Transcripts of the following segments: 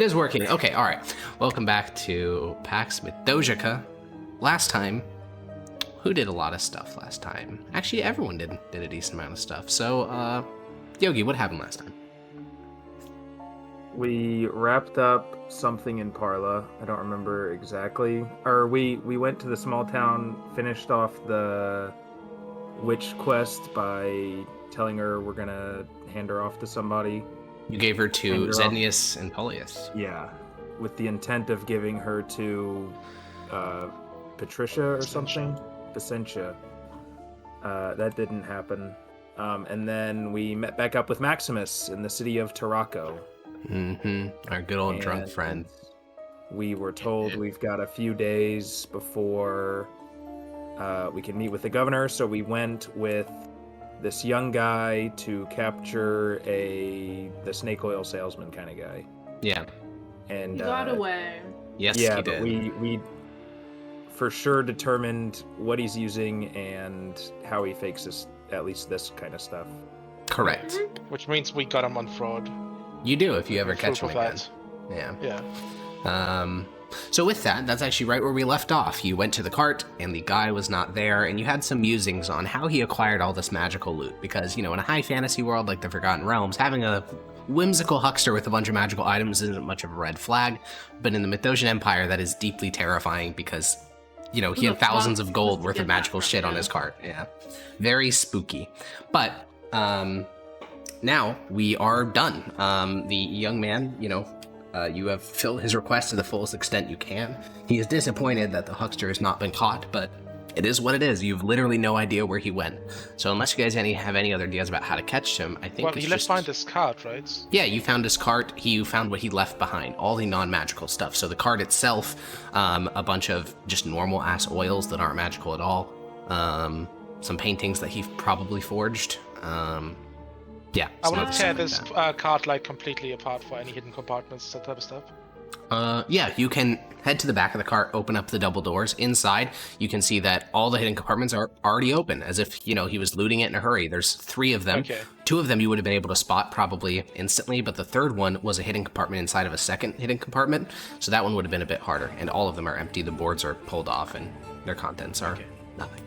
It is working. Okay, all right. Welcome back to Pax Mithdosica. Last time, who did a lot of stuff last time? Actually, everyone did a decent amount of stuff. So, Yogi, what happened last time? We wrapped up something in Parla. I don't remember exactly. Or we went to the small town, finished off the witch quest by telling her we're gonna hand her off to somebody. You gave her to Zenius and Polius. Yeah, with the intent of giving her to Patricia or something. Vicentia. That didn't happen. And then we met back up with Maximus in the city of Tarraco. Our good old drunk friend. We were told we've got a few days before we can meet with the governor, so we went with this young guy to capture the snake oil salesman kind of guy. Yeah. And he got away. Yes, yeah, he but did. we for sure determined what he's using and how he fakes this, at least this kind of stuff. Correct. Which means we got him on fraud. You do if you ever catch him again. Yeah. So with that, that's actually right where we left off. You went to the cart, and the guy was not there, and you had some musings on how he acquired all this magical loot. Because, you know, in a high fantasy world like the Forgotten Realms, having a whimsical huckster with a bunch of magical items isn't much of a red flag. But in the Mythosian Empire, that is deeply terrifying because, you know, he had thousands of gold worth of magical shit on his cart. Yeah. Very spooky. But, now we are done. The young man, you know, you have filled his request to the fullest extent you can. He is disappointed that the huckster has not been caught, but it is what it is. You've literally no idea where he went. So unless you guys have any other ideas about how to catch him, I think he left behind his cart, right? Yeah, you found his cart. You found what he left behind, all the non-magical stuff. So the cart itself, a bunch of just normal-ass oils that aren't magical at all, some paintings that he probably forged, yeah. I want to tear this cart like completely apart for any hidden compartments, that type of stuff. Yeah, you can head to the back of the cart, open up the double doors. Inside, you can see that all the hidden compartments are already open, as if, you know, he was looting it in a hurry. There's 3 of them. Okay. 2 of them you would have been able to spot probably instantly, but the third one was a hidden compartment inside of a second hidden compartment, so that one would have been a bit harder. And all of them are empty. The boards are pulled off, and their contents are nothing.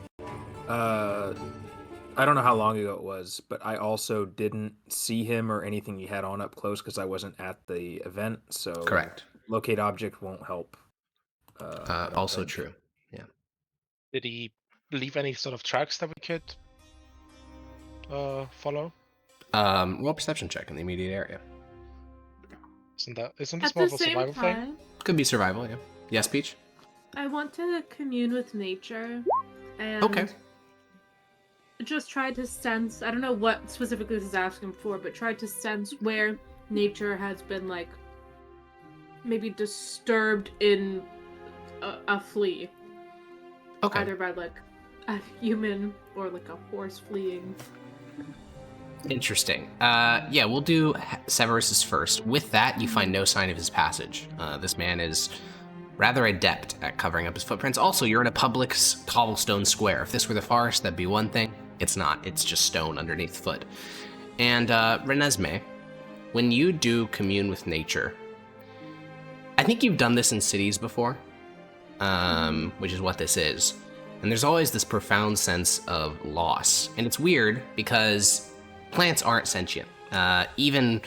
I don't know how long ago it was, but I also didn't see him or anything he had on up close because I wasn't at the event, so Correct. Locate object won't help. Also true, yeah. Did he leave any sort of tracks that we could follow? Roll perception check in the immediate area. Isn't this more of a survival thing? Could be survival, yeah. Yes, Peach? I want to commune with nature and Okay. just try to sense, I don't know what specifically this is asking for, but try to sense where nature has been, like, maybe disturbed in a flea. Okay. Either by, like, a human or, like, a horse fleeing. Interesting. Yeah, we'll do Severus's first. With that, you find no sign of his passage. This man is rather adept at covering up his footprints. Also, you're in a public cobblestone square. If this were the forest, that'd be one thing. It's not. It's just stone underneath foot. And Renesmee, when you do commune with nature, I think you've done this in cities before, which is what this is. And there's always this profound sense of loss. And it's weird because plants aren't sentient. Even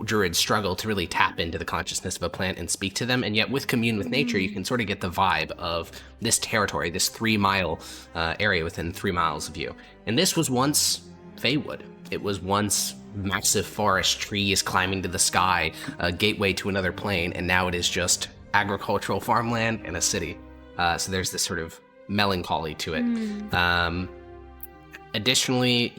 druids struggle to really tap into the consciousness of a plant and speak to them, and yet with commune with nature, you can sort of get the vibe of this territory, this 3-mile area within 3 miles of you. And this was once Feywood. It was once massive forest, trees climbing to the sky, a gateway to another plane, and now it is just agricultural farmland and a city. So there's this sort of melancholy to it. Additionally,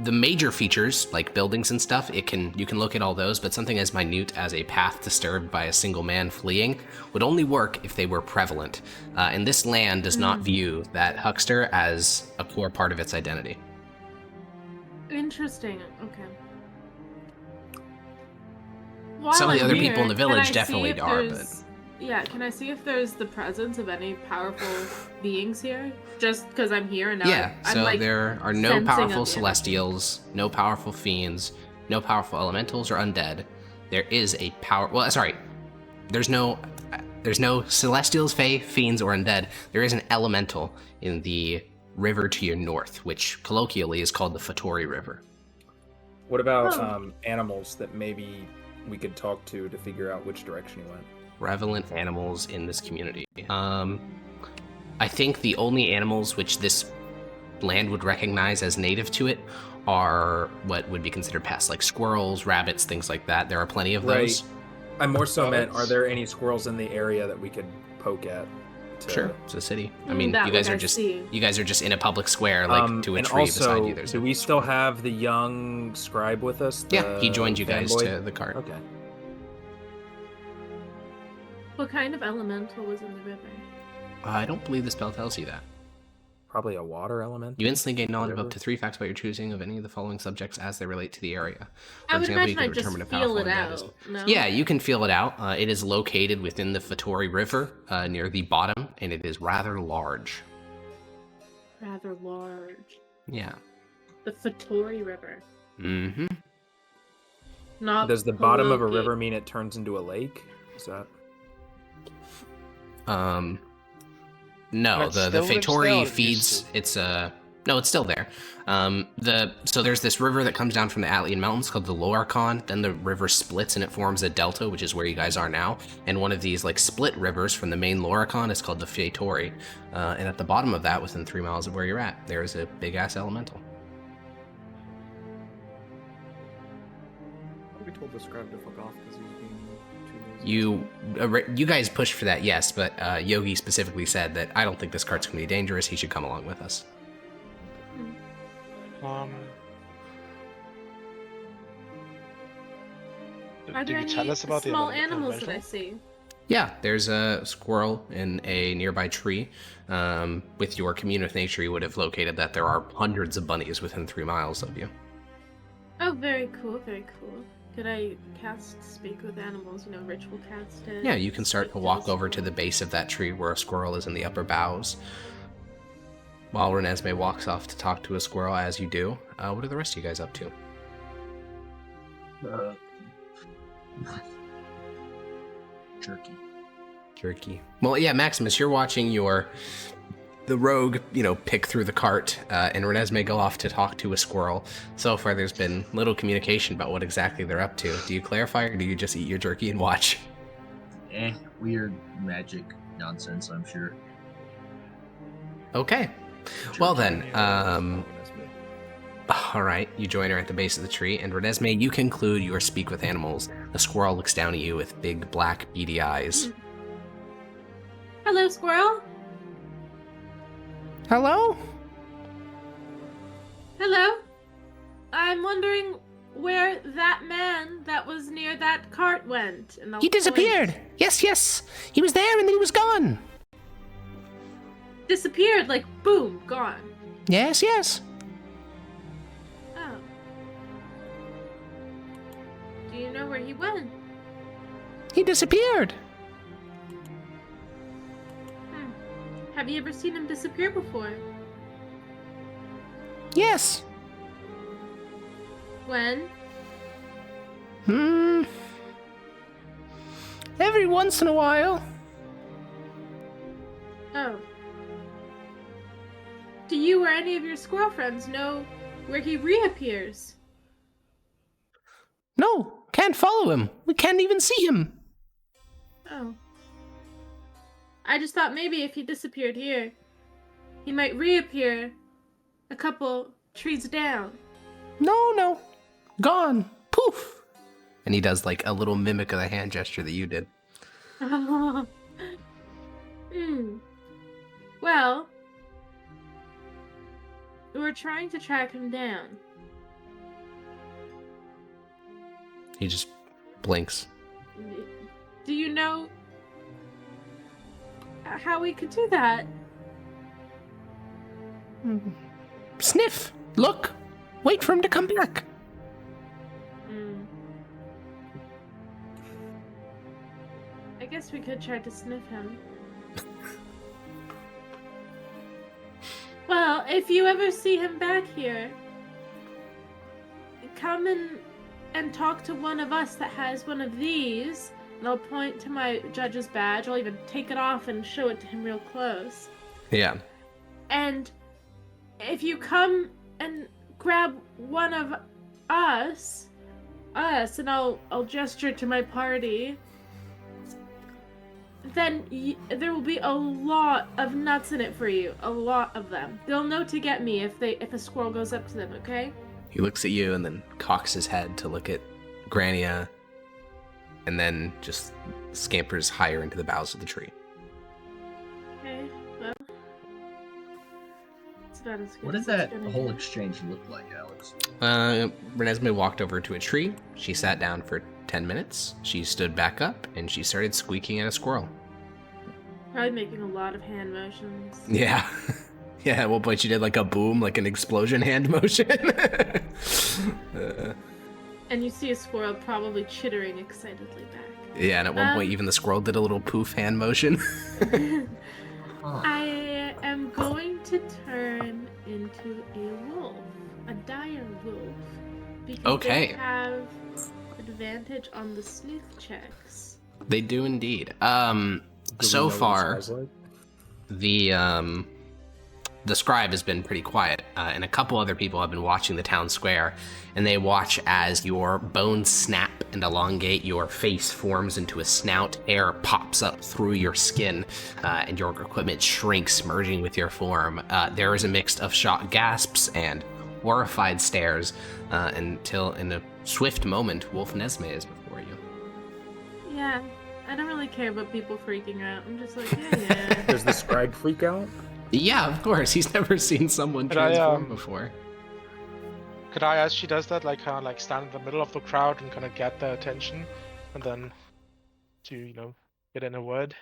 the major features, like buildings and stuff, you can look at all those, but something as minute as a path disturbed by a single man fleeing would only work if they were prevalent. And this land does not view that huckster as a core part of its identity. Interesting. Okay. Some of the other people in the village definitely are, but... Yeah, can I see if there's the presence of any powerful beings here? Just because I'm here and now I'm like, there are no powerful celestials, no powerful fiends, no powerful elementals or undead. there is a power. Well, sorry, there's no celestials, fae, fiends, or undead. There is an elemental in the river to your north, which colloquially is called the Fatori River. What about Oh. animals that maybe we could talk to figure out which direction he went? Prevalent animals in this community. I think the only animals which this land would recognize as native to it are what would be considered pests, like squirrels, rabbits, things like that. There are plenty of those. I more so meant, Rabbits. are there any squirrels in the area that we could poke at? Sure, it's a city. I mean, That you guys would are I just see. you guys are just in a public square, like to a and tree also, beside you. There's do we still have the young scribe with us? Yeah, he the joined you guys fanboy? to the cart. Okay. What kind of elemental was in the river? I don't believe the spell tells you that. Probably a water element. You instantly gain knowledge of Whatever. up to 3 facts about your choosing of any of the following subjects as they relate to the area. For I would example, you imagine I could just determine a feel powerful it undead is- out. No? Yeah, you can feel it out. It is located within the Fatori River near the bottom, and it is rather large. Rather large. Yeah. The Fatori River. Mm-hmm. Not Does the bottom of a Paloki. river mean it turns into a lake? Is that? No, But the still lives there, or Fatori it feeds. used to? It's no, it's still there. So there's this river that comes down from the Atlian Mountains called the Loarkon. Then the river splits and it forms a delta, which is where you guys are now. And one of these like split rivers from the main Loarkon is called the Fatori. And at the bottom of that, within 3 miles of where you're at, there is a big ass elemental. We told the scribe to fuck off because he was being too lazy. You guys pushed for that, yes, but Yogi specifically said that I don't think this cart's gonna be dangerous. He should come along with us. Are Did there you tell any us about the small elemental? animals that I see? Yeah, there's a squirrel in a nearby tree. With your commune with nature, you would have located that there are hundreds of bunnies within 3 miles of you. Oh, very cool, very cool. Could I cast Speak with Animals, ritual cast it? Yeah, you can start to Speak walk the over to the squirrel? base of that tree where a squirrel is in the upper boughs. While Renesmee walks off to talk to a squirrel as you do, what are the rest of you guys up to? Jerky. Well, yeah, Maximus, you're watching the rogue, pick through the cart, and Renesmee go off to talk to a squirrel. So far, there's been little communication about what exactly they're up to. Do you clarify, or do you just eat your jerky and watch? Weird magic nonsense, I'm sure. Okay. Well then, Renesmee. all right, you join her at the base of the tree, and Renesmee, you conclude your speak with animals. The squirrel looks down at you with big, black, beady eyes. Hello, squirrel. Hello? Hello. I'm wondering where that man that was near that cart went. And I'll He disappeared! point. Yes! He was there and then he was gone! Disappeared, like boom, gone. Yes! Oh. Do you know where he went? He disappeared! Have you ever seen him disappear before? Yes! When? Every once in a while. Oh. Do you or any of your squirrel friends know where he reappears? No, can't follow him. We can't even see him. Oh. I just thought maybe if he disappeared here, he might reappear a couple trees down. No. Gone. Poof. And he does like a little mimic of the hand gesture that you did. Well, we're trying to track him down. He just blinks. Do you know how we could do that? Sniff. Look. Wait for him to come back. I guess we could try to sniff him. Well, if you ever see him back here, come and and talk to one of us that has one of these, and I'll point to my judge's badge. I'll even take it off and show it to him real close. Yeah. And if you come and grab one of us, and I'll gesture to my party, then there will be a lot of nuts in it for you. A lot of them. They'll know to get me if a squirrel goes up to them, okay? He looks at you and then cocks his head to look at Grania, and then just scampers higher into the boughs of the tree. Okay, well. It's about as good What as did it's that gonna whole get. exchange look like, Alex? Renesmee walked over to a tree. She sat down for 10 minutes. She stood back up and she started squeaking at a squirrel. Probably making a lot of hand motions. Yeah. Yeah, at one point she did like a boom, like an explosion hand motion. And you see a squirrel probably chittering excitedly back. Yeah, and at one point even the squirrel did a little poof hand motion. I am going to turn into a wolf, a dire wolf, because Okay. they have advantage on the sleuth checks. They do indeed. Do we know So what it far, smells like? the scribe has been pretty quiet, and a couple other people have been watching the town square, and they watch as your bones snap and elongate, your face forms into a snout, air pops up through your skin, and your equipment shrinks, merging with your form. There is a mix of shocked gasps and horrified stares, until in a swift moment, Wolf Nesme is before you. Yeah, I don't really care about people freaking out. I'm just like, yeah. Does the scribe freak out? Yeah, of course. He's never seen someone But I, transform before. Could I, as she does that, like kind of like stand in the middle of the crowd and kind of get their attention, and then to get in a word?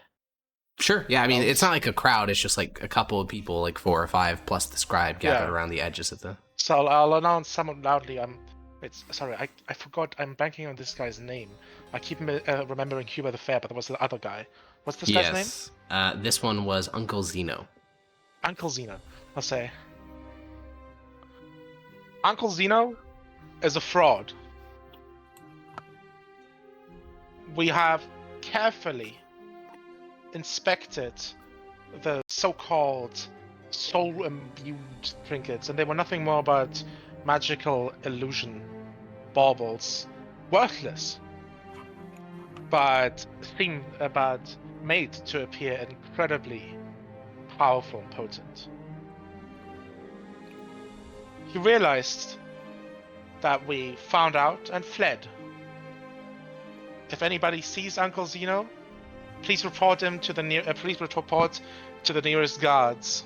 Sure. Yeah, I mean, it's not like a crowd. It's just like a couple of people, like 4 or 5, plus the scribe gathered Yeah. around the edges of the... So I'll announce somewhat loudly. Sorry, I forgot. I'm banking on this guy's name. I keep remembering Cuba the Fair, but there was the other guy. What's this guy's name? Yes. This one was Uncle Zeno. Uncle Zeno. I'll say. Uncle Zeno is a fraud. We have carefully inspected the so-called soul-imbued trinkets, and they were nothing more but magical illusion baubles. Worthless. But made to appear incredibly powerful and potent. He realized that we found out and fled. If anybody sees Uncle Zeno, please report him to the nearest guards.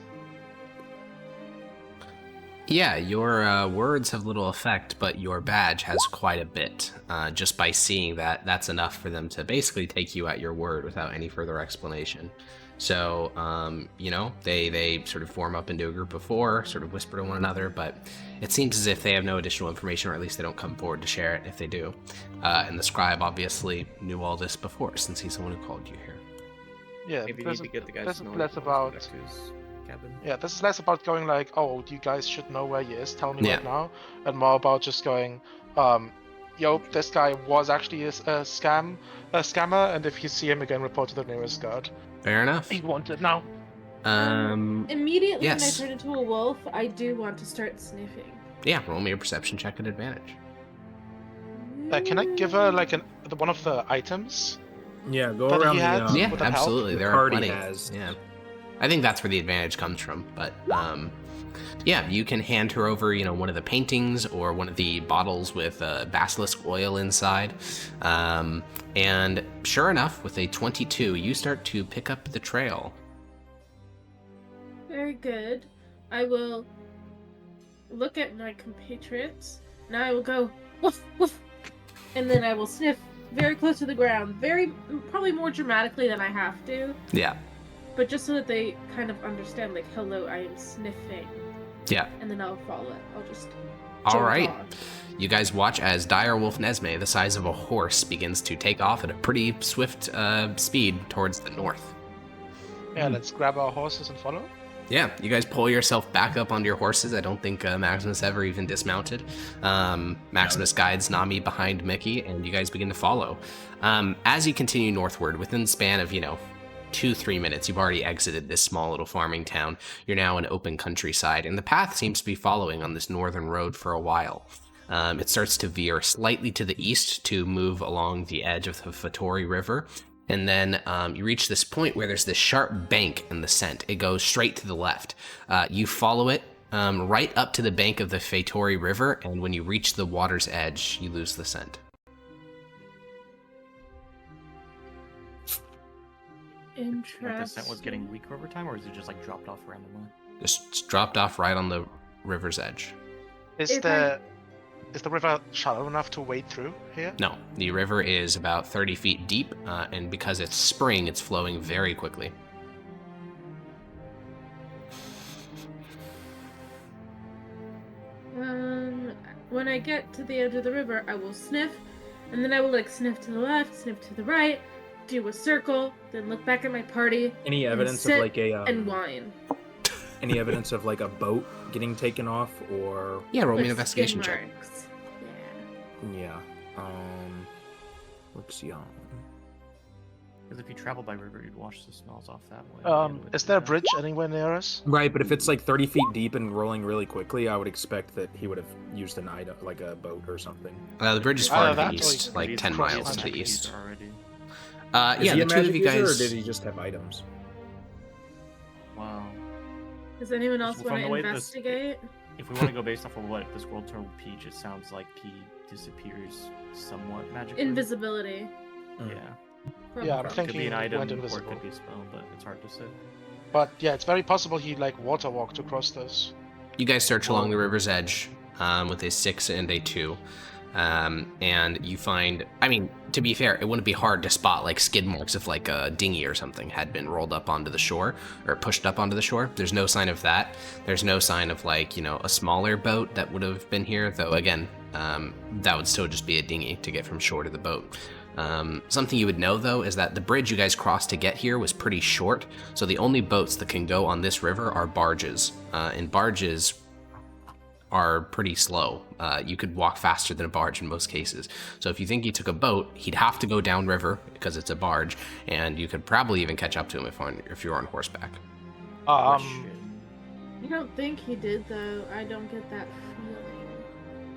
Yeah, your words have little effect, but your badge has quite a bit. Just by seeing that, that's enough for them to basically take you at your word without any further explanation. So, they sort of form up into a group of 4, sort of whisper to one another, but it seems as if they have no additional information, or at least they don't come forward to share it if they do. And the scribe obviously knew all this before, since he's the one who called you here. Yeah, Maybe we this need to get the guys this to is know less about Pikachu's cabin. Yeah, this is less about going like, oh, you guys should know where he is, tell me Yeah. right now, and more about just going, yo, this guy was actually a scammer, and if you see him again, report to the nearest guard. Fair enough. He's wanted now. Immediately yes. when I turn into a wolf, I do want to start sniffing. Yeah, roll me a perception check at advantage. Can I give her like one of the items? Yeah, go But around he the. had- Yeah, would that help? absolutely. The There are party plenty. has. Yeah, I think that's where the advantage comes from. But yeah, you can hand her over, one of the paintings or one of the bottles with basilisk oil inside. And sure enough, with a 22, you start to pick up the trail. Very good. I will look at my compatriots, and I will go, woof, woof, and then I will sniff very close to the ground, probably more dramatically than I have to, Yeah, but just so that they kind of understand, like, hello, I am sniffing, yeah. and then I'll follow it. I'll just All jolt right. on. You guys watch as dire Wolf Nesme, the size of a horse, begins to take off at a pretty swift speed towards the north. Yeah, let's grab our horses and follow. Yeah, you guys pull yourself back up onto your horses. I don't think Maximus ever even dismounted. Maximus guides Nami behind Mickey, and you guys begin to follow. As you continue northward, within the span of, 2-3 minutes, you've already exited this small little farming town. You're now in open countryside, and the path seems to be following on this northern road for a while. It starts to veer slightly to the east to move along the edge of the Fatori River. And then you reach this point where there's this sharp bank in the scent. It goes straight to the left. You follow it right up to the bank of the Fatori River, and when you reach the water's edge, you lose the scent. Interesting. Like the scent was getting weaker over time, or is it just like dropped off randomly? Just dropped off right on the river's edge. Is the river shallow enough to wade through here? No, the river is about 30 feet deep, and because it's spring, it's flowing very quickly. When I get to the edge of the river, I will sniff, and then I will sniff to the left, sniff to the right, do a circle, then look back at my party. Any evidence sit of like a and whine. any evidence of like a boat getting taken off or Yeah, roll me an With investigation skin check. marks. yeah. Looks young. Because if you travel by river, you'd wash the smells off that way. Is there a bridge anywhere near us? Right, but if it's like 30 feet deep and rolling really quickly, I would expect that he would have used an item, like a boat or something. The bridge is far to the that's east, like- like 10 He's miles to magic the user east. Already. Is Yeah, he the a two of magic you user, guys. or did he just have items? Wow. Does anyone else From want the to way this- investigate? If we want to go based off of what the scroll told Peach, it sounds like he disappears somewhat magically. Invisibility. Yeah. Yeah, I'm From- thinking Could be an he item went or it invisible. could be a spell, but it's hard to say. But yeah, it's very possible he water walked across this. You guys search along the river's edge with a 6 and a 2. And you find, to be fair, it wouldn't be hard to spot skid marks if a dinghy or something had been rolled up onto the shore or pushed up onto the shore. There's no sign of that. There's no sign of a smaller boat that would have been here, though again, that would still just be a dinghy to get from shore to the boat. Something you would know, though, is that the bridge you guys crossed to get here was pretty short, so the only boats that can go on this river are barges, and barges are pretty slow. You could walk faster than a barge in most cases. So if you think he took a boat, he'd have to go downriver because it's a barge, and you could probably even catch up to him if you're on horseback. You don't think he did, though. I don't get that feeling.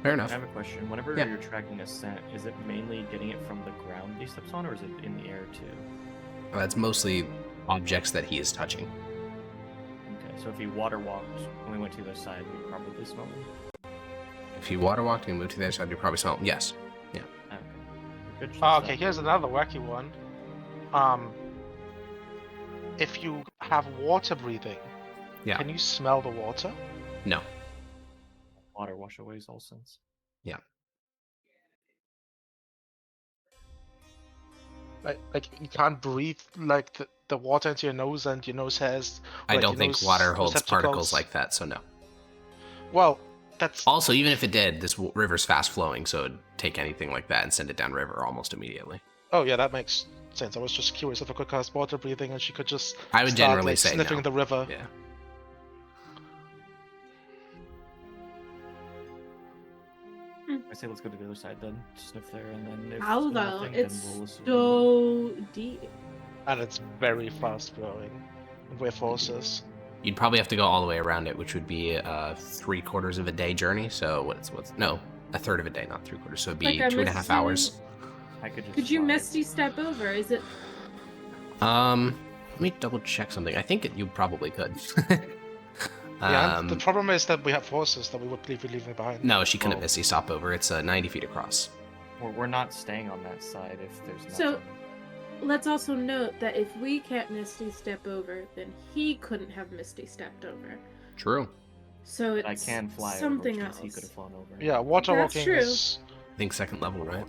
Fair I enough. have a question. Whenever Yeah. you're tracking a scent, is it mainly getting it from the ground he steps on, or is it in the air too? That's mostly objects that he is touching. Okay, so if he water walked when we went to the other side, we'd probably smell him. If he water walked and moved to the other side, you'd probably smell him. Yes. Okay. Good, just Okay, that. here's another wacky one. If you have water breathing, Yeah. can you smell the water? No. Water wash away all sense. Like you can't breathe the water into your nose, and your nose has. I like, don't your think nose water holds receptacles. particles like that, so no. Well, that's Also, even if it did, this river's fast flowing, so it'd take anything like that and send it downriver almost immediately. oh yeah, that makes sense. I was just curious if I could cast water breathing, and she could just. I would start, generally say sniffing no. the river. Yeah. I say let's go to the other side then. Sniff there, and then if How there's though? nothing, It's then we'll assume. so deep. And it's very fast growing with horses. You'd probably have to go all the way around it, which would be 3/4 of a day journey. So what's no, a third of a day, not 3/4. So it'd be Like, I'm 2.5 hours. I could just. Could you slide. misty step over? Is it? Let me double check something. I think you probably could. Yeah, the problem is that we have horses that we would be leaving behind. No, she couldn't Oh. misty stop over. It's 90 feet across. We're not staying on that side if there's nothing. So- Let's also note that if we can't misty step over, then he couldn't have misty stepped over. True. So it's I can fly something over, else. which means he could have flown over. Yeah, water That's walking true. is I think second level, right?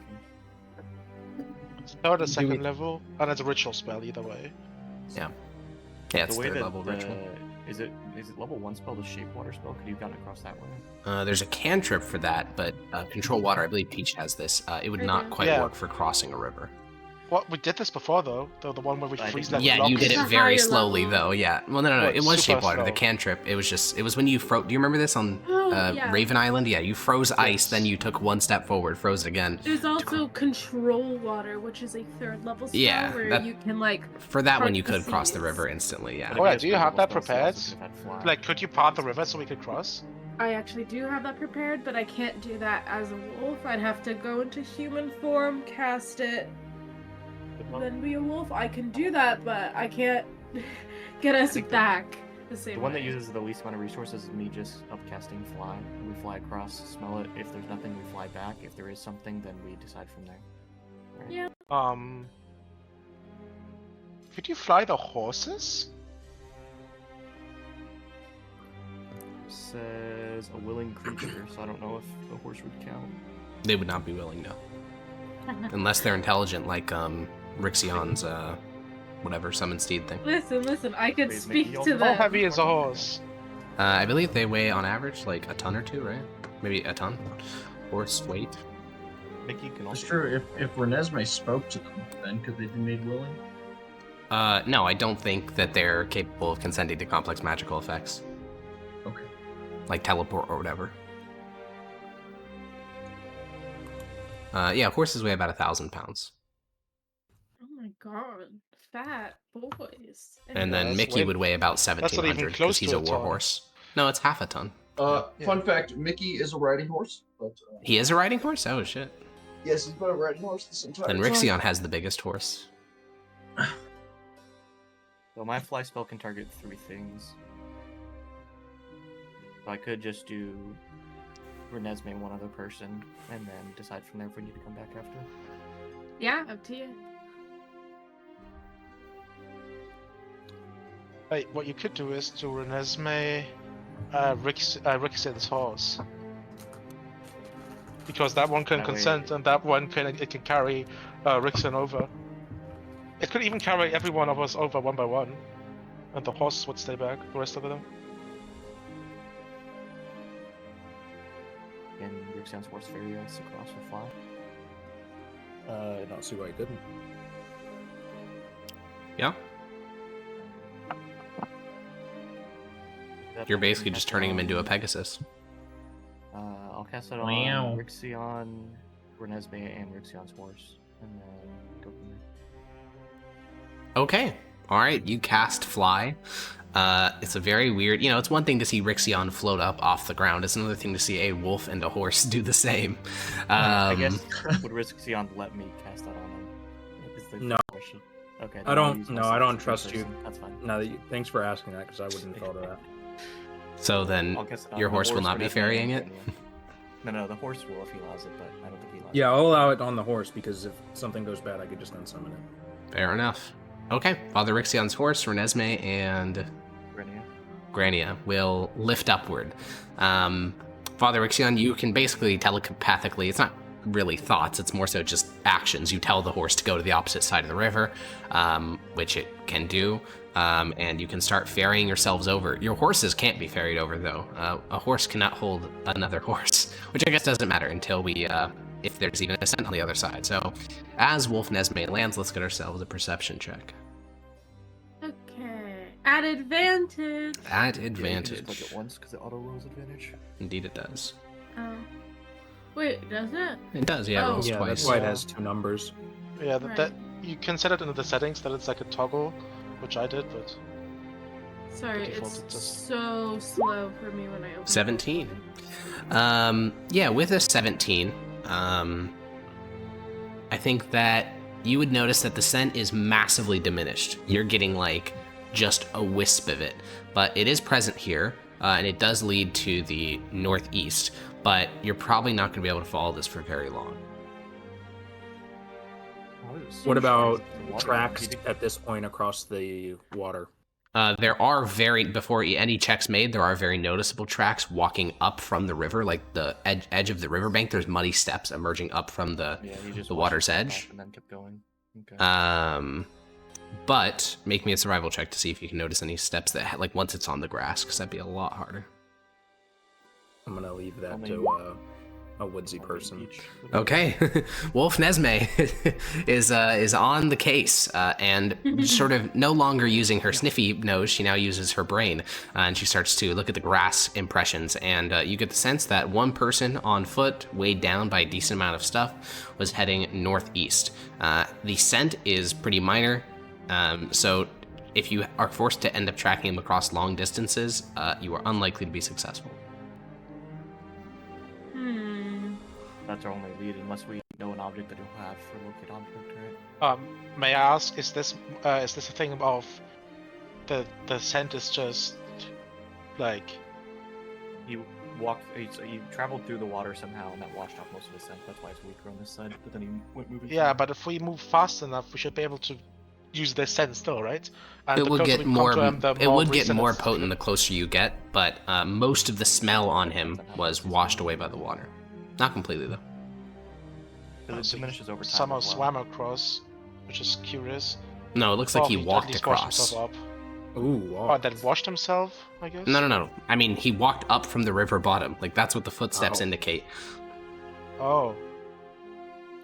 third or Do second we- level, and it's a ritual spell either way. Yeah, it's the way third that level ritual. is it level 1 spell, the shape water spell? Could you have gotten across that way? There's a cantrip for that, but control water. I believe Peach has this. It would I not do. quite Yeah. work for crossing a river. What we did this before though. The one where we I freeze think- that. Yeah, you did It's it a very higher slowly level. though. Yeah. Well, no, What, it was super shape water. The slow? cantrip. It was when you froze. Do you remember this on Oh, yeah. Raven Island? Yeah, you froze ice, Yes. then you took one step forward, froze it again. There's also control water, which is a 3rd level spell Yeah, where that- you can like. For that one, part you the could cross the seas. river instantly. Yeah. But Oh, if yeah, had do you have third that level spells, you prepared? also could have fly. Like, could you part the river so we could cross? I actually do have that prepared, but I can't do that as a wolf. I'd have to go into human form, cast it, then be a wolf. I can do that, but I can't get us think back the same The one way. that uses the least amount of resources is me just upcasting fly. We fly across, smell it. If there's nothing, we fly back. If there is something, then we decide from there. Right? Yeah. Could you fly the horses? Says a willing creature, so I don't know if the horse would count. They would not be willing, no. Unless they're intelligent, like Rixion's whatever summon steed thing. Listen, I could Wait, speak Mickey, to also- How them. heavy is a horse? I believe they weigh on average like a ton or two, right? Maybe a ton. Horse weight. Mickey can also. It's true. If Renesmee spoke to them, then could they be made willing? No, I don't think that they're capable of consenting to complex magical effects, Okay. like teleport or whatever. Yeah, horses weigh about 1,000 pounds. Oh my god, fat boys. And then that's Mickey way- would weigh about not even 1,700 close because he's to a a war ton. horse. No, it's half a ton. Yeah. Fun fact: Mickey is a riding horse, but He is a riding horse? Oh, shit. yes, he's been a riding horse this entire Then time. Rixion has the biggest horse. So my fly spell can target 3 things. So I could just do Renesmee one other person, and then decide from there if we need to come back after. Yeah, up to you. Wait, what you could do is do Renesmee, Rixion's horse. Because that one can That way- consent and that one can carry Rixion over. It could even carry every one of us over one by one. And the horse would stay back, the rest of them. Can Rixion's horse ferry us across with fly? I don't see why you couldn't. Yeah? You're basically just turning him into a Pegasus. I'll cast it Wow. on Rixion, Renesmee, and Rixion's horse, and then go from there. Okay. Alright, you cast Fly. It's a very weird... it's one thing to see Rixion float up off the ground. It's another thing to see a wolf and a horse do the same. I guess would Rixion let me cast that on him? Is the No. question. Okay. I then I'll don't- use no, myself I don't as a trust you. person. That's fine. No, thanks for asking that because I wouldn't have thought of that. So then I'll cast it on your the horse will not be Renesmee, ferrying and it? Grania. No, the horse will if he allows it, but I don't think he allows Yeah, it. I'll allow it on the horse because if something goes bad, I could just unsummon it. Fair enough. Okay, Father Rixion's horse, Renesmee, and Grania. Grania will lift upward. Father Rixion, you can basically telepathically, it's not really thoughts, it's more so just actions. You tell the horse to go to the opposite side of the river, which it can do, and you can start ferrying yourselves over. Your horses can't be ferried over, though. A horse cannot hold another horse, which I guess doesn't matter until we, if there's even a scent on the other side. So, as Wolf Nesmee lands, let's get ourselves a perception check. Okay. At advantage. At Yeah, you can just click advantage. it once because it auto rolls advantage. Indeed it does. Oh. Wait, does it? It does, yeah, it Oh. rolls Yeah, twice. that's why it has 2 numbers. Yeah, Right. that you can set it into the settings that it's like a toggle, which I did, but Sorry, default it's it just- so slow for me when I open 17. it. Yeah, with a 17, I think that you would notice that the scent is massively diminished. You're getting like just a wisp of it, but it is present here, and it does lead to the northeast, but you're probably not going to be able to follow this for very long. What about The water tracks impeding- at this point across the water? There are before any checks made, there are very noticeable tracks walking up from the river, like the edge of the riverbank. There's muddy steps emerging up from Yeah, you just the watched water's it pop edge. and then kept going. Okay. But make me a survival check to see if you can notice any steps that, like, once it's on the grass, because that'd be a lot harder. I'm gonna leave that Only- to a woodsy person. Okay, Wolf Nesme is on the case and sort of no longer using her sniffy nose. She now uses her brain, and she starts to look at the grass impressions. And you get the sense that one person on foot, weighed down by a decent amount of stuff, was heading northeast. The scent is pretty minor, so if you are forced to end up tracking him across long distances, you are unlikely to be successful. That's our only lead, unless we know an object that he'll have for locate object, right? May I ask, is this a thing of the scent is just like You traveled through the water somehow, and that washed off most of his scent. That's why it's weaker on this side. But then he went moving. yeah, but if we move fast enough, we should be able to use this scent still, right? And It the will closer get we come more. to him, the It more would get recent more it's- potent the closer you get, but most of the smell on him was washed away by the water. Not completely though. It diminishes over time. Somehow as well. swam across, which is curious. No, it looks Oh, like he at walked least washed across. himself up. Ooh, Oh, wow. and then washed himself, I guess. No. I mean, he walked up from the river bottom. Like that's what the footsteps Oh. indicate. Oh,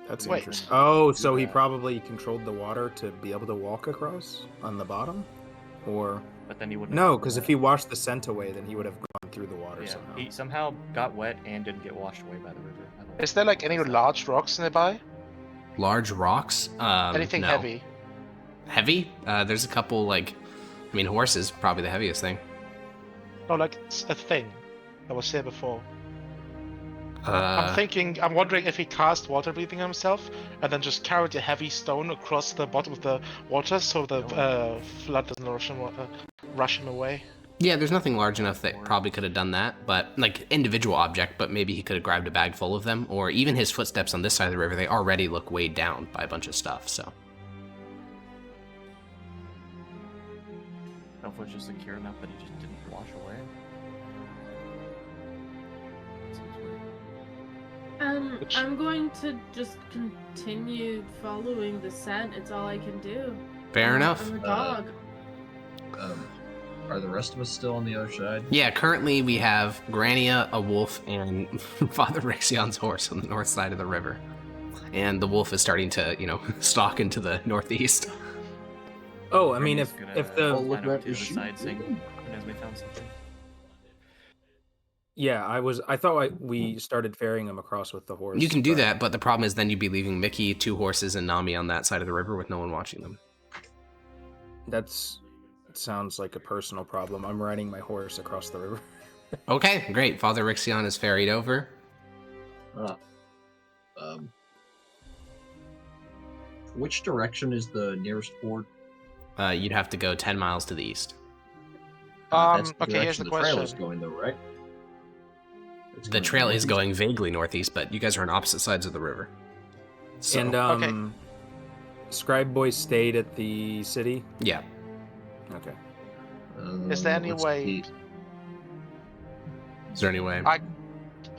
That's Wait. interesting. Oh, so he probably controlled the water to be able to walk across on the bottom? Or But then he wouldn't. no, because if he washed the scent away, then he would have gone through the water Yeah, somehow. he somehow got wet and didn't get washed away by the river. I don't is there like any know. large rocks nearby? Large rocks. Anything no. heavy? Heavy? There's a couple like, I mean, horses probably the heaviest thing. No, like it's a thing that was here before. Uh, I'm wondering if he cast water breathing himself and then just carried a heavy stone across the bottom of the water so the flood doesn't rush him away. Yeah, there's nothing large enough that probably could have done that, but like individual object, but maybe he could have grabbed a bag full of them, or even his footsteps on this side of the river, they already look weighed down by a bunch of stuff, so. know if it was just secure enough that he just didn't wash away. Seems weird. I'm going to just continue following the scent. It's all I can do. Fair enough. I'm a dog. Are the rest of us still on the other side? Yeah, currently we have Grania, a wolf, and Father Rexion's horse on the north side of the river. And the wolf is starting to, stalk into the northeast. Oh, I mean, if Gonna the line look up at to the the side sheep. saying, as we found something. yeah, I thought we started ferrying him across with the horse. You can do but- that, but the problem is then you'd be leaving Mickey, 2 horses, and Nami on that side of the river with no one watching them. Sounds like a personal problem. I'm riding my horse across the river. Okay, great. Father Rixion is ferried over. Which direction is the nearest port? You'd have to go 10 miles to the east. That's the Okay, here's direction the the trail is question. going, though, right? It's The going trail is northeast. going vaguely northeast, but you guys are on opposite sides of the river. So, And Okay. Scribe Boy stayed at the city. yeah. Okay. Is there any Let's way- see. Is there any way?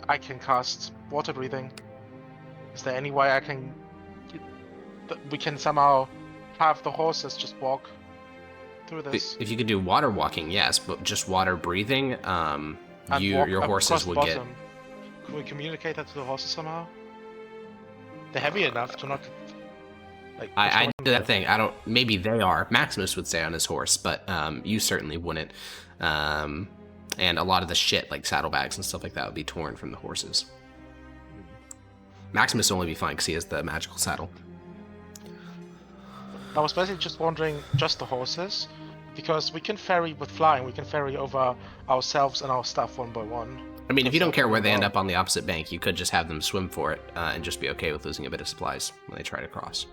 I can cast water breathing. Is there any way we can somehow have the horses just walk through this? If you could do water walking, yes, but just water breathing, and your walk horses across the would get. bottom? Can we communicate that to the horses somehow? They're heavy enough to not. Like, I push do them. that thing. I don't. Maybe they are. Maximus would stay on his horse, but you certainly wouldn't. And a lot of the shit, like saddlebags and stuff like that, would be torn from the horses. Maximus will only be fine because he has the magical saddle. I was basically just wondering, just the horses, because we can ferry with flying. We can ferry over ourselves and our stuff one by one. I mean, if you don't care where they end Well- up on the opposite bank, you could just have them swim for it and just be okay with losing a bit of supplies when they try to cross.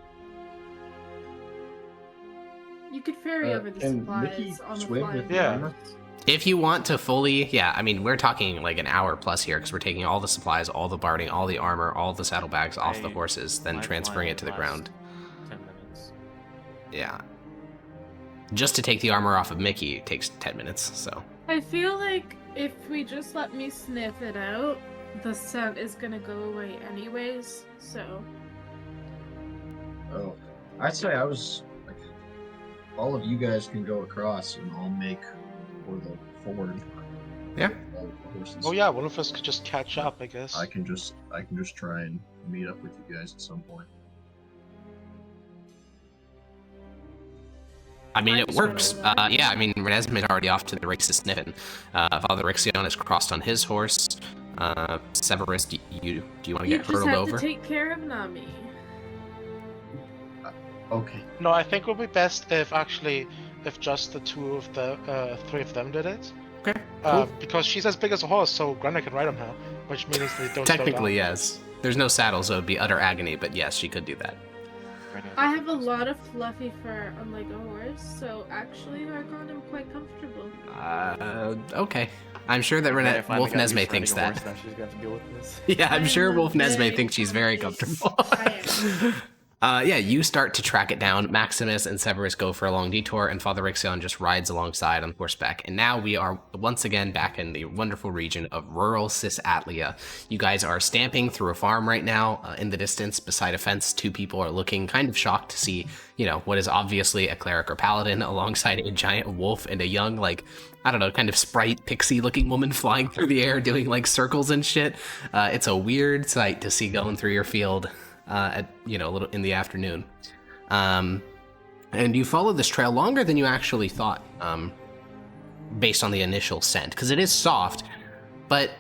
You could ferry over the can Mickey supplies on the swim flying with Yeah. horse. If you want to fully, yeah, I mean, we're talking like an hour plus here because we're taking all the supplies, all the barding, all the armor, all the saddlebags off the I- horses, then my transferring flying it to the lasts ground. 10 minutes. Yeah. Just to take the armor off of Mickey takes 10 minutes, so. I feel like if we just let me sniff it out, the scent is gonna go away anyways, so. Oh, I'd say I was like, all of you guys can go across, and I'll make for the ford. Yeah. all the horses. Oh yeah, one of us could just catch up, I guess. I can just try and meet up with you guys at some point. I mean, it Mine's works. really Yeah, I mean, Renesmee's already off to the races sniffing. Father Rixion is crossed on his horse. Severus, do you want to You get just hurtled have over? to take care of Nami. Okay. No, I think it would be best if just the three of them did it. Okay, cool. Because she's as big as a horse, so Granna can ride on her, which means they don't slow Technically, down. yes. There's no saddle, so it'd be utter agony, but yes, she could do that. I have a lot of fluffy fur, unlike a horse, so actually I got him quite comfortable. Okay. I'm sure that Granna finally Wolf got used Nesme to thinks riding a that. horse, now she's got to deal with this. Yeah, I'm I sure am Wolf Nesme very thinks she's very confused. comfortable. I Yeah, you start to track it down. Maximus and Severus go for a long detour, and Father Rixion just rides alongside on horseback. And now we are once again back in the wonderful region of rural Cisatlia. You guys are stamping through a farm right now. In the distance, beside a fence, two people are looking kind of shocked to see, what is obviously a cleric or paladin alongside a giant wolf and a young, I don't know, kind of sprite pixie-looking woman flying through the air doing, circles and shit. It's a weird sight to see going through your field. At a little in the afternoon, and you follow this trail longer than you actually thought, based on the initial scent, because it is soft. But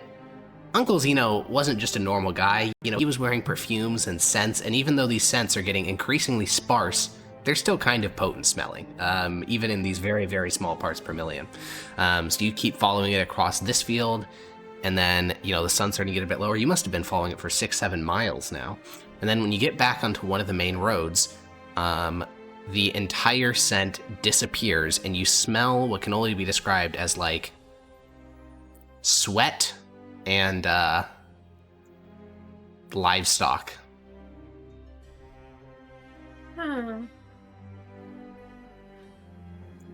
Uncle Zeno wasn't just a normal guy. He was wearing perfumes and scents, and even though these scents are getting increasingly sparse, they're still kind of potent smelling, even in these very, very small parts per million. So you keep following it across this field, and then the sun's starting to get a bit lower. You must have been following it for 6-7 miles now. And then when you get back onto one of the main roads, the entire scent disappears, and you smell what can only be described as sweat and livestock. Huh.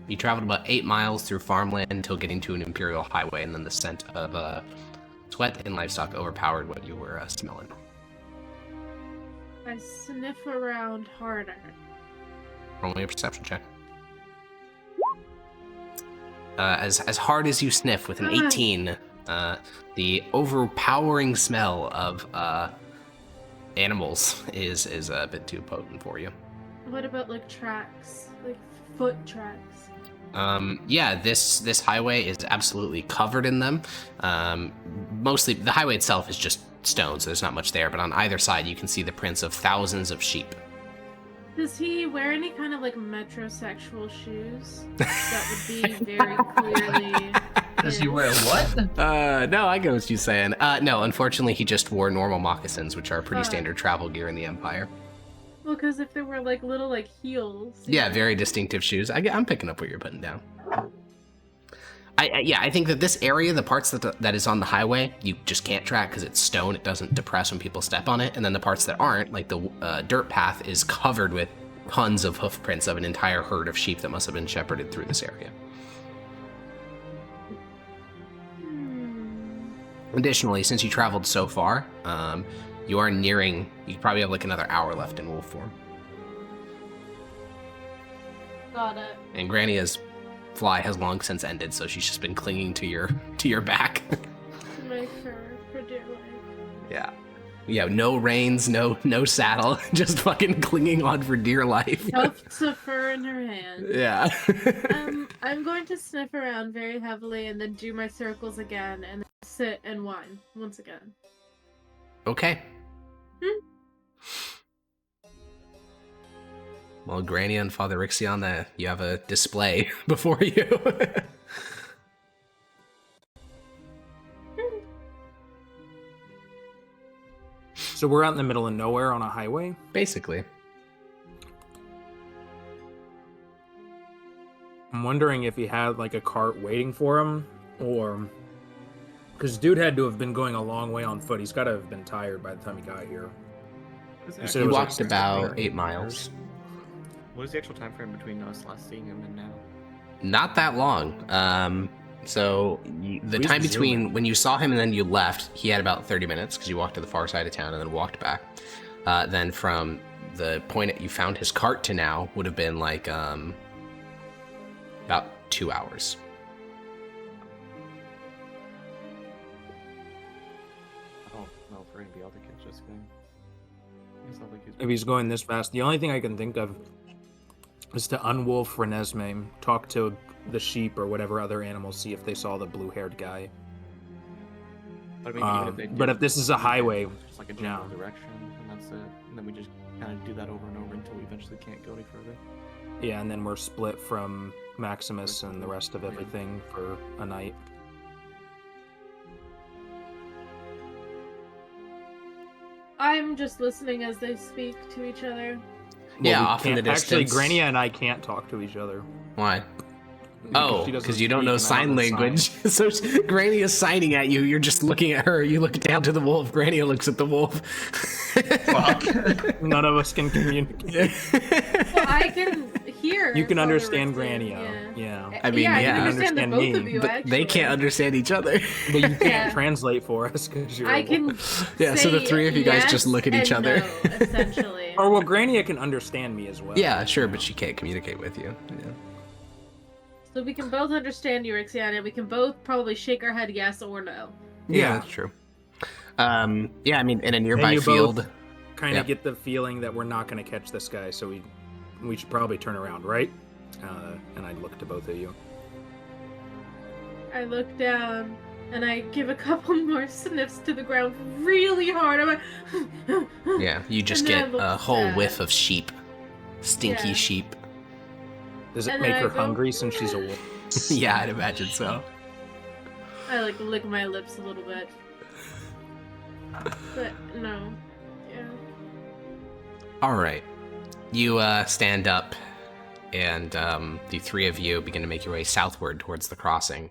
You traveled about 8 miles through farmland until getting to an imperial highway, and then the scent of sweat and livestock overpowered what you were smelling. I sniff around harder. Roll me a perception check. As hard as you sniff with an 18, the overpowering smell of animals is a bit too potent for you. What about tracks? Foot tracks? Yeah, this highway is absolutely covered in them. Mostly, the highway itself is just stone, so there's not much there, but on either side you can see the prints of thousands of sheep. Does he wear any kind of metrosexual shoes? That would be very clearly. Does he wear what? No, I get what you're saying. No, unfortunately he just wore normal moccasins, which are pretty standard travel gear in the Empire. Well, because if they were little heels. Yeah, very distinctive shoes. I'm picking up what you're putting down. I think that this area, the parts that is on the highway, you just can't track because it's stone. It doesn't depress when people step on it. And then the parts that aren't, like the dirt path, is covered with tons of hoof prints of an entire herd of sheep that must have been shepherded through this area. Additionally, since you traveled so far, you are nearing, you probably have another hour left in wolf form. Got it. And Grania's fly has long since ended, so she's just been clinging to your back. My fur for dear life. Yeah. Yeah, no reins, no saddle, just fucking clinging on for dear life. Tufts of fur in her hand. Yeah. I'm going to sniff around very heavily and then do my circles again and then sit and whine once again. Okay. Well, Grania and Father Rixion, you have a display before you. So we're out in the middle of nowhere on a highway? Basically. I'm wondering if he had a cart waiting for him, or... Because dude had to have been going a long way on foot. He's got to have been tired by the time he got here. You said You it was walked 6 about hours. 8 miles. What is the actual time frame between us last seeing him and now? Not that long. The Please time zoom between in. when you saw him and then you left, he had about 30 minutes because you walked to the far side of town and then walked back. Then from the point that you found his cart to now would have been about 2 hours. gonna be able to catch this guy. It's not like If he's going this fast, the only thing I can think of is to unwolf Renesmee, talk to the sheep or whatever other animals, see if they saw the blue-haired guy. But, I mean, even if they But did, if this is a highway, just like a general no. direction, and that's it. And then we just kind of do that over and over until we eventually can't go any further. Yeah, and then we're split from Maximus and the rest of everything for a night. I'm just listening as they speak to each other. Yeah, we off in the can't- Actually, distance. Grania and I can't talk to each other. Why? Because she doesn't Because you don't speak know and I sign don't language. So Granny is signing at you. You're just looking at her. You look down to the wolf. Granny looks at the wolf. Fuck. None of us can communicate. Well, I can hear. You can Father understand Ritzman, Grania. Yeah. I mean, yeah, I yeah. can understand the Understand both of me, you. But actually. they can't understand each other. But you can't Yeah. translate for us because you're I a can. wolf. Yeah, so the say three of you guys yes just look at each and other. no, essentially. Or, well, Grania can understand me as well. Yeah, sure, but she can't communicate with you. Yeah. So we can both understand you, Rixiana. We can both probably shake our head yes or no. Yeah. That's true. Yeah, I mean, in a nearby you both field. Kind of Yeah. get the feeling that we're not going to catch this guy, so we should probably turn around, right? And I look to both of you. I look down and I give a couple more sniffs to the ground really hard. I'm like, Yeah, you just And then I get look a whole sad. whiff of sheep. Stinky Yeah. sheep. Does it And make then her I go, hungry since she's a wolf? Yeah, I'd imagine so. I like lick my lips a little bit. But no. Yeah. All right. You stand up, and the three of you begin to make your way southward towards the crossing.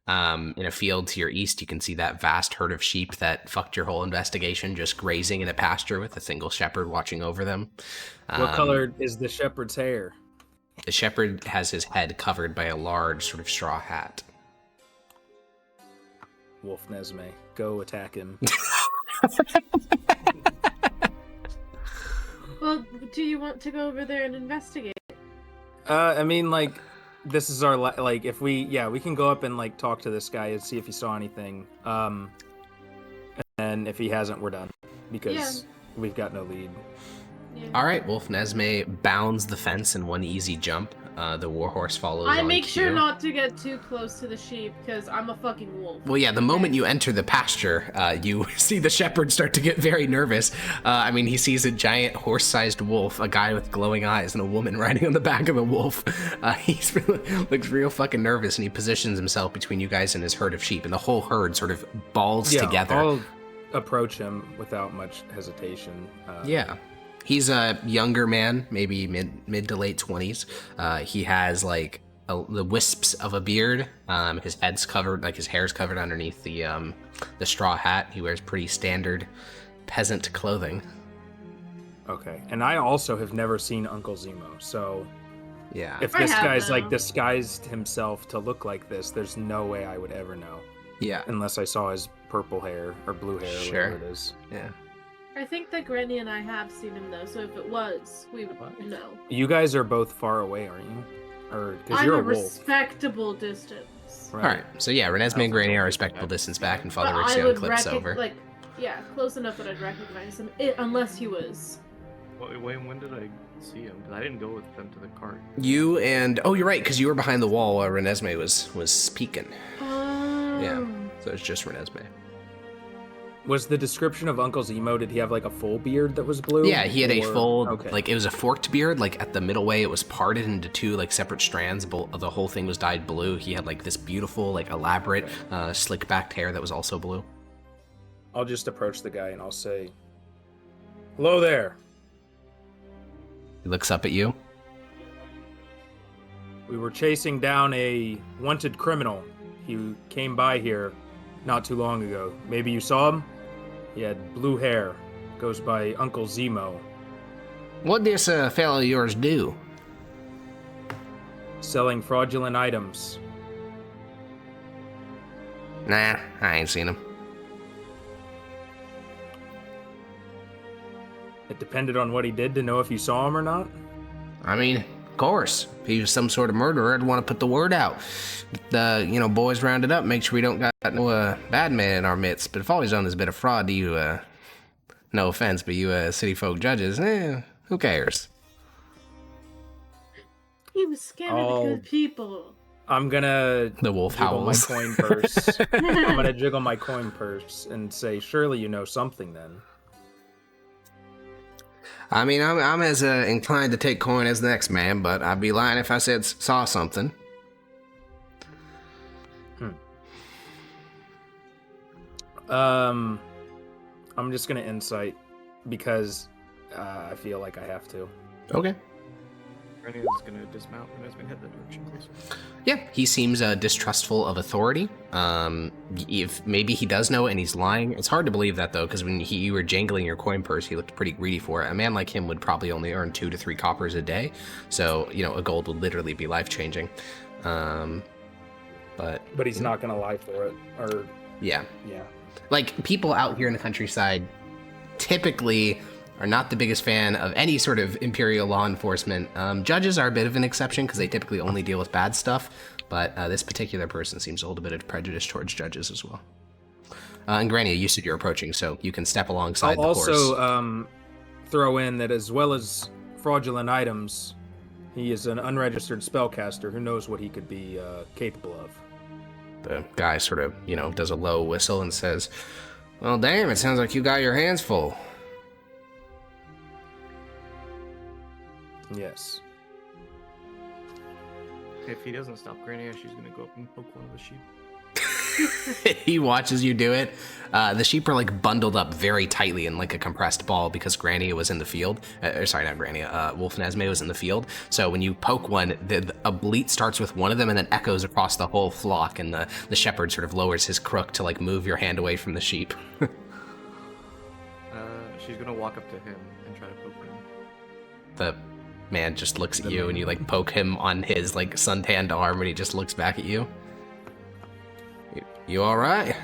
In a field to your east, you can see that vast herd of sheep that fucked your whole investigation, just grazing in a pasture with a single shepherd watching over them. What color is the shepherd's hair? The shepherd has his head covered by a large sort of straw hat. Wolf Nesme. Go attack him. Well, do you want to go over there and investigate? I mean, like, this is our, like, if we can go up and, like, talk to this guy and see if he saw anything. And if he hasn't, we're done. Because we've got no lead. Yeah. All right, Wolf Nesme bounds the fence in one easy jump. The warhorse follows I on make cue. sure not to get too close to the sheep because I'm a fucking wolf. Well, yeah, the moment you enter the pasture, you see the shepherd start to get very nervous. I mean, he sees a giant horse-sized wolf, a guy with glowing eyes, and a woman riding on the back of the wolf. He looks real fucking nervous, and he positions himself between you guys and his herd of sheep, and the whole herd sort of balls together. I'll approach him without much hesitation. Yeah. He's a younger man, maybe mid to late 20s. He has like the wisps of a beard. His head's covered, like his hair's covered underneath the straw hat. He wears pretty standard peasant clothing. Okay. And I also have never seen Uncle Zemo, so Yeah. if I this have, guy's though. like disguised himself to look like this, there's no way I would ever know. Yeah. Unless I saw his purple hair or blue hair Sure. or whatever it is. Yeah. I think that Granny and I have seen him though, so if it was, we would know. You guys are both far away, aren't you? Or because I'm you're a a wolf. respectable distance. All right. So yeah, Renesmee and Granny are a respectable distance back, and Father But I Rixion would clips over. like, yeah, close enough that I'd recognize him, unless he was. Wait, when did I see him? Because I didn't go with them to the cart. You and you're right, because you were behind the wall while Renesmee was peeking. Yeah. So it's just Renesmee. Was the description of Uncle Zemo, did he have like a full beard that was blue? Yeah, he had a Or- full, okay. like, it was a forked beard, like, at the middle way, it was parted into two, like, separate strands, the whole thing was dyed blue. He had, like, this beautiful, like, elaborate, slick-backed hair that was also blue. I'll just approach the guy and I'll say, "Hello there. He looks up at you. We were chasing down a wanted criminal. He came by here not too long ago. Maybe you saw him? He had blue hair. Goes by Uncle Zemo. What this fellow of yours do? Selling fraudulent items. Nah, I ain't seen him. It depended on what he did to know if you saw him or not. I mean, of course, if he was some sort of murderer, I'd want to put the word out. Boys rounded up, make sure we don't got no bad man in our midst. But if all he's done is a bit of fraud, do you no offense, but you city folk judges, who cares? He was scamming the good people. I'm gonna The wolf jiggle my howls. coin purse. I'm gonna jiggle my coin purse and say, surely you know something then. I mean, I'm as inclined to take coin as the next man, but I'd be lying if I said saw something. I'm just gonna insight because I feel like I have to. Okay. Rene's gonna dismount and has been head that direction closer. Yeah, he seems distrustful of authority. If maybe he does know and he's lying. It's hard to believe that though, because when you were jangling your coin purse, he looked pretty greedy for it. A man like him would probably only earn 2 to 3 coppers a day, so a gold would literally be life changing. But he's not gonna lie for it, or yeah. Like people out here in the countryside typically are not the biggest fan of any sort of imperial law enforcement. Judges are a bit of an exception because they typically only deal with bad stuff, but this particular person seems to hold a bit of prejudice towards judges as well. And Granny, you said you're approaching, so you can step alongside I'll the horse. also throw in that as well as fraudulent items, he is an unregistered spellcaster who knows what he could be capable of. The guy sort of, does a low whistle and says, "Well, damn, it sounds like you got your hands full." Yes. If he doesn't stop Granny, she's gonna go up and poke one of the sheep. He watches you do it. The sheep are bundled up very tightly in a compressed ball because Granny was in the field. Sorry, not Granny. Wolf and Esme was in the field. So when you poke one, a bleat starts with one of them and then echoes across the whole flock, and the shepherd sort of lowers his crook to move your hand away from the sheep. She's gonna walk up to him and try to poke him. The man just looks at you and you poke him on his suntanned arm and he just looks back at you. You all right?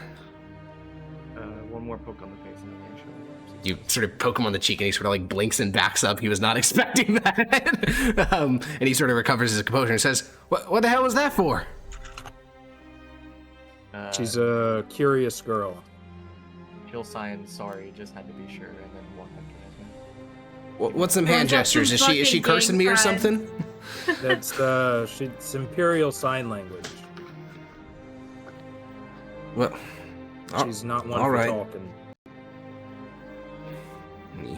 One more poke on the face and then show. You sort of poke him on the cheek and he sort of blinks and backs up. He was not expecting that. And he sort of recovers his composure and says, what the hell was that for? She's a curious girl. He'll sign sorry, just had to be sure, and then walk up to Esme. What's some hand gestures? Is she cursing me or something? That's it's Imperial Sign Language. Well, she's not one all for right. talking.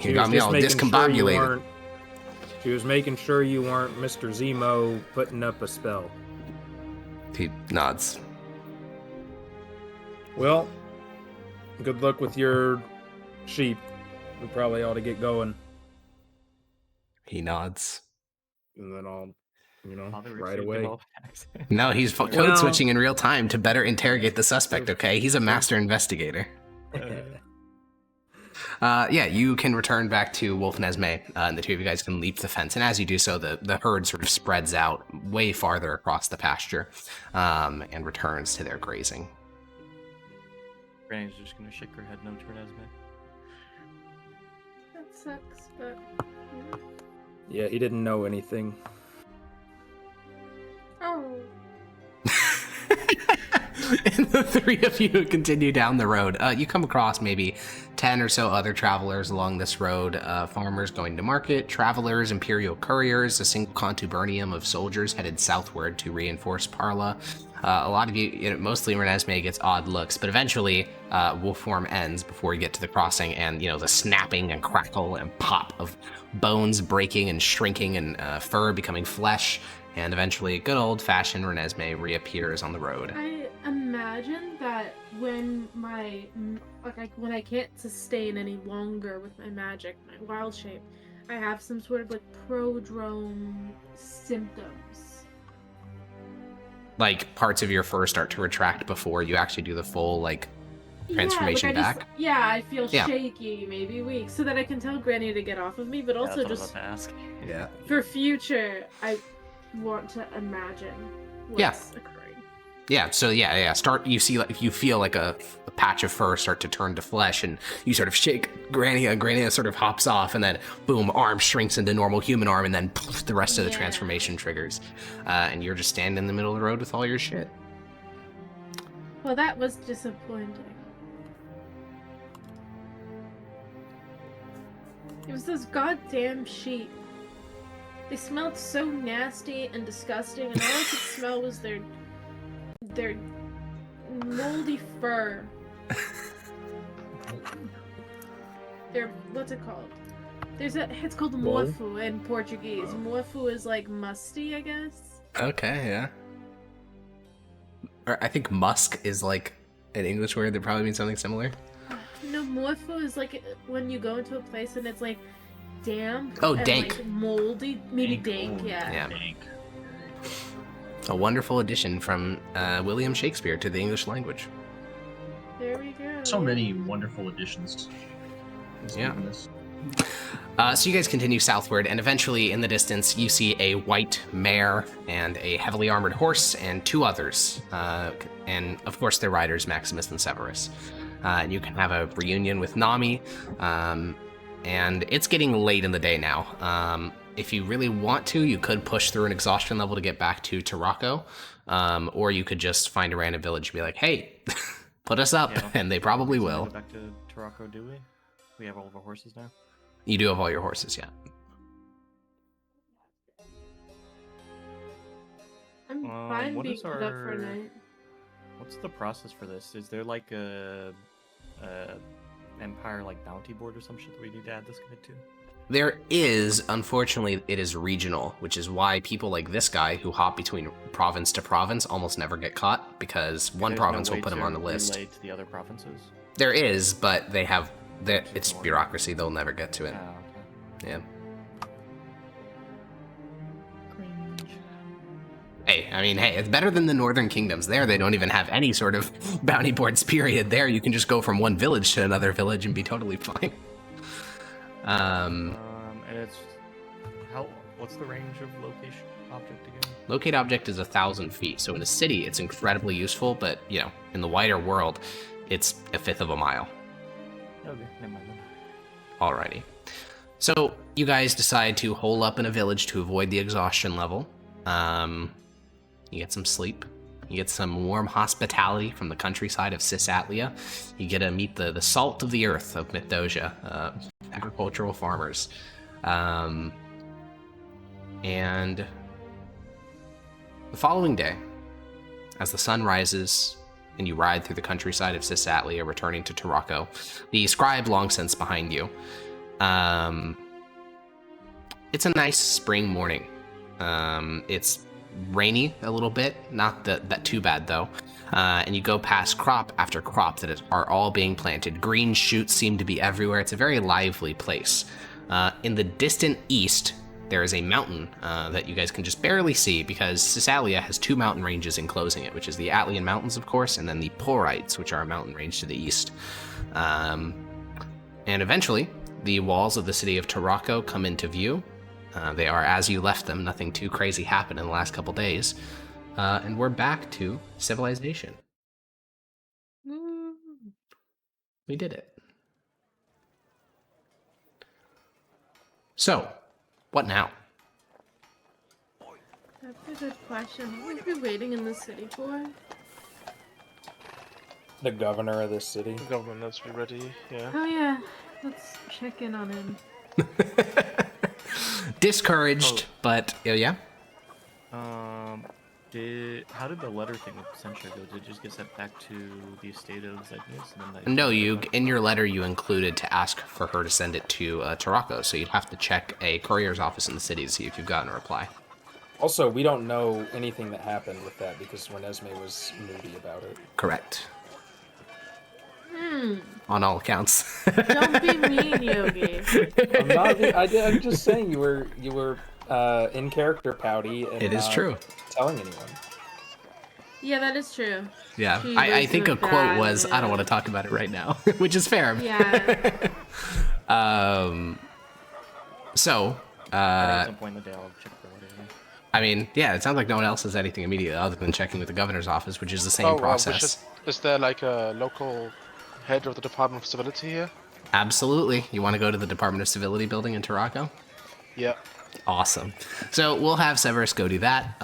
You got me all discombobulated. She was making sure you weren't Mr. Zemo putting up a spell. He nods. Well, good luck with your sheep. We probably ought to get going. He nods. And then I'll, Father right received away. all facts. No, he's code switching in real time to better interrogate the suspect, okay? He's a master investigator. Yeah, you can return back to Wolf and Esme, and the two of you guys can leap the fence. And as you do so, the herd sort of spreads out way farther across the pasture and returns to their grazing. Granny's just gonna shake her head no toward Esme. That sucks, but... Yeah, he didn't know anything. Oh. And the three of you continue down the road. You come across maybe 10 or so other travelers along this road. Farmers going to market, travelers, imperial couriers, a single contubernium of soldiers headed southward to reinforce Parla. A lot of you, mostly Renesmee gets odd looks, but eventually wolf form ends before you get to the crossing, and the snapping and crackle and pop of bones breaking and shrinking and fur becoming flesh, and eventually good old-fashioned Renesmee reappears on the road. I imagine that when when I can't sustain any longer with my magic, my wild shape, I have some sort of prodrome symptoms. Parts of your fur start to retract before you actually do the full transformation back. I feel shaky, maybe weak, so that I can tell Granny to get off of me, but also just Yeah. for future, I want to imagine what's occurring. Yeah, so you feel a patch of fur start to turn to flesh, and you sort of shake Granny, and Granny sort of hops off, and then boom, arm shrinks into normal human arm, and then poof, the rest of the transformation triggers. And you're just standing in the middle of the road with all your shit. Well, that was disappointing. It was those goddamn sheep. They smelled so nasty and disgusting, and all I could smell was their moldy fur. What's it called? It's called Wool? morfu in Portuguese. Morfu is like musty, I guess. Okay, yeah. Or I think musk is like an English word that probably means something similar. No, morfu is like when you go into a place and it's like damp. Oh, and, dank. Like, moldy, maybe Dank. dank, yeah. Yeah. Dank. A wonderful addition from William Shakespeare to the English language. There we go. So many wonderful additions. Yeah. This. So you guys continue southward, and eventually in the distance you see a white mare and a heavily armored horse and two others. And of course their riders, Maximus and Severus. And you can have a reunion with Nami. And it's getting late in the day now. If you really want to, you could push through an exhaustion level to get back to Tarako. Or you could just find a random village and be like, hey, put us up, Yeah. and they probably So we will. Go back to Tarako, do we? We have all of our horses now? You do have all your horses, yeah. I'm fine what being is put up for a our- night. What's the process for this? Is there like a Empire like bounty board or some shit that we need to add this guy to? There is, unfortunately, it is regional, which is why people like this guy who hop between province to province almost never get caught, because one There's province no will way put him to on the list. relay to the other provinces? There is, but they have, it's bureaucracy, they'll never get to it. Ah, okay. Yeah. Cringe. Hey, I mean, hey, it's better than the Northern Kingdoms. There, they don't even have any sort of bounty boards, period. There, you can just go from one village to another village and be totally fine. And it's what's the range of location object again? Locate object is 1,000 feet, so in a city, it's incredibly useful, but, you know, in the wider world, it's a fifth of a mile. Okay, never mind then. Alrighty. So, you guys decide to hole up in a village to avoid the exhaustion level. You get some sleep. You get some warm hospitality from the countryside of Cisatlia. You get to meet the salt of the earth of Mithdosica, agricultural farmers. And the following day, as the sun rises and you ride through the countryside of Cisatlia, returning to Tarako, the scribe long since behind you. It's a nice spring morning. It's rainy a little bit, not that too bad though. And you go past crop after crop that are all being planted. Green shoots seem to be everywhere. It's a very lively place. In the distant east, there is a mountain that you guys can just barely see because Cisalia has two mountain ranges enclosing it, which is the Atlian Mountains, of course, and then the Porites, which are a mountain range to the east. And eventually, the walls of the city of Tarako come into view. They are as you left them. Nothing too crazy happened in the last couple days. And we're back to civilization. We did it. So, what now? That's a good question. What would we be waiting in the city for? The governor of this city. The government has to be ready, yeah. Oh yeah, let's check in on him. Discouraged, but yeah. How did the letter thing with Peachachoo go? Did it just get sent back to the estate of Zegnius? And then No, in your letter you included to ask for her to send it to Tarako, so you'd have to check a courier's office in the city to see if you've gotten a reply. Also, we don't know anything that happened with that because Renesmee was moody about it. Correct. On all accounts. Don't be mean, Yogi. I'm just saying you were in character pouty and It is not true. telling anyone. Yeah, that is true. Yeah, She I was think in a a quote bad was, I don't mood. want to talk about it right now, which is fair. Yeah. So, at some point in the day, I'll check the letter. Yeah. I mean, yeah, it sounds like no one else does anything immediately other than checking with the governor's office, which is the same process. Is there like a local head of the Department of Civility here? Absolutely. You want to go to the Department of Civility building in Tarako? Yeah. Awesome. So we'll have Severus go do that.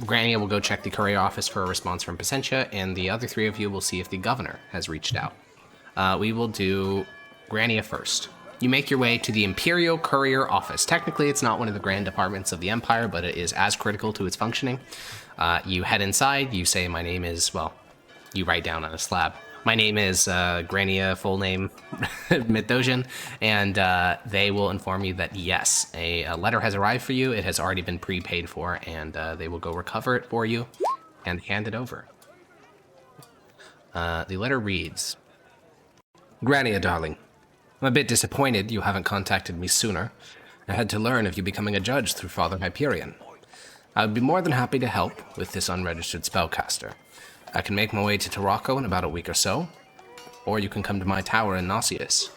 Grania will go check the courier office for a response from Peachachoo, and the other three of you will see if the governor has reached out. We will do Grania first. you make your way to the Imperial Courier Office. Technically, it's not one of the grand departments of the Empire, but it is as critical to its functioning. You head inside, you say, my name is, well, you write down on a slab. My name is Grania, full name, Mithdosica, and they will inform you that, yes, a letter has arrived for you. It has already been prepaid for, and they will go recover it for you and hand it over. The letter reads, Grania, darling, I'm a bit disappointed you haven't contacted me sooner. I had to learn of you becoming a judge through Father Hyperion. I would be more than happy to help with this unregistered spellcaster. I can make my way to Tarako in about a week or so, or you can come to my tower in Nausius.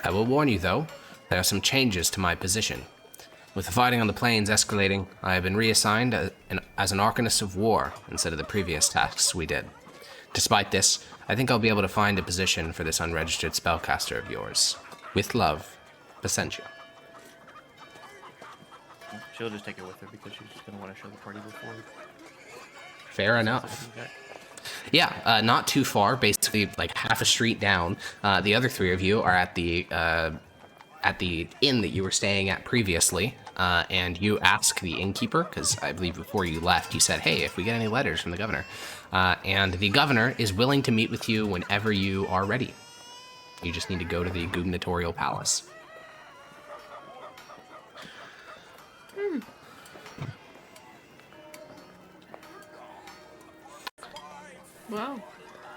I will warn you, though, there are some changes to my position. With the fighting on the plains escalating, I have been reassigned as an Arcanist of War instead of the previous tasks we did. Despite this, I think I'll be able to find a position for this unregistered spellcaster of yours. With love, Pacentia. She'll just take it with her because she's just going to want to show the party before. Fair enough. Yeah, not too far, basically like half a street down. The other three of you are at the inn that you were staying at previously, and you ask the innkeeper, because I believe before you left you said, hey, if we get any letters from the governor. And the governor is willing to meet with you whenever you are ready. You just need to go to the gubernatorial palace. Wow.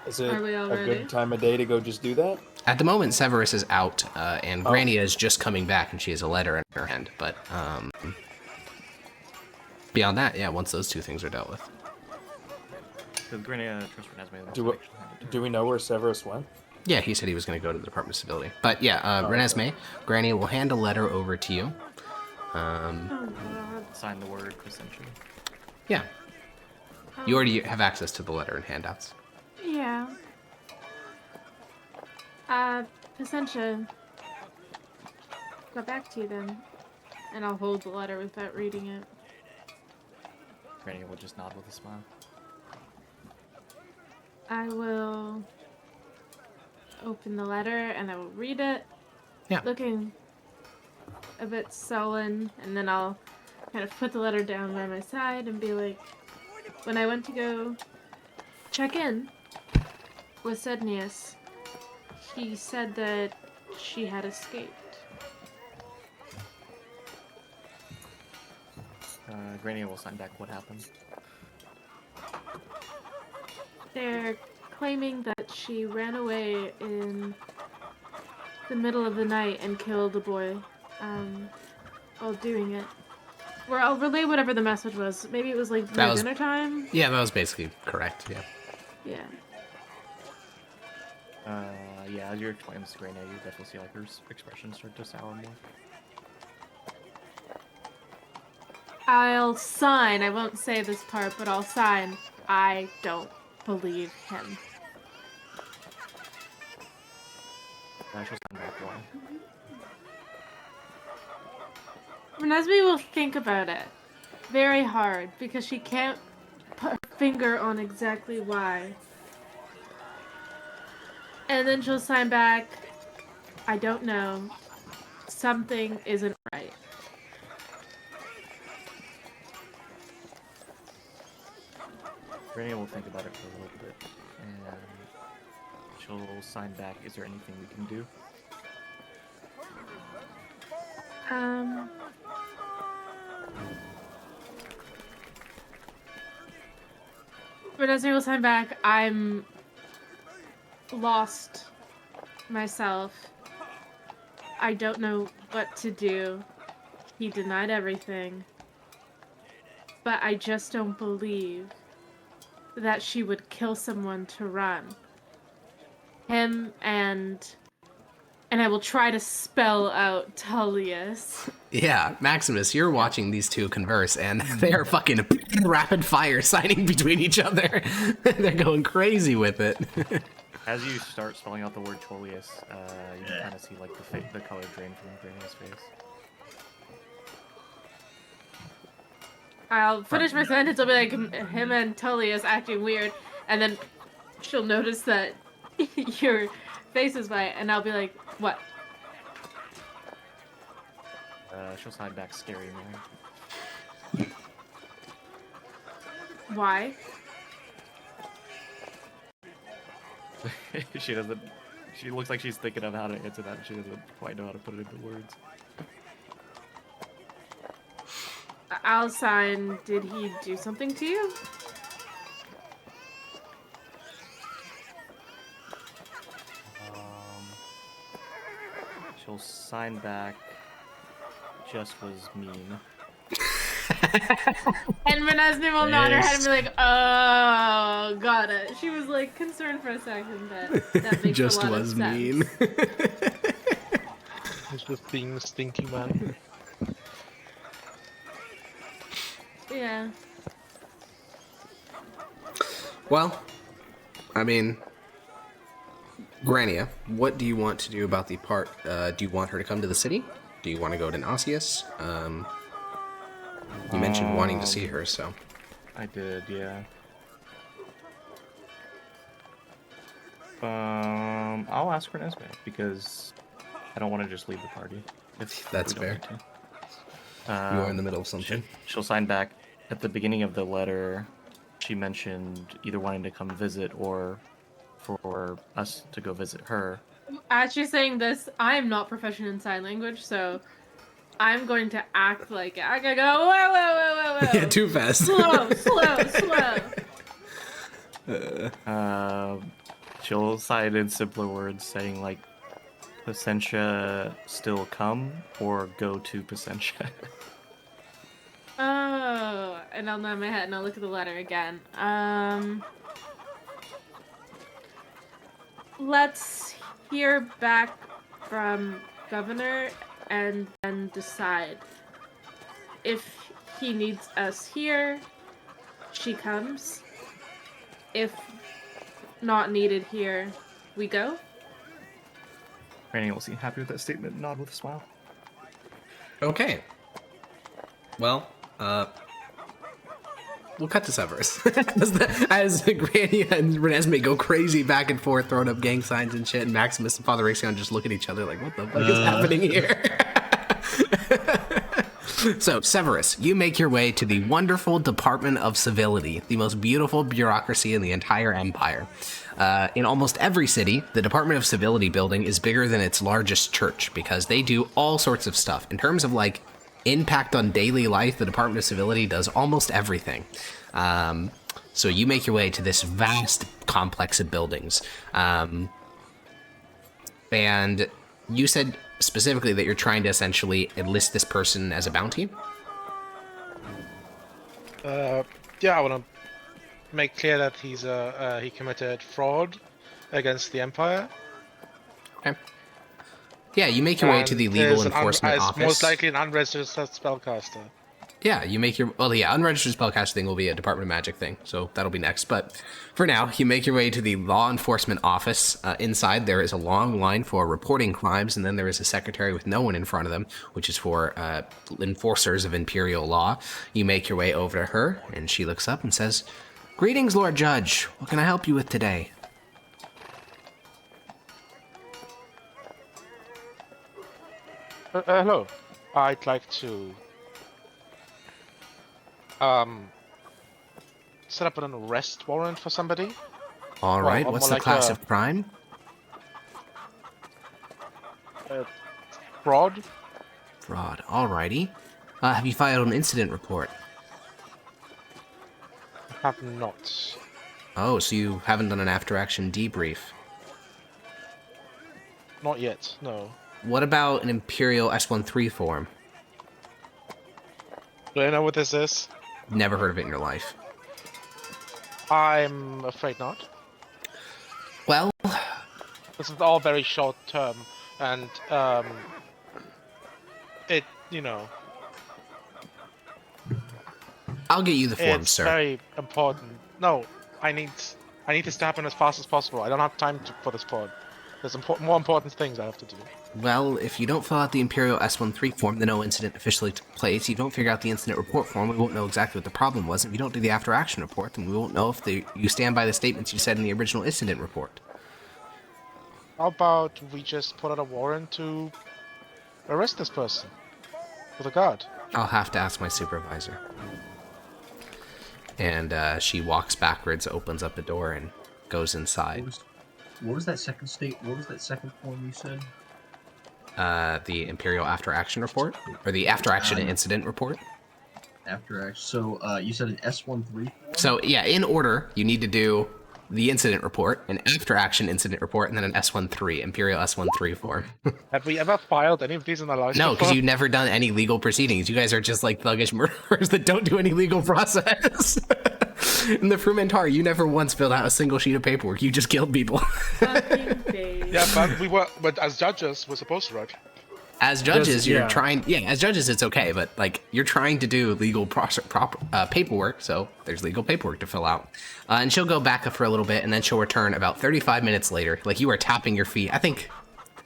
Is it Are we a all ready? good time of day to go just do that? At the moment, Severus is out, and Grania is just coming back, and she has a letter in her hand. But beyond that, yeah, once those two things are dealt with. So Grania transferred Renesmee. Do we know where Severus went? Yeah, he said he was going to go to the Department of Civility. But yeah, Renesmee, Grania will hand a letter over to you. Oh, God. Sign the word, essentially. Yeah. You already have access to the letter and handouts. Yeah. Pacentia. Got back to you then. And I'll hold the letter without reading it. Grania will just nod with a smile. I will open the letter and I will read it. Yeah. Looking a bit sullen, and then I'll kind of put the letter down by my side and be like, when I went to go check in with Sednius, he said that she had escaped. Grania will sign back what happened. They're claiming that she ran away in the middle of the night and killed a boy while doing it. Or I'll relay whatever the message was. Maybe it was like near dinner time? Yeah, that was basically correct, yeah. Yeah. Yeah, as you're explaining this to Grania, you definitely see like her expression start to sour more. I'll sign. I won't say this part, but I'll sign. I don't believe him. She'll sign back one. Renesmee will think about it very hard because she can't put her finger on exactly why. And then she'll sign back, I don't know. Something isn't right. Grania will think about it for a little bit, and she'll sign back, is there anything we can do? Renesmee will sign back, I'm lost myself. I don't know what to do. He denied everything. But I just don't believe that she would kill someone to run. Him and I will try to spell out Tullius. Yeah, Maximus, you're watching these two converse, and they are fucking rapid fire signing between each other. They're going crazy with it. As you start spelling out the word Tullius, you can kind of see like the color drain from Grania's face. I'll finish my sentence, I'll be like, him and Tullius acting weird, and then she'll notice that your face is white, and I'll be like, what? She'll side back, scary Mary. Why? She doesn't. She looks like she's thinking of how to answer that. And she doesn't quite know how to put it into words. Alcine, did he do something to you? She'll sign back. Just was mean. And Renesmee will nod her head and be like, "Oh, got it." She was like concerned for a second, but that makes Just a lot was of sense. mean. He's just being a stinky man. Yeah. Well, I mean, Grania, what do you want to do about the part? Do you want her to come to the city? Do you want to go to Nausius? You mentioned wanting to see her, so. I did, yeah. I'll ask for Nesmith because I don't want to just leave the party. If That's we don't fair. need to. You are in the middle of something. She'll sign back. At the beginning of the letter, she mentioned either wanting to come visit or for us to go visit her. As she's saying this, I am not proficient in sign language, so I'm going to act like it. I'm gonna go, whoa, whoa, whoa, whoa, whoa. Yeah, too fast. Slow, slow. She'll cite in simpler words, saying like, Placentia still come or go to Placentia. Oh, and I'll nod my head and I'll look at the letter again. Let's hear back from Governor and then decide. If he needs us here, she comes. If not needed here, we go. Randy will seem happy with that statement and nod with a smile. Okay. Well, we'll cut to Severus. as Grania and Renesmee go crazy back and forth, throwing up gang signs and shit, and Maximus and Father Raxion just look at each other like, what the fuck is happening here? So, Severus, you make your way to the wonderful Department of Civility, the most beautiful bureaucracy in the entire empire. In almost every city, the Department of Civility building is bigger than its largest church because they do all sorts of stuff. In terms of, like, impact on daily life, the Department of Civility does almost everything. So you make your way to this vast complex of buildings. And you said specifically that you're trying to essentially enlist this person as a bounty? Yeah, I want to make clear that he committed fraud against the Empire. Okay. Yeah, you make your way to the legal enforcement office. Most likely an unregistered spellcaster. Yeah, you make your... Well, yeah, unregistered spellcaster thing will be a Department of Magic thing, so that'll be next. But for now, you make your way to the law enforcement office. Inside, there is a long line for reporting crimes, and then there is a secretary with no one in front of them, which is for enforcers of imperial law. You make your way over to her, and she looks up and says, "Greetings, Lord Judge. What can I help you with today?" Hello. I'd like to set up an arrest warrant for somebody. All right, Well, what's more the like class a- of crime? Fraud. Fraud. Alrighty. Have you filed an incident report? Have not. Oh, so you haven't done an after-action debrief. Not yet. No. What about an Imperial S13 form? Do I know what this is? Never heard of it in your life. I'm afraid not. Well, This is all very short term, and it, I'll get you the form, it's sir. very important. No, I need this to happen as fast as possible. I don't have time for this pod. There's more important things I have to do. Well, if you don't fill out the Imperial S13 form, the no incident officially took place. You don't figure out the incident report form, we won't know exactly what the problem was. If you don't do the after-action report, then we won't know if you stand by the statements you said in the original incident report. How about we just put out a warrant to arrest this person? with a guard. I'll have to ask my supervisor. And she walks backwards, opens up a door, and goes inside. What was that second What was that second form you said? The Imperial After Action Report? Or the After Action Incident Report? After action. So you said an S13 form? So, yeah, in order, you need to do the Incident Report, an After Action Incident Report, and then an S13, Imperial S13 form. Have we ever filed any of these in our lives? No, because you've never done any legal proceedings. You guys are just like thuggish murderers that don't do any legal process. In the Frumentar, you never once filled out a single sheet of paperwork. You just killed people. Fucking days. Yeah, but as judges, we're supposed to, right? As judges, Yeah. you're trying. Yeah, as judges, it's okay, but like you're trying to do legal paperwork, so there's legal paperwork to fill out. And she'll go back for a little bit, and then she'll return about 35 minutes later. Like you are tapping your feet. I think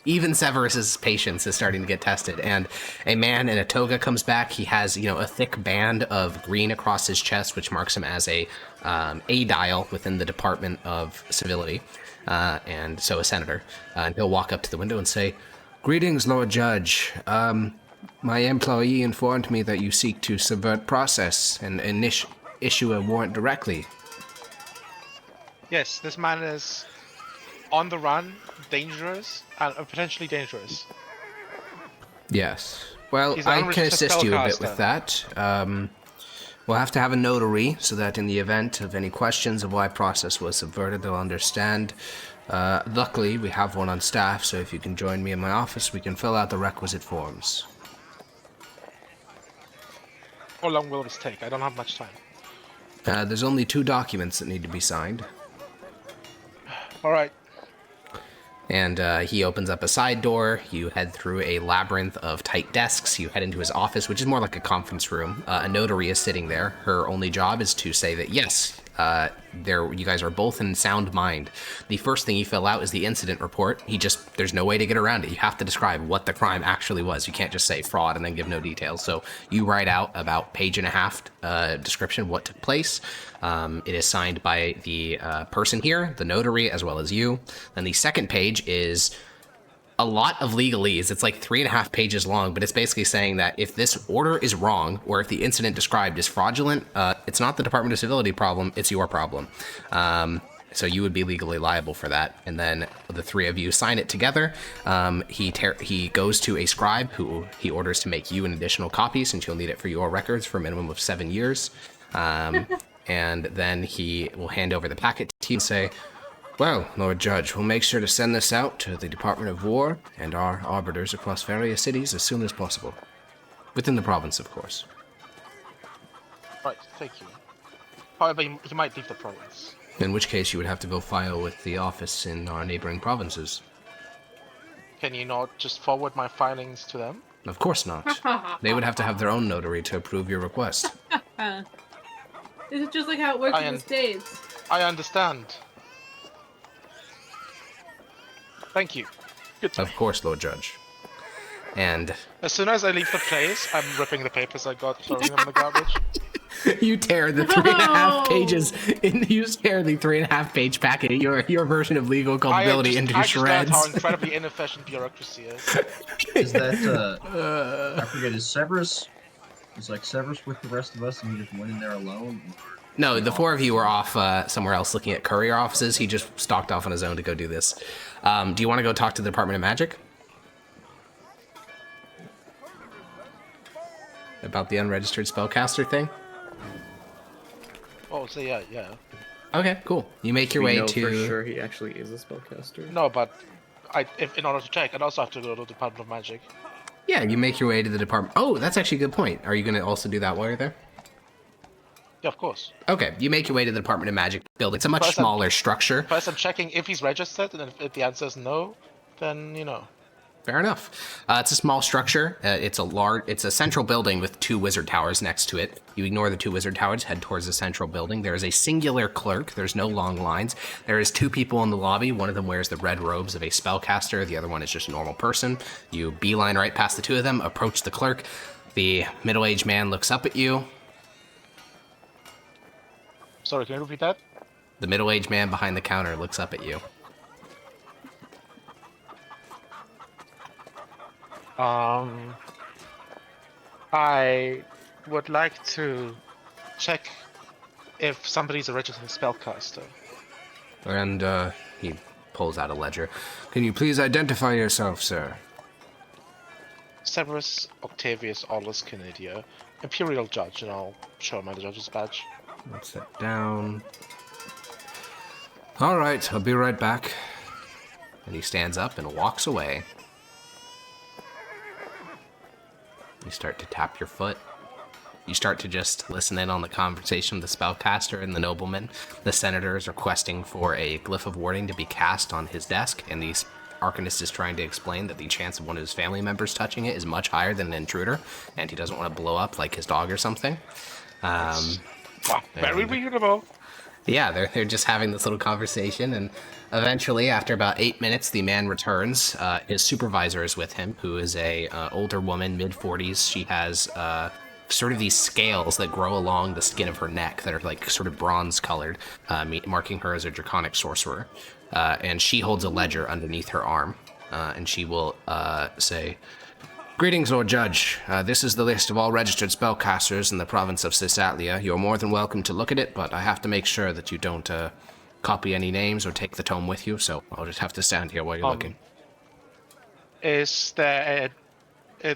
even Severus's patience is starting to get tested, and a man in a toga comes back. He has, a thick band of green across his chest, which marks him as a dial within the Department of Civility, and so a senator. And he'll walk up to the window and say, "Greetings, Lord Judge. My employee informed me that you seek to subvert process and issue a warrant directly." Yes, this man is on the run, dangerous, and potentially dangerous. Yes. Well, He's an I can unregistered assist you a bit with spellcaster. that. We'll have to have a notary so that in the event of any questions of why process was subverted, they'll understand. Luckily, we have one on staff, so if you can join me in my office, we can fill out the requisite forms. How long will this take? I don't have much time. There's only 2 documents that need to be signed. Alright. And he opens up a side door. You head through a labyrinth of tight desks. You head into his office, which is more like a conference room. A notary is sitting there. Her only job is to say that, yes, you guys are both in sound mind. The first thing you fill out is the incident report. There's no way to get around it. You have to describe what the crime actually was. You can't just say fraud and then give no details. So you write out about page and a half description of what took place. It is signed by the person here, the notary, as well as you. Then the second page is a lot of legalese. It's like 3.5 pages long, but it's basically saying that if this order is wrong, or if the incident described is fraudulent, it's not the Department of Civility problem, it's your problem. So you would be legally liable for that. And then the 3 of you sign it together. He goes to a scribe who he orders to make you an additional copy, since you'll need it for your records for a minimum of 7 years. And then he will hand over the packet to you and say, "Well, Lord Judge, we'll make sure to send this out to the Department of War and our arbiters across various cities as soon as possible. Within the province, of course." Right, thank you. However, he might leave the province. In which case you would have to go file with the office in our neighboring provinces. Can you not just forward my filings to them? Of course not. They would have to have their own notary to approve your request. This is just like how it works in the States. I understand. Thank you. Good. Of course, Lord Judge. And As soon as I leave the place, I'm ripping the papers I got, throwing them in the garbage. you tear the 3.5 pages. You tear the 3.5 page packet, your version of legal culpability, into I shreds. just learned how incredibly inefficient bureaucracy is. Is that, I forget, is Severus with the rest of us and he just went in there alone? No, the 4 of you were off somewhere else looking at courier offices. He just stalked off on his own to go do this. Do you want to go talk to the Department of Magic? About the unregistered spellcaster thing? Oh, so yeah. Okay, cool. You make your way know to... for sure he actually is a spellcaster. No, but in order to check, I'd also have to go to the Department of Magic. Yeah, you make your way to the department. Oh, that's actually a good point. Are you going to also do that while you're there? Yeah, of course. Okay, you make your way to the Department of Magic building. It's a much smaller structure. First, I'm checking if he's registered, and if the answer is no, then, Fair enough. It's a small structure. It's a central building with 2 wizard towers next to it. You ignore the 2 wizard towers, head towards the central building. There is a singular clerk. There's no long lines. There is 2 people in the lobby. One of them wears the red robes of a spellcaster. The other one is just a normal person. You beeline right past the 2 of them, approach the clerk. The middle-aged man looks up at you. Sorry, can you repeat that? The middle-aged man behind the counter looks up at you. I would like to check if somebody's a registered spellcaster. And, he pulls out a ledger. Can you please identify yourself, sir? Severus Octavius Aulus Canadia, Imperial Judge, and I'll show him my judge's badge. Let's sit down. All right, I'll be right back. And he stands up and walks away. You start to tap your foot. You start to just listen in on the conversation with the spellcaster and the nobleman. The senator is requesting for a glyph of warding to be cast on his desk, and the Arcanist is trying to explain that the chance of one of his family members touching it is much higher than an intruder, and he doesn't want to blow up like his dog or something. Very reasonable. Yeah, they're just having this little conversation, and eventually, after about 8 minutes, the man returns. His supervisor is with him, who is a older woman, mid-40s. She has sort of these scales that grow along the skin of her neck that are like sort of bronze-colored, marking her as a draconic sorcerer. And she holds a ledger underneath her arm, and she will say, "Greetings, Lord Judge. This is the list of all registered spellcasters in the province of Cisalia. You're more than welcome to look at it, but I have to make sure that you don't copy any names or take the tome with you, so I'll just have to stand here while you're looking." Is there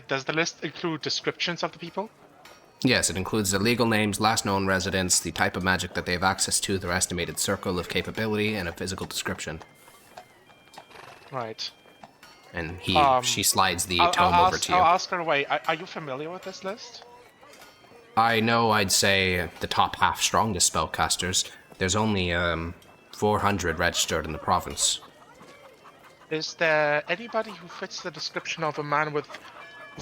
does the list include descriptions of the people? Yes, it includes their legal names, last known residence, the type of magic that they have access to, their estimated circle of capability, and a physical description. Right. And she slides the tome over to you. I'll ask her away. Are you familiar with this list? I know, I'd say the top half strongest spellcasters. There's only 400 registered in the province. Is there anybody who fits the description of a man with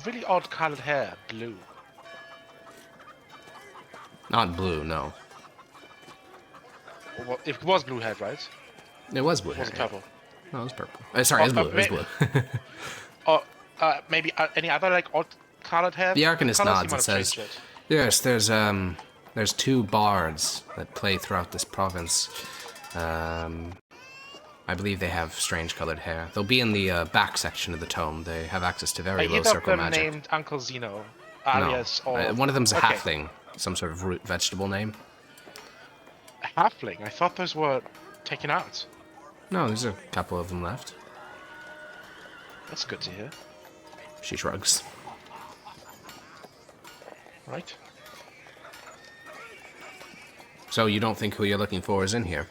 really odd colored hair, blue? Not blue, no. Well, it was blue hair, right? It was blue. Or was it yeah. purple? No, it was purple. Sorry, it was blue. It was blue. Or maybe any other like odd colored hair? The Arcanist Colours nods you and might have says, changed it. "Yes, there's 2 bards that play throughout this province. I believe they have strange colored hair. They'll be in the back section of the tome. They have access to very low either circle of them magic." named Uncle Zeno, alias, No, or one of them's a Okay. halfling, some sort of root vegetable name. A halfling. I thought those were taken out. No, there's a couple of them left. That's good to hear. She shrugs. Right. So you don't think who you're looking for is in here?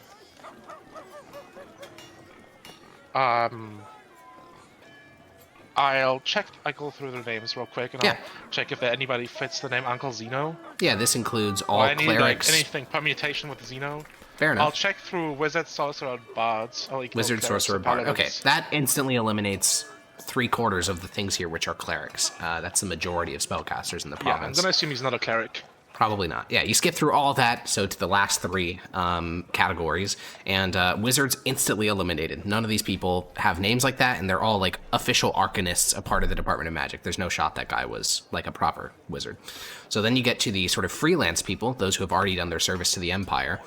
I'll check. I go through their names real quick, and Yeah. I'll check if anybody fits the name Uncle Zeno. Yeah, this includes all Or any clerics. like anything permutation with Zeno. Fair enough. I'll check through wizard, sorcerer, and bards. I'll ignore Wizard, clerics sorcerer, and bard. Okay, paladins. that instantly eliminates 3/4 of the things here, which are clerics. That's the majority of spellcasters in the Yeah, I'm province. gonna assume he's not a cleric. Probably not. Yeah, you skip through all that, so to the last 3 categories, and wizards instantly eliminated. None of these people have names like that, and they're all like official arcanists, a part of the Department of Magic. There's no shot that guy was like a proper wizard. So then you get to the sort of freelance people, those who have already done their service to the Empire.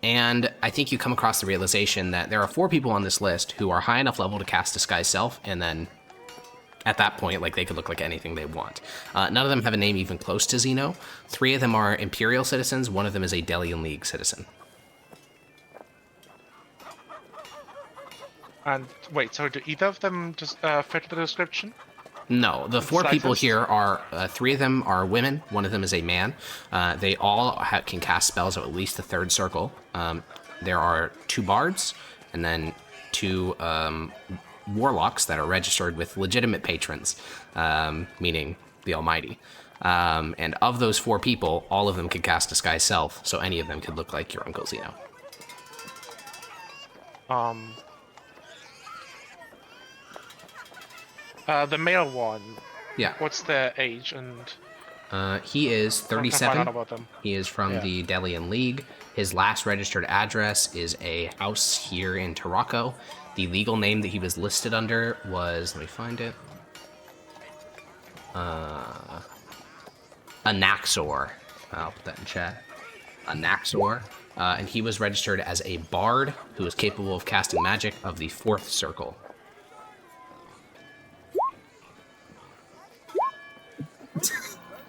And I think you come across the realization that there are 4 people on this list who are high enough level to cast Disguise Self, and then at that point, like, they could look like anything they want. None of them have a name even close to Zeno. 3 of them are Imperial citizens. 1 of them is a Delian League citizen. And wait, so do either of them just fit the description? No, the 4 people Slightest? here are 3 of them are women. 1 of them is a man. They all can cast spells of at least the 3rd circle. There are 2 bards, and then 2 warlocks that are registered with legitimate patrons, meaning the Almighty. And of those 4 people, all of them could cast Disguise Self, so any of them could look like your Uncle Zeno. The male one. Yeah. What's their age and? He is I can find 37. out about them. He is from Yeah. the Delian League. His last registered address is a house here in Tarraco. The legal name that he was listed under was, let me find it, Anaxor. I'll put that in chat. Anaxor. And he was registered as a bard who is capable of casting magic of the 4th circle.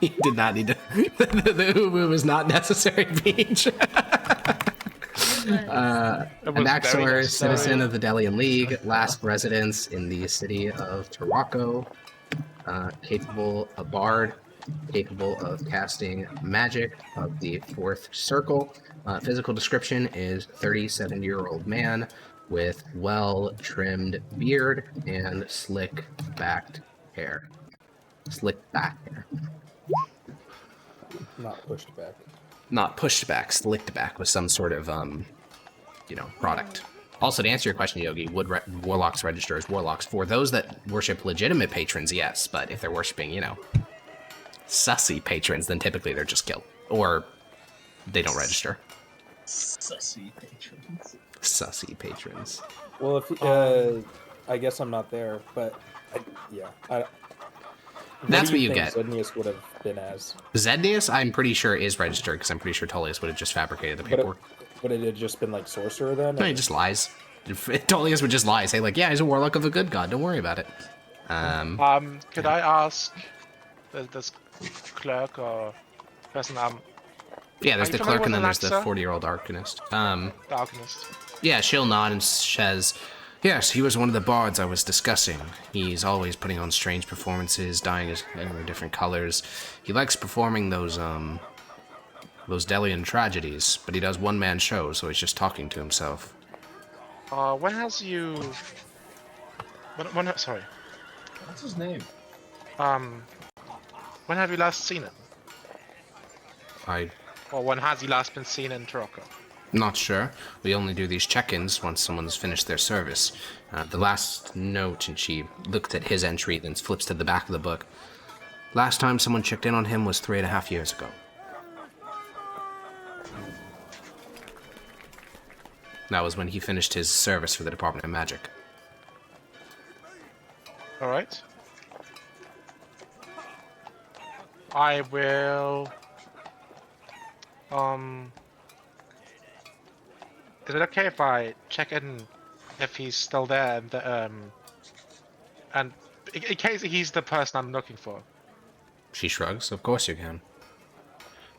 He did not need to. The uwu was not necessary, Peach. Anaxor, citizen of the Delian League, last residence in the city of Tarwako, a bard, capable of casting magic of the fourth circle. Physical description is 37-year-old man with well-trimmed beard and slick back hair. Not pushed back. Not pushed back, slicked back with some sort of, product. Also, to answer your question, Yogi, would warlocks register as warlocks? For those that worship legitimate patrons, yes. But if they're worshiping, sussy patrons, then typically they're just killed. Or they don't register. Sussy patrons. Sussy patrons. Well, if I guess I'm not there, but That's what you get. Zednius would have been as. Zednius, I'm pretty sure, is registered, because I'm pretty sure Tullius would have just fabricated the paperwork. Would it have just been like sorcerer then? No, he just lies. Tullius would just lie, say like, yeah, he's a warlock of a good god, don't worry about it. Could I ask this clerk or person, yeah, there's are the you clerk and then familiar there's the with 40-year-old arcanist. the alchemist? Yeah, she'll nod and says, yes, he was one of the bards I was discussing. He's always putting on strange performances, dyeing his hair different colors. He likes performing those Delian tragedies, but he does one-man shows, so he's just talking to himself. When has you... Sorry. What's his name? When have you last seen him? I'm Or when has he last been seen in Taroko? not sure. We only do these check-ins once someone's finished their service. The last note, and she looked at his entry, then flips to the back of the book. Last time someone checked in on him was 3.5 years ago. That was when he finished his service for the Department of Magic. Alright. I will... Is it okay if I check in if he's still there and in case he's the person I'm looking for? She shrugs. Of course you can.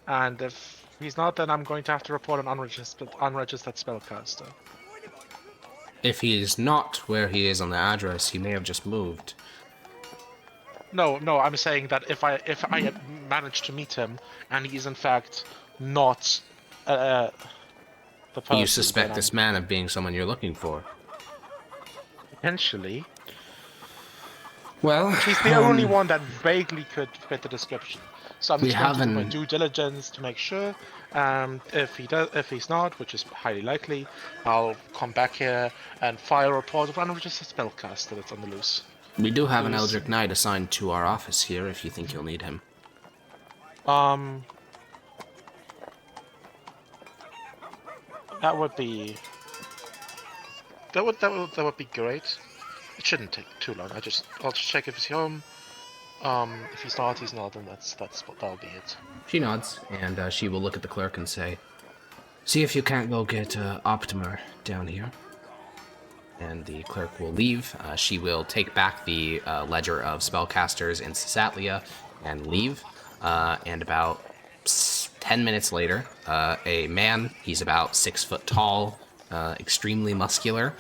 And if he's not, then I'm going to have to report an unregistered spellcaster. If he is not where he is on the address, he may have just moved. No, I'm saying that if I had managed to meet him and he's in fact not the person, You suspect this man of being someone you're looking for. potentially. Well, He's the only one that vaguely could fit the description. So I'm just going to do my due diligence to make sure. If he's not, which is highly likely, I'll come back here and file a report of unregistered spellcaster that's on the loose. We do have an Eldritch Knight assigned to our office here if you think you'll need him. That would be great. It shouldn't take too long. I'll just check if he's home. If he's not, and that'll be it. She nods, and she will look at the clerk and say, "See if you can't go get Optimer down here." And the clerk will leave. She will take back the ledger of spellcasters in Sisatlia and leave. And about 10 minutes later, a man, he's about 6 foot tall, extremely muscular,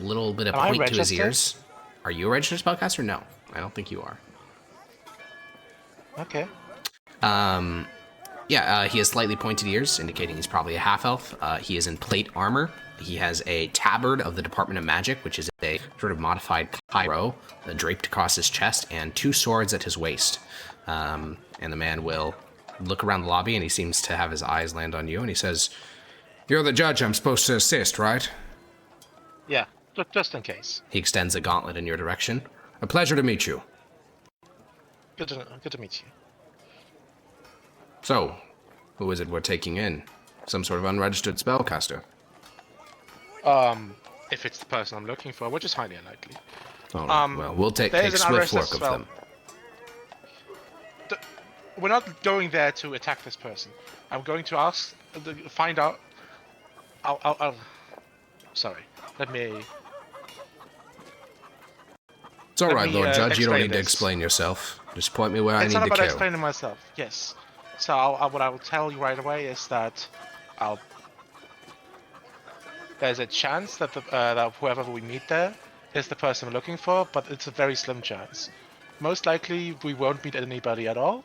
little bit of point to his ears. Are you a registered spellcaster? No, I don't think you are. Okay. He has slightly pointed ears, indicating he's probably a half-elf. He is in plate armor. He has a tabard of the Department of Magic, which is a sort of modified Cairo, draped across his chest, and 2 swords at his waist. And the man will look around the lobby, and he seems to have his eyes land on you, and he says, "You're the judge I'm supposed to assist, right?" Yeah, just in case. He extends a gauntlet in your direction. "A pleasure to meet you." Good to meet you. "So, who is it we're taking in? Some sort of unregistered spellcaster?" If it's the person I'm looking for, which is highly unlikely. Oh, well, we'll take swift work of them. We're not going there to attack this person. I'm going to find out. Sorry. Let me. It's all Let right, me, Lord Judge. You don't explain need to this. explain yourself. Just point me where I It's need not to about kill. explaining myself. Yes. So what I will tell you right away is that there's a chance that that whoever we meet there is the person we're looking for, but it's a very slim chance. Most likely, we won't meet anybody at all,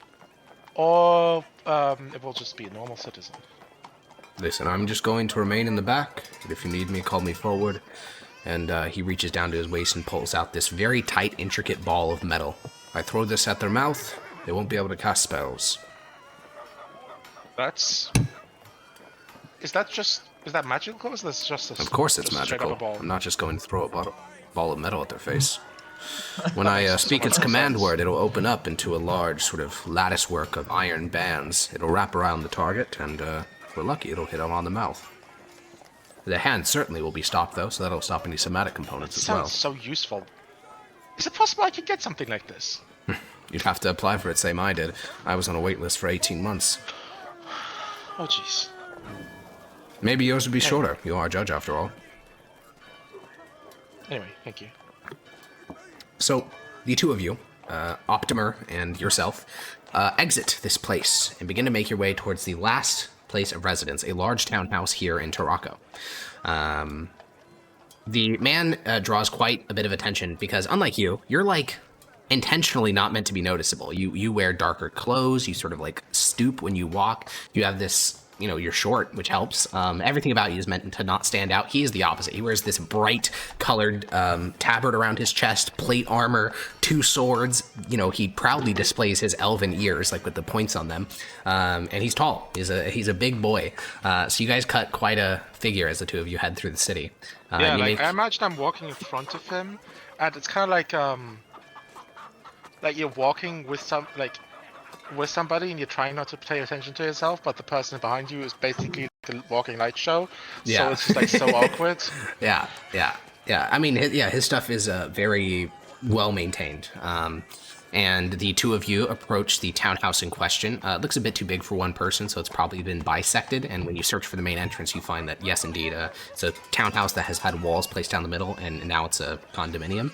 or it will just be a normal citizen. Listen, I'm just going to remain in the back, but if you need me, call me forward. And he reaches down to his waist and pulls out this very tight, intricate ball of metal. I throw this at their mouth, they won't be able to cast spells. Is that magical, or is this just a... Of course it's just straight up magical. a ball? I'm not just going to throw a ball of metal at their face. When I speak its command word, it'll open up into a large sort of lattice work of iron bands. It'll wrap around the target, and if we're lucky, it'll hit them on the mouth. The hand certainly will be stopped, though, so that'll stop any somatic components as well. Sounds so useful. Is it possible I could get something like this? You'd have to apply for it, same I did. I was on a wait list for 18 months. Oh, jeez. Maybe yours would be shorter. You are a judge, after all. Anyway, thank you. So, the two of you, Optimer and yourself, exit this place and begin to make your way towards the last place of residence, a large townhouse here in Tarako. The man draws quite a bit of attention because, unlike you, you're like intentionally not meant to be noticeable. You wear darker clothes, you sort of like stoop when you walk, you have this, you know, you're short, which helps. Everything about you is meant to not stand out. He is the opposite. He wears this bright colored tabard around his chest, plate armor, 2 swords. You know, he proudly displays his elven ears, like with the points on them. And he's tall. He's a big boy. So you guys cut quite a figure as the two of you head through the city. Yeah, like, I imagine I'm walking in front of him, and it's kind of like you're walking with somebody and you're trying not to pay attention to yourself, but the person behind you is basically the walking light show. Yeah. So it's just like so awkward. Yeah. I mean, his stuff is very well maintained. And the two of you approach the townhouse in question. It looks a bit too big for one person, so it's probably been bisected. And when you search for the main entrance, you find that, yes, indeed, it's a townhouse that has had walls placed down the middle, and now it's a condominium.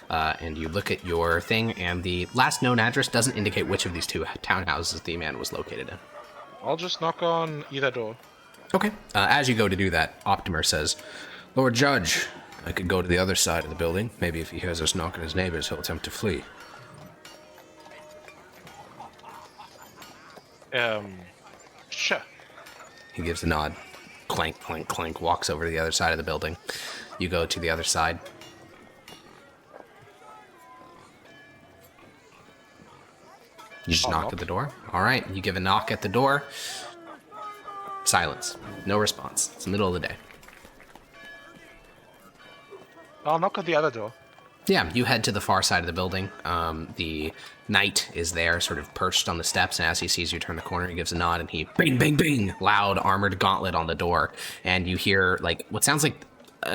And you look at your thing, and the last known address doesn't indicate which of these two townhouses the man was located in. I'll just knock on either door. Okay. As you go to do that, Optimer says, Lord Judge, I could go to the other side of the building. Maybe if he hears us knocking his neighbors, he'll attempt to flee. Sure. He gives a nod. Clank, clank, clank, walks over to the other side of the building. You go to the other side. You just knock at the door? All right, you give a knock at the door. Silence. No response. It's the middle of the day. I'll knock on the other door. Yeah, you head to the far side of the building. The knight is there, sort of perched on the steps, and as he sees you turn the corner, he gives a nod, and he bing, bing, bing, loud armored gauntlet on the door, and you hear like what sounds like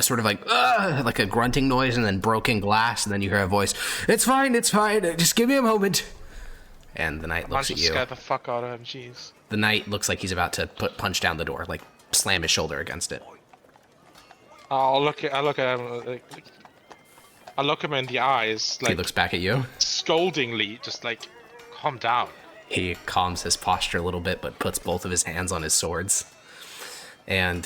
sort of like a grunting noise, and then broken glass, and then you hear a voice. It's fine. Just give me a moment. And the knight looks at you. Scare the fuck out of him. Jeez. The knight looks like he's about to punch down the door, like slam his shoulder against it. I'll look at him. I look him in the eyes, like, He looks back at you. scoldingly, just like, calm down. He calms his posture a little bit, but puts both of his hands on his swords. And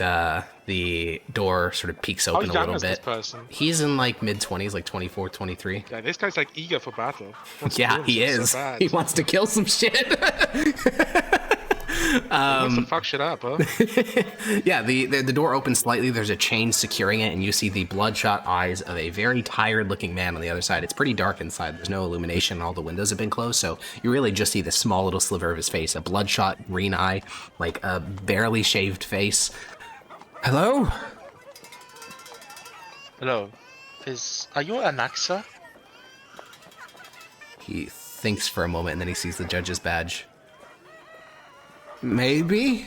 the door sort of peeks open a How young little is this bit. person? He's in like mid-20s, like 24, 23. Yeah, this guy's like eager for battle. Yeah, he is. So He wants to kill some shit. he wants to fuck shit up, huh? Yeah, the door opens slightly. There's a chain securing it, and you see the bloodshot eyes of a very tired-looking man on the other side. It's pretty dark inside. There's no illumination. All the windows have been closed, so you really just see the small little sliver of his face, a bloodshot green eye, like a barely shaved face. Hello? Hello. Are you an Anaxa? He thinks for a moment, and then he sees the judge's badge. Maybe?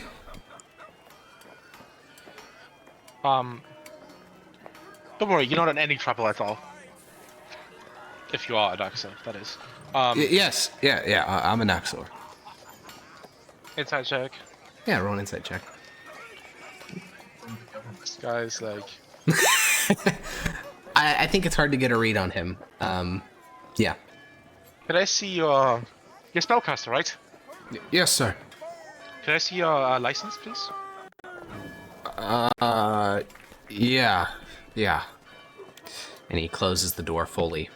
Don't worry, you're not in any trouble at all. If you are an Anaxa, that is. Yes. Yeah, I'm an Axor. Inside check. Yeah, roll an insight check. This guy's like... I think it's hard to get a read on him. Yeah. Can I see your spellcaster, right? Yes, sir. Can I see your license, please? Yeah. Yeah. And he closes the door fully.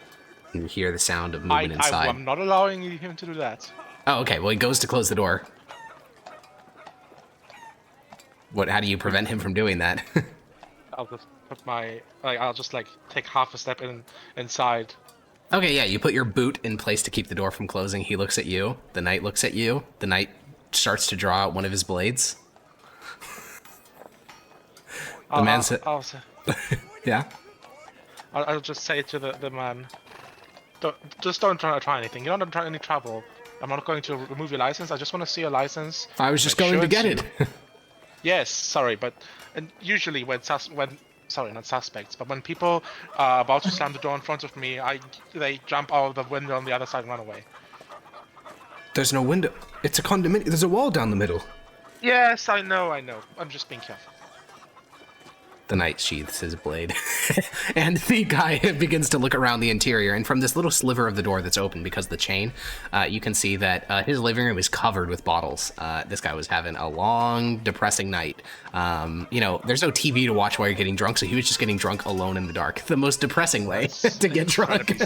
And you hear the sound of movement inside. I'm not allowing him to do that. Oh, okay. Well, he goes to close the door. How do you prevent him from doing that? I'll just put I'll just take half a step inside. Okay, yeah, you put your boot in place to keep the door from closing. He looks at you. The knight looks at you. The knight starts to draw out one of his blades. The man said... Yeah? I'll just say to the man, don't try anything. You don't try any trouble. I'm not going to remove your license. I just want to see your license. I was just going to get it. Yes, sorry, but usually when not suspects, but when people are about to slam the door in front of me, they jump out of the window on the other side and run away. There's no window. It's a condominium. There's a wall down the middle. Yes, I know. I'm just being careful. The knight sheathes his blade, and the guy begins to look around the interior, and from this little sliver of the door that's open because of the chain, you can see that his living room is covered with bottles. This guy was having a long, depressing night. There's no TV to watch while you're getting drunk, so he was just getting drunk alone in the dark. The most depressing way to get drunk.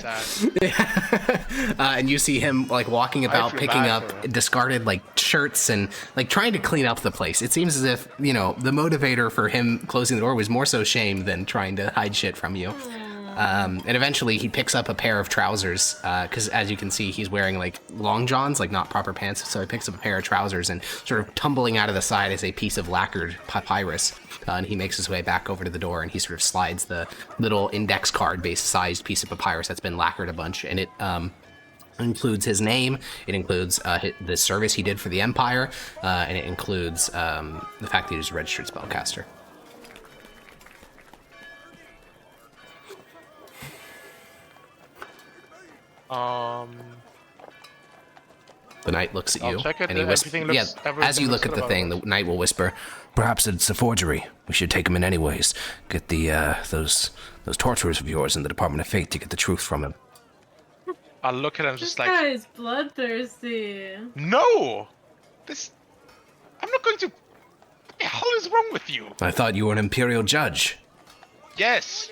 And you see him walking about, picking up discarded shirts and trying to clean up the place. It seems as if the motivator for him closing the door was more so shame than trying to hide shit from you. And eventually he picks up a pair of trousers, because as you can see, he's wearing long johns, not proper pants. So he picks up a pair of trousers, and sort of tumbling out of the side is a piece of lacquered papyrus. And he makes his way back over to the door, and he sort of slides the little index card based sized piece of papyrus that's been lacquered a bunch. And it includes his name, it includes the service he did for the Empire, and it includes the fact that he was a registered spellcaster. The knight looks at you, and he whispers, as you look at the thing, the knight will whisper, "Perhaps it's a forgery. We should take him in anyways. Get the those torturers of yours in the Department of Fate to get the truth from him." I'll look at him This guy is bloodthirsty. No! I'm not going to... What the hell is wrong with you? I thought you were an Imperial judge. Yes.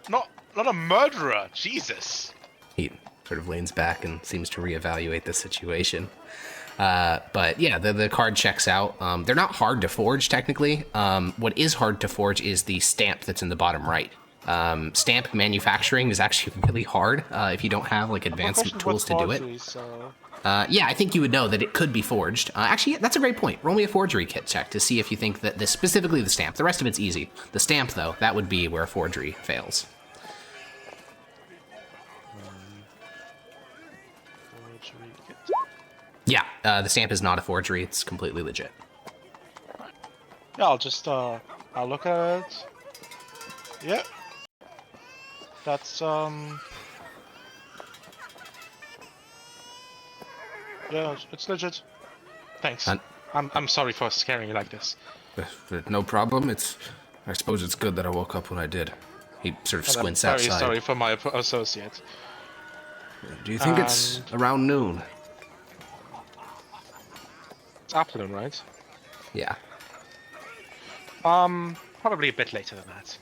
Not a murderer. Jesus. He sort of leans back and seems to reevaluate the situation. But yeah, the card checks out. They're not hard to forge, technically. What is hard to forge is the stamp that's in the bottom right. Stamp manufacturing is actually really hard if you don't have advanced tools to do it. Yeah, I think you would know that it could be forged. Actually, that's a great point. Roll me a forgery kit check to see if you think that this, specifically the stamp. The rest of it's easy. The stamp, though, that would be where forgery fails. Yeah, the stamp is not a forgery. It's completely legit. Yeah, I'll just, I'll look at it. Yeah. That's, yeah, it's legit. Thanks. I'm sorry for scaring you like this. No problem. I suppose it's good that I woke up when I did. He sort of squints outside. I'm very sorry for my associate. Do you think it's around noon? It's afternoon, right? Yeah. Probably a bit later than that.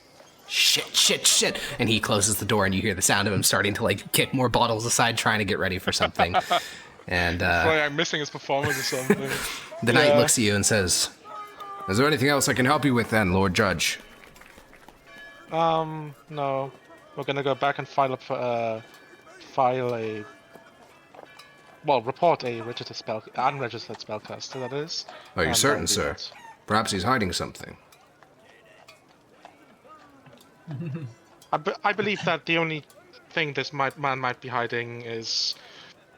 Shit. And he closes the door, and you hear the sound of him starting to kick more bottles aside, trying to get ready for something. And sorry, I'm missing his performance or something. The knight looks at you and says, "Is there anything else I can help you with then, Lord Judge?" No. We're gonna go back and report a unregistered spellcaster, that is. Are you certain, sir? Perhaps he's hiding something. I believe that the only thing this man might be hiding is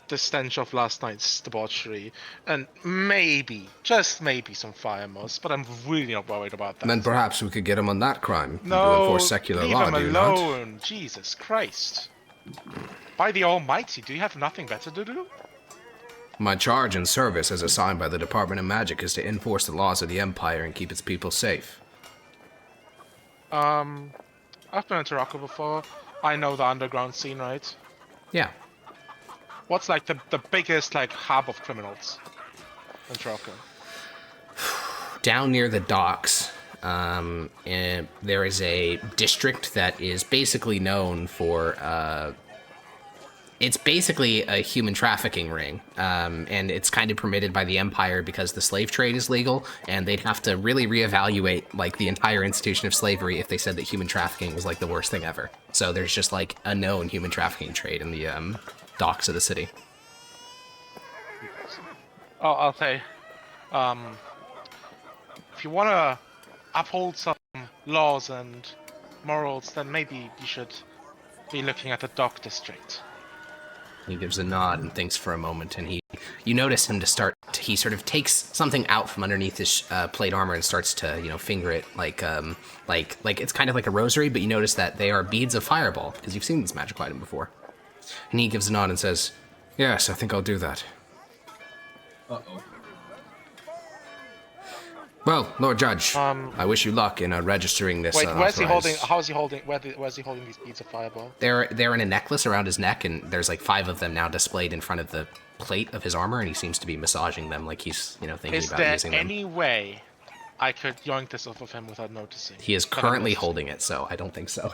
the stench of last night's debauchery, and maybe, just maybe, some fire moss, but I'm really not worried about that. Then perhaps we could get him on that crime. No, enforce secular leave law, him do you alone. not? Jesus Christ. By the Almighty, do you have nothing better to do? My charge and service as assigned by the Department of Magic is to enforce the laws of the Empire and keep its people safe. I've been to Rocco before. I know the underground scene, right? Yeah. What's like the biggest like hub of criminals in Trelka? Down near the docks, and there is a district that is basically known for it's basically a human trafficking ring, and it's kind of permitted by the Empire because the slave trade is legal, and they'd have to really reevaluate like the entire institution of slavery if they said that human trafficking was like the worst thing ever. So there's just like a known human trafficking trade in the docks of the city. Oh, I'll say, if you want to uphold some laws and morals, then maybe you should be looking at the dock district. He gives a nod and thinks for a moment, and you notice him he sort of takes something out from underneath his plate armor and starts to, finger it like it's kind of like a rosary, but you notice that they are beads of fireball, because you've seen this magic item before. And he gives a nod and says, "Yes, I think I'll do that." Uh-oh. Well, Lord Judge, I wish you luck in registering this. Wait, where's he holding? authorized- How's he holding? Where's he holding these beads of fireball? They're in a necklace around his neck, and there's like 5 of them now displayed in front of the plate of his armor, and he seems to be massaging them like he's, thinking about using them. Is there any way I could yoink this off of him without noticing? He is currently holding it, so I don't think so.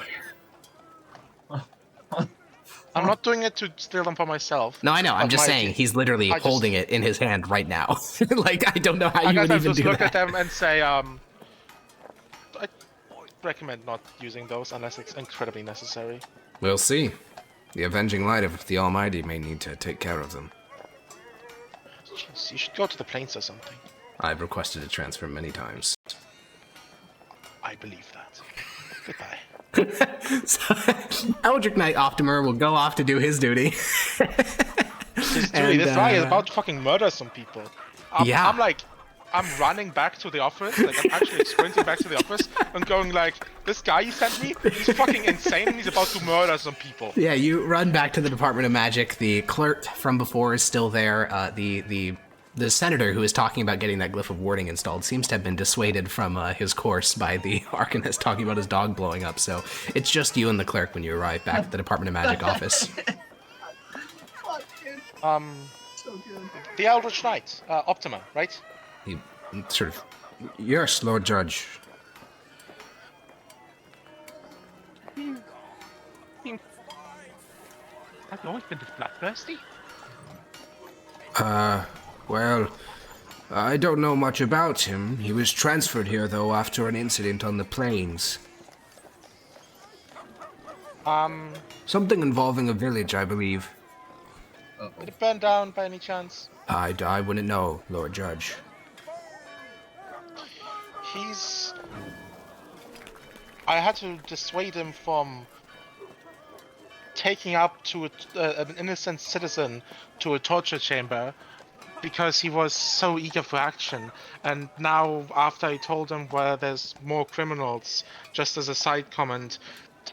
I'm not doing it to steal them for myself. No, I know. I'm just saying he's literally holding it in his hand right now. Like, I don't know how you would even do that. I guess I just look at them and say, I recommend not using those unless it's incredibly necessary. We'll see. The avenging light of the Almighty may need to take care of them. Jeez, you should go to the plains or something. I've requested a transfer many times. I believe that. Goodbye. So, Eldritch Knight Optimer will go off to do his duty. This guy is about to fucking murder some people. I'm running back to the office, like I'm actually sprinting back to the office and going like, this guy you sent me, he's fucking insane and he's about to murder some people. Yeah, you run back to the Department of Magic. The clerk from before is still there. The senator who is talking about getting that glyph of warding installed seems to have been dissuaded from his course by the Arcanist talking about his dog blowing up. So it's just you and the clerk when you arrive back at the Department of Magic office. So good. The Eldritch Knight, Optima, right? He sort of, yes, Lord Judge. Have you always been this bloodthirsty? Well, I don't know much about him. He was transferred here, though, after an incident on the plains. Something involving a village, I believe. Did it burn down by any chance? I wouldn't know, Lord Judge. I had to dissuade him from taking up to an innocent citizen to a torture chamber because he was so eager for action. And now, after I told him where there's more criminals, just as a side comment,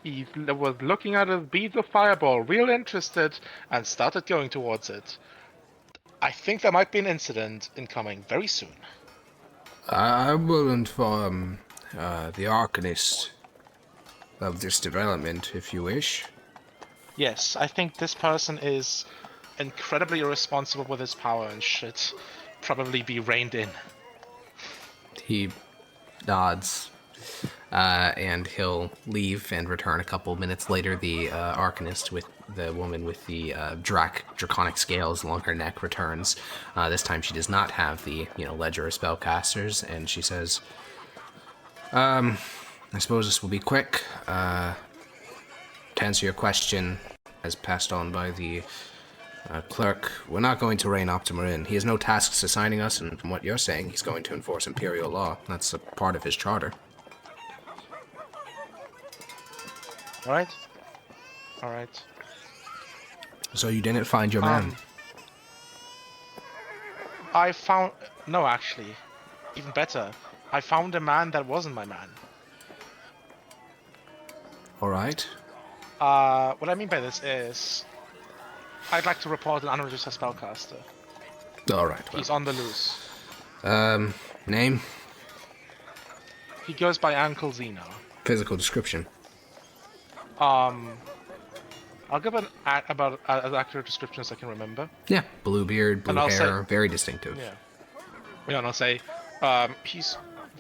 he was looking at a bead of fireball, real interested, and started going towards it. I think there might be an incident incoming very soon. I will inform the Arcanist of this development, if you wish. Yes, I think this person is incredibly irresponsible with his power and should probably be reined in. He nods, and he'll leave and return a couple minutes later. The Arcanist with the woman with the draconic scales along her neck returns. This time she does not have the ledger of spellcasters, and she says, I suppose this will be quick. To answer your question, as passed on by the clerk, we're not going to rein Optimer in. He has no tasks assigning us, and from what you're saying, he's going to enforce Imperial law. That's a part of his charter. Alright. So you didn't find your man? No, actually. Even better. I found a man that wasn't my man. Alright. What I mean by this is, I'd like to report an unregistered spellcaster. Alright. He's on the loose. Name? He goes by Uncle Zeno. Physical description? I'll give an about as accurate description as I can remember. Yeah, blue beard, blue And I'll hair, say- very distinctive. Yeah. Yeah, and I'll say, he's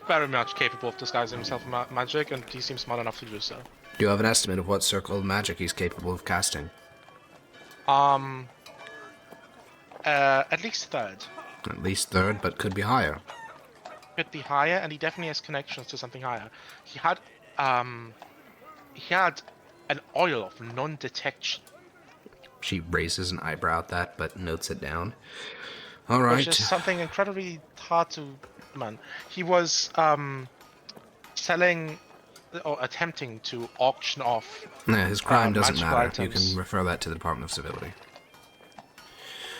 very much capable of disguising himself in magic, and he seems smart enough to do so. Do you have an estimate of what circle of magic he's capable of casting? At least third. At least third, but could be higher. Could be higher, and he definitely has connections to something higher. He had an oil of non-detection. She raises an eyebrow at that, but notes it down. All right. Which is something incredibly hard to... Man, he was selling or attempting to auction off... Yeah, his crime doesn't magical matter. You items. can refer that to the Department of Civility.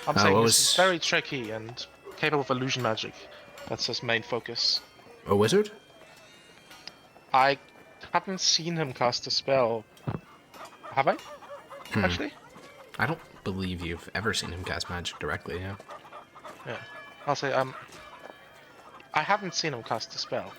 I'm saying what he's was- very tricky and capable of illusion magic. That's his main focus. A wizard? I haven't seen him cast a spell. Have I? Actually? I don't believe you've ever seen him cast magic directly, yeah. Yeah. I'll say, I haven't seen him cast a spell.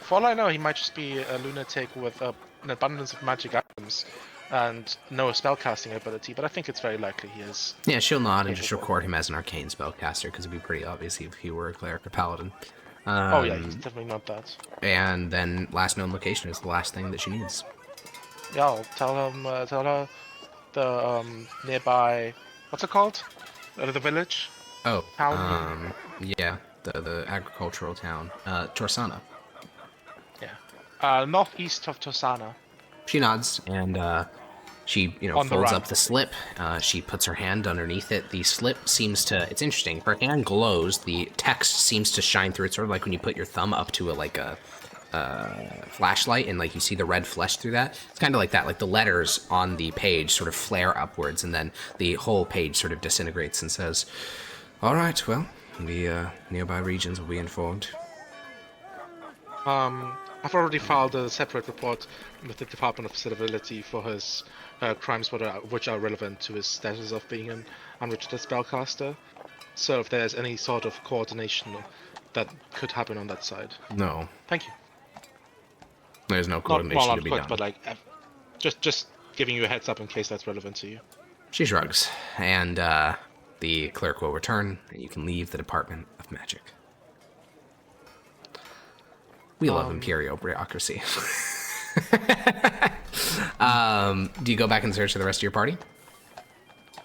For all I know, he might just be a lunatic with an abundance of magic items and no spellcasting ability, but I think it's very likely he is. Yeah, she'll nod and just Capable. record him as an arcane spellcaster, because it'd be pretty obvious if he were a cleric or paladin. Oh yeah, he's definitely not that. And then last known location is the last thing that she needs. Yeah, I'll tell her the nearby, what's it called? The village? Oh, Town? yeah, the agricultural town, Torsana. Yeah. Northeast of Tosana. She nods and she, On the folds right. up the slip. She puts her hand underneath it. The slip seems to, it's interesting. Her hand glows. The text seems to shine through. It's sort of like when you put your thumb up to a flashlight and like you see the red flesh through that. It's kind of like that. Like the letters on the page sort of flare upwards and then the whole page sort of disintegrates and says, "All right, well, the nearby regions will be informed." I've already filed a separate report with the Department of Civility for his crimes which are relevant to his status of being an unregistered spellcaster. So if there's any sort of coordination that could happen on that side. No, Thank you. there's no Not coordination well, to be quick, done. but like just giving you a heads up in case that's relevant to you. She shrugs, and the clerk will return, and you can leave the Department of Magic. We love Imperial bureaucracy. Do you go back and search for the rest of your party?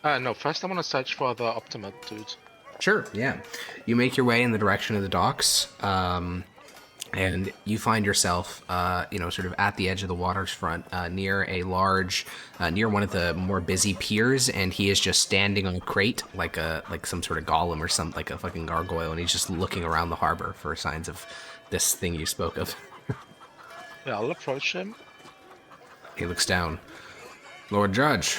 No, first I want to search for the Optima dude. Sure, yeah. You make your way in the direction of the docks, and you find yourself, sort of at the edge of the waterfront, near a large, near one of the more busy piers, and he is just standing on a crate, like some sort of golem or something, like a fucking gargoyle, and he's just looking around the harbor for signs of this thing you spoke of. Yeah, I'll approach him. He looks down. Lord Judge,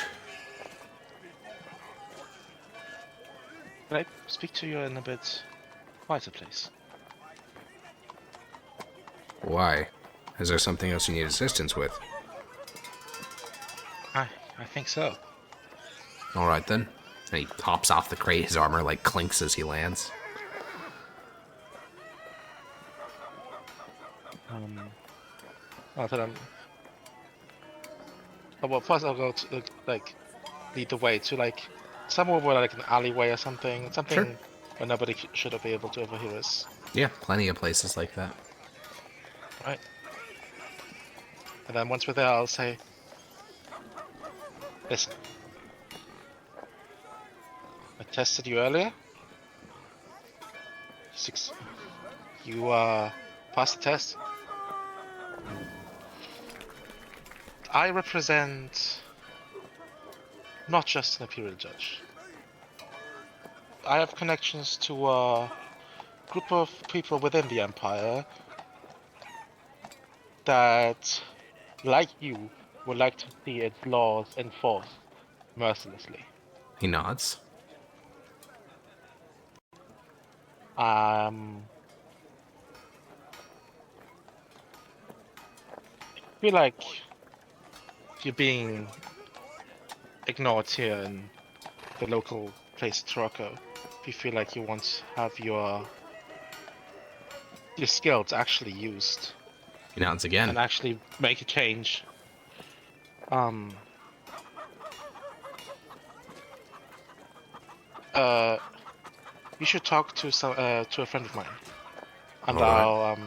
Can I speak to you in a bit quieter place? why? Is there something else you need assistance with? I think so. All right then. And he hops off the crate, his armor like clinks as he lands. I'll tell him. Oh, well, first I'll go to lead the way to somewhere where an alleyway or something, Sure. where nobody should be able to overhear us. Yeah, plenty of places like that. Right. And then once we're there, I'll say, listen, I tested you earlier. You passed the test. I represent not just an Imperial Judge. I have connections to a group of people within the Empire that, like you, would like to see its laws enforced mercilessly. He nods. I feel like you're being ignored here in the local place, Toroko. If you feel like you want to have your skills actually used He nods again. and actually make a change, you should talk to a friend of mine, and All right.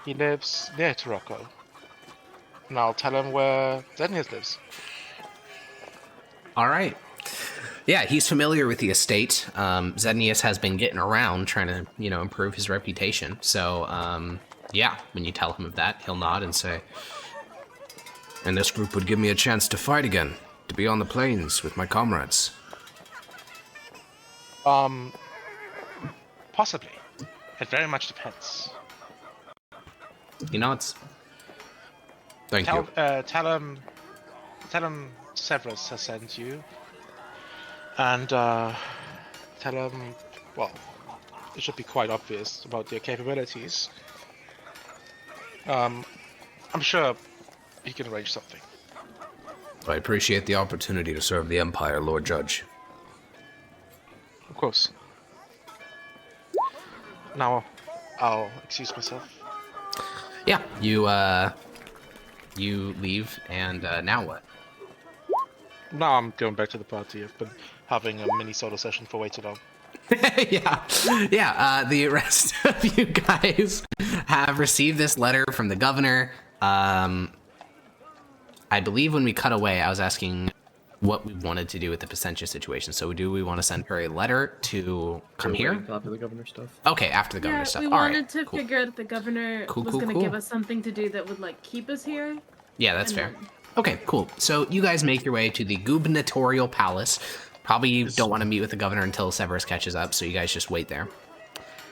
he lives near Taroko, and I'll tell him where Zenius lives. All right. Yeah, he's familiar with the estate. Zednius has been getting around trying to, improve his reputation. So, yeah, when you tell him of that, he'll nod and say, And this group would give me a chance to fight again, to be on the plains with my comrades. Possibly. It very much depends. he nods. Thank you. Tell him Severus has sent you, and tell him, well, it should be quite obvious about your capabilities. I'm sure he can arrange something. I appreciate the opportunity to serve the Empire, Lord Judge. Of course. Now, I'll excuse myself. Yeah, you leave, and now what? Now I'm going back to the party. I've been having a mini solo session for way too long. Yeah. The rest of you guys have received this letter from the governor. I believe when we cut away, I was asking what we wanted to do with the Pacentia situation. So do we want to send her a letter to come here? After the governor stuff. Okay, after the governor Yeah, stuff. we All wanted right, to cool. figure out if the governor was going to give us something to do that would, keep us here. Yeah, that's and fair. then- Okay, cool. So you guys make your way to the gubernatorial palace. Probably don't want to meet with the governor until Severus catches up, so you guys just wait there.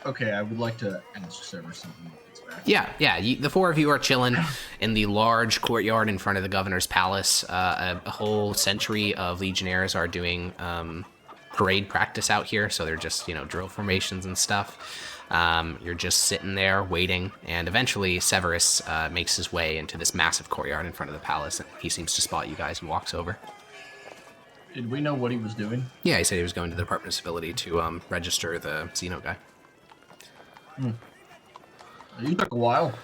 Okay, I would like to ask Severus something when he gets back. Yeah. The four of you are chilling in the large courtyard in front of the governor's palace. A whole century of legionnaires are doing parade practice out here, so they're just, drill formations and stuff. You're just sitting there waiting, and eventually Severus makes his way into this massive courtyard in front of the palace, and he seems to spot you guys and walks over. Did we know what he was doing? Yeah, he said he was going to the Department of Civility to register the Xeno guy. You took a while.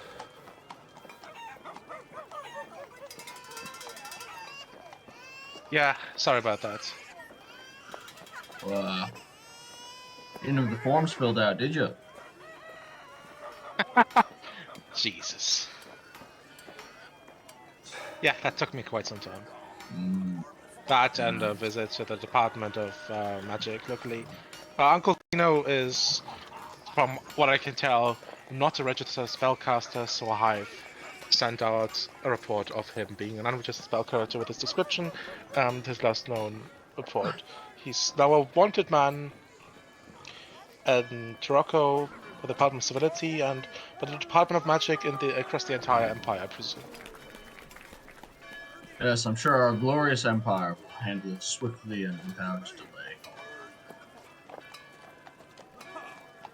Yeah, sorry about that. You didn't have the forms filled out, did you? Jesus. Yeah, that took me quite some time. That and a visit to the Department of Magic, luckily. Uncle Tino is, from what I can tell, not a registered spellcaster, so I've sent out a report of him being an unregistered spellcaster with his description and his last known report. He's now a wanted man in Taroko for the Department of Civility and for the Department of Magic across the entire Empire, I presume. Yes, I'm sure our glorious empire will handle it swiftly and without delay.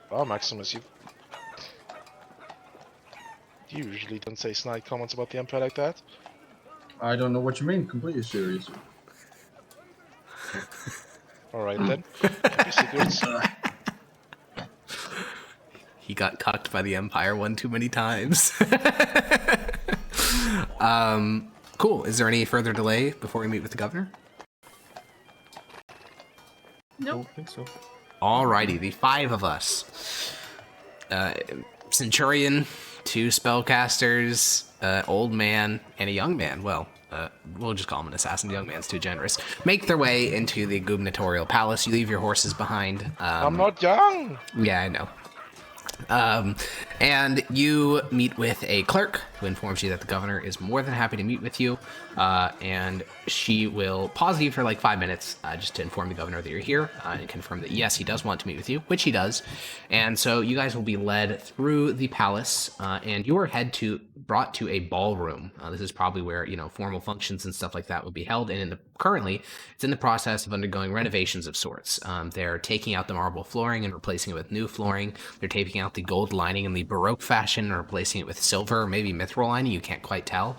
Well, Maximus, you usually don't say snide comments about the Empire like that. I don't know what you mean, completely serious. Alright then. Keep your secrets. He got cucked by the Empire one too many times. Cool. Is there any further delay before we meet with the governor? I Nope. don't think so. Alrighty, the five of us. Centurion, two spellcasters, old man, and a young man. Well, we'll just call him an assassin. The young man's too generous. Make their way into the gubernatorial palace. You leave your horses behind. I'm not young! Yeah, I know. And you meet with a clerk who informs you that the governor is more than happy to meet with you, and she will pause you for 5 minutes just to inform the governor that you're here and confirm that yes, he does want to meet with you, which he does. And so you guys will be led through the palace, and you are brought to a ballroom. This is probably where formal functions and stuff like that will be held. And currently, it's in the process of undergoing renovations of sorts. They're taking out the marble flooring and replacing it with new flooring. They're taking out the gold lining and the Baroque fashion, replacing it with silver, maybe mithril lining, you can't quite tell.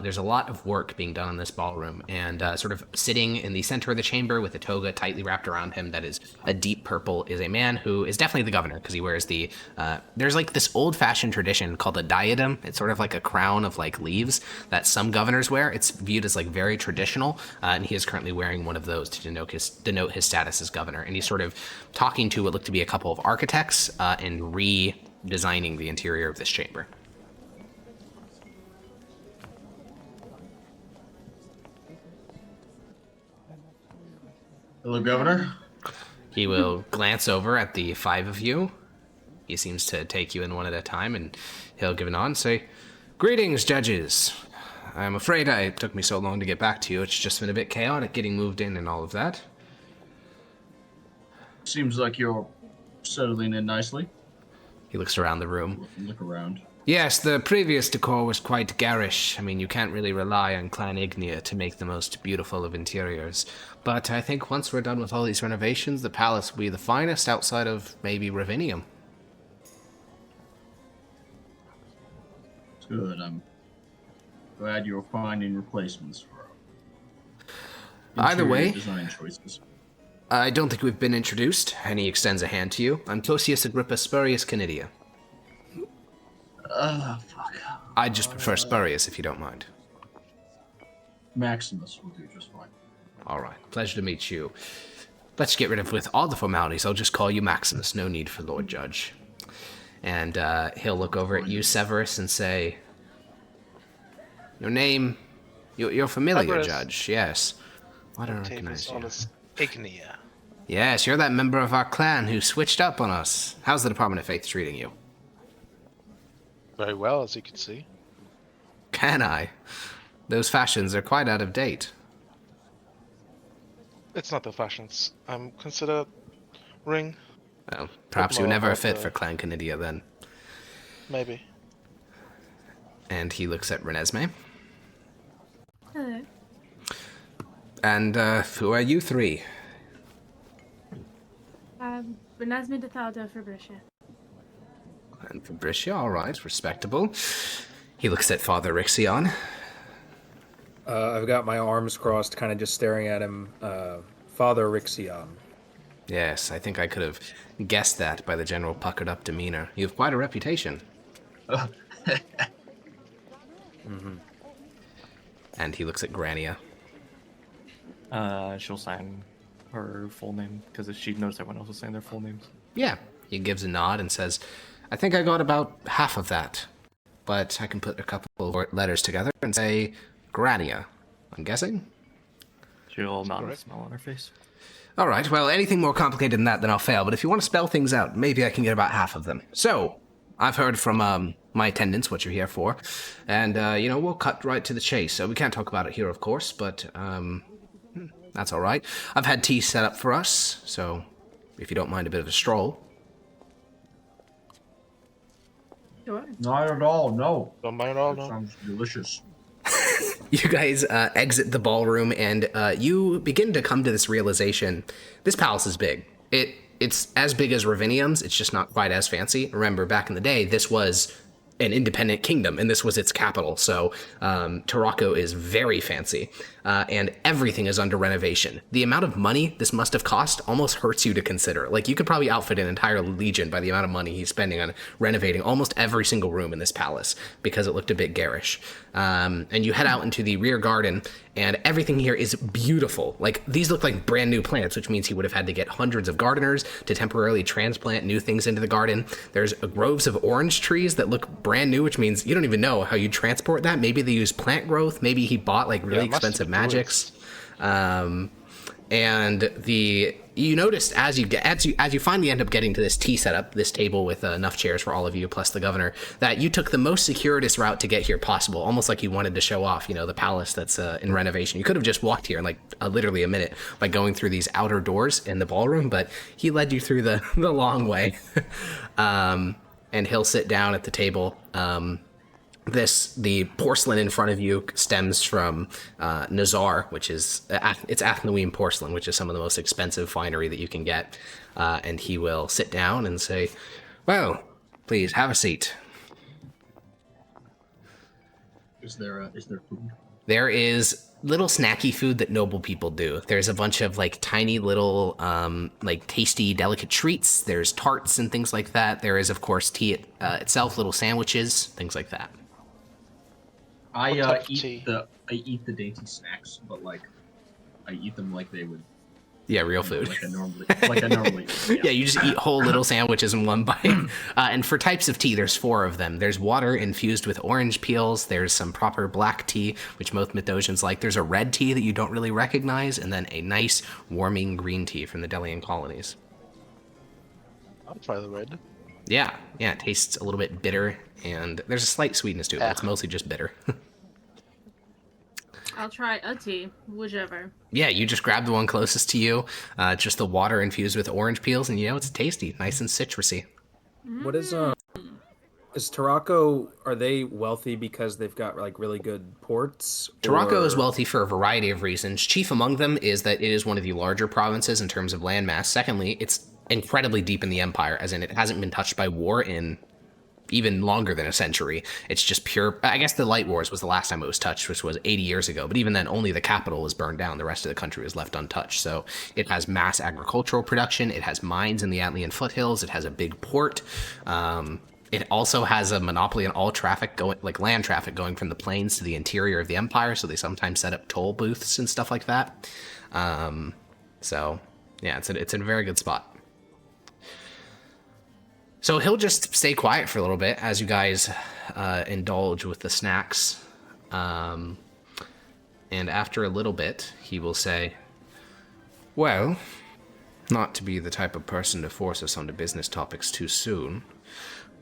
There's a lot of work being done in this ballroom, and sort of sitting in the center of the chamber with a toga tightly wrapped around him that is a deep purple is a man who is definitely the governor, because he wears the, there's like this old-fashioned tradition called a diadem. It's sort of like a crown of like leaves that some governors wear. It's viewed as like very traditional, and he is currently wearing one of those to denote his status as governor, and he's sort of talking to what look to be a couple of architects and redesigning the interior of this chamber. Hello, Governor. He will glance over at the 5 of you. He seems to take you in one at a time, and he'll give an nod and say, "Greetings, judges. I'm afraid it took me so long to get back to you. It's just been a bit chaotic getting moved in and all of that." Seems like you're settling in nicely. He looks around the room. Look around. Yes, the previous decor was quite garish. I mean, you can't really rely on Clan Ignia to make the most beautiful of interiors. But I think once we're done with all these renovations, the palace will be the finest outside of maybe Ravinium. It's good. I'm glad you're finding replacements for Either way, design choices. I don't think we've been introduced, and he extends a hand to you. I'm Tosius Agrippa Spurius Canidia. Fuck. I'd just prefer Spurius if you don't mind. Maximus will do just fine. All right, pleasure to meet you. Let's get rid of with all the formalities. I'll just call you Maximus. No need for Lord Judge. And he'll look over at you, Severus, and say, "Your name, you're familiar, Severus. Judge. Yes. Why don't I recognize you? Ignia. Yes, you're that member of our clan who switched up on us. How's the Department of Faith treating you?" Very well, as you can see. Can I? Those fashions are quite out of date. It's not the fashions. I'm considering. Well, perhaps you more never about fit the- for Clan Canidia then. Maybe. And he looks at Renesmee. Hello. And who are you three? Renesmee de Thaldo for Brisha. And Fabricia, all right, respectable. He looks at Father Rixion. I've got my arms crossed, kind of just staring at him. Father Rixion. Yes, I think I could have guessed that by the general puckered up demeanor. You have quite a reputation. And he looks at Grania. She'll sign her full name because she knows everyone else is saying their full names. Yeah, he gives a nod and says, "I think I got about half of that, but I can put a couple of letters together and say Grania, I'm guessing?" She'll nod with a smile on her face. All right, well, anything more complicated than that, then I'll fail. But if you want to spell things out, maybe I can get about half of them. So, I've heard from my attendants what you're here for. And, we'll cut right to the chase. So we can't talk about it here, of course, but that's all right. I've had tea set up for us, so if you don't mind a bit of a stroll. Sure. Not at all, no. Don't mind at all, That no. sounds delicious. You guys exit the ballroom, and you begin to come to this realization. This palace is big. It's as big as Ravinium's, it's just not quite as fancy. Remember, back in the day, this was an independent kingdom, and this was its capital, so Tarako is very fancy, and everything is under renovation. The amount of money this must have cost almost hurts you to consider. Like, you could probably outfit an entire legion by the amount of money he's spending on renovating almost every single room in this palace, because it looked a bit garish. And you head out into the rear garden, and everything here is beautiful. Like, these look like brand new plants, which means he would have had to get hundreds of gardeners to temporarily transplant new things into the garden. There's groves of orange trees that look brand new, which means you don't even know how you transport that. Maybe they use plant growth. Maybe he bought like really expensive magics. And you notice as you finally end up getting to this tea setup, this table with enough chairs for all of you plus the governor, that you took the most circuitous route to get here possible, almost like you wanted to show off, the palace that's in renovation. You could have just walked here in like literally a minute by going through these outer doors in the ballroom, but he led you through the long way. And he'll sit down at the table. The porcelain in front of you stems from Nazar, which is it's Athnoean porcelain, which is some of the most expensive finery that you can get. And he will sit down and say, "Well, Please, have a seat. Is there food? There is little snacky food that noble people do. There's a bunch of like tiny little like tasty delicate treats. There's tarts and things like that. There is of course tea itself, little sandwiches, things like that. I type of eat tea? the dainty snacks, but like I eat them like they would. Yeah, real food. Like I normally would, Yeah, you just eat whole little sandwiches in one bite. And for types of tea, there's 4 of them. There's water infused with orange peels. There's some proper black tea, which most Mithdosians like. There's a red tea that you don't really recognize, and then a nice, warming green tea from the Delian colonies. I'll try the red. Yeah, it tastes a little bit bitter, and there's a slight sweetness to it, but it's mostly just bitter. I'll try a tea, whichever. Yeah, you just grab the one closest to you, just the water infused with orange peels, and it's tasty, nice and citrusy. What is Tarako? Are they wealthy because they've got like really good ports? Tarako is wealthy for a variety of reasons. Chief among them is that it is one of the larger provinces in terms of landmass. Secondly, it's incredibly deep in the empire, as in it hasn't been touched by war in even longer than a century. It's just pure. I guess the Light Wars was the last time it was touched, which was 80 years ago. But even then, only the capital was burned down. The rest of the country was left untouched. So it has mass agricultural production. It has mines in the Atlian foothills. It has a big port. It also has a monopoly on all traffic going, like land traffic going from the plains to the interior of the empire. So they sometimes set up toll booths and stuff like that. So yeah, it's in a very good spot. So he'll just stay quiet for a little bit as you guys indulge with the snacks. And after a little bit, he will say, well, not to be the type of person to force us onto business topics too soon,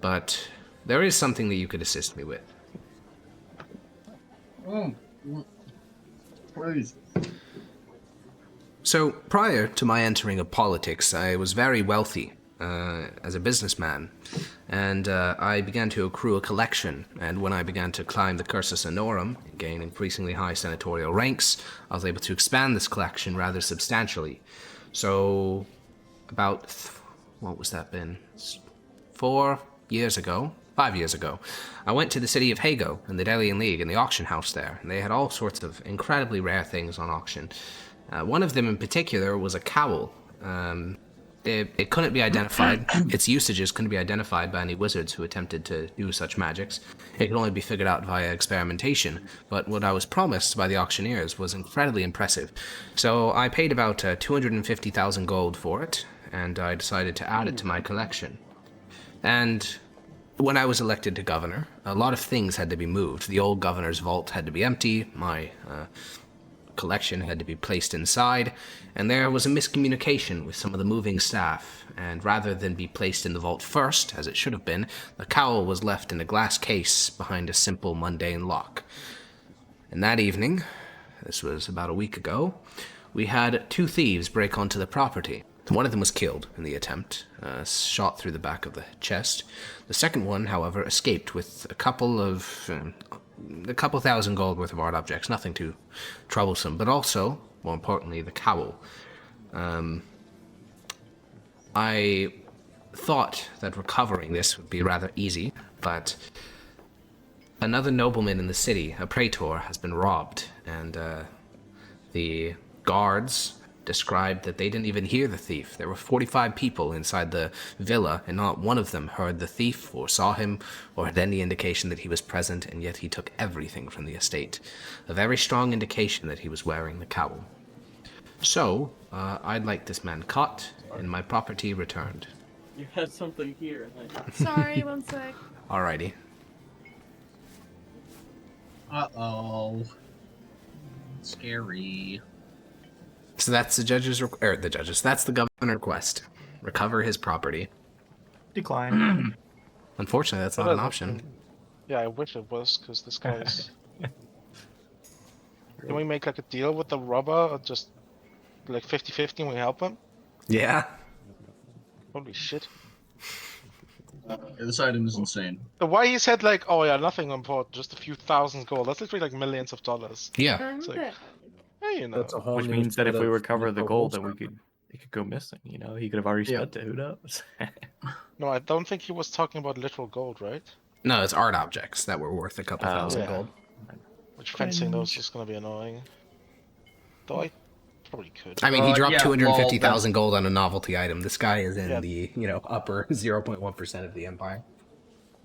but there is something that you could assist me with. Oh, please. So prior to my entering of politics, I was very wealthy. As a businessman, and I began to accrue a collection, and when I began to climb the Cursus Honorum and gain increasingly high senatorial ranks, I was able to expand this collection rather substantially. So about, what was that been? 5 years ago, I went to the city of Hago and the Delian League and the auction house there, and they had all sorts of incredibly rare things on auction. One of them in particular was a cowl. It couldn't be identified. Its usages couldn't be identified by any wizards who attempted to do such magics. It could only be figured out via experimentation. But what I was promised by the auctioneers was incredibly impressive. So I paid about 250,000 gold for it, and I decided to add it to my collection. And when I was elected to governor, a lot of things had to be moved. The old governor's vault had to be empty. My collection had to be placed inside, and there was a miscommunication with some of the moving staff, and rather than be placed in the vault first, as it should have been, the cowl was left in a glass case behind a simple mundane lock. And that evening, this was about a week ago, we had 2 thieves break onto the property. One of them was killed in the attempt, shot through the back of the chest. The second one, however, escaped with a couple thousand gold worth of art objects, nothing too troublesome, but also, more importantly, the cowl. I thought that recovering this would be rather easy, but another nobleman in the city, a praetor, has been robbed, and the guards described that they didn't even hear the thief. There were 45 people inside the villa, and not one of them heard the thief or saw him or had any indication that he was present, and yet he took everything from the estate. A very strong indication that he was wearing the cowl. So, I'd like this man caught and my property returned. You had something here. Sorry, one sec. Alrighty. Uh-oh. Scary. So that's that's the governor request. Recover his property. Decline. Unfortunately, that's not an option. Yeah, I wish it was, because this guy's... Can we make like a deal with the robber, or just like 50-50 and we help him? Yeah. Holy shit. Yeah, this item is insane. The way he said like, oh yeah, nothing important, just a few thousand gold, that's literally like millions of dollars. Yeah. It's like, hey, you know. That's a whole Which new means that set if we of recover the local gold, then we stuff. could He could go missing, you know? He could have already Yeah. spent it, who knows? No, I don't think he was talking about literal gold, right? No, it's art objects that were worth a couple thousand yeah. gold. Which fencing those is going to be annoying. Though I probably could. I mean, he dropped yeah, 250,000 gold on a novelty item. This guy is in Yeah. the, upper 0.1% of the empire.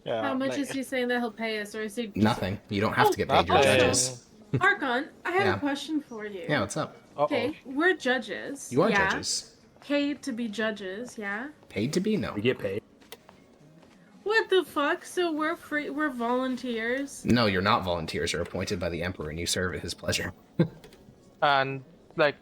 Yeah, How much like- is he saying that he'll pay us, or is he just... Nothing. You don't have to get paid your Nothing. judges. Archon, I have Yeah. a question for you. Yeah, what's up? Uh-oh. Okay, we're judges. You are yeah? judges. Paid to be judges, yeah? Paid to be? No. We get paid. What the fuck? So we're free, we're volunteers? No, you're not volunteers. You're appointed by the emperor and you serve at his pleasure. And, like,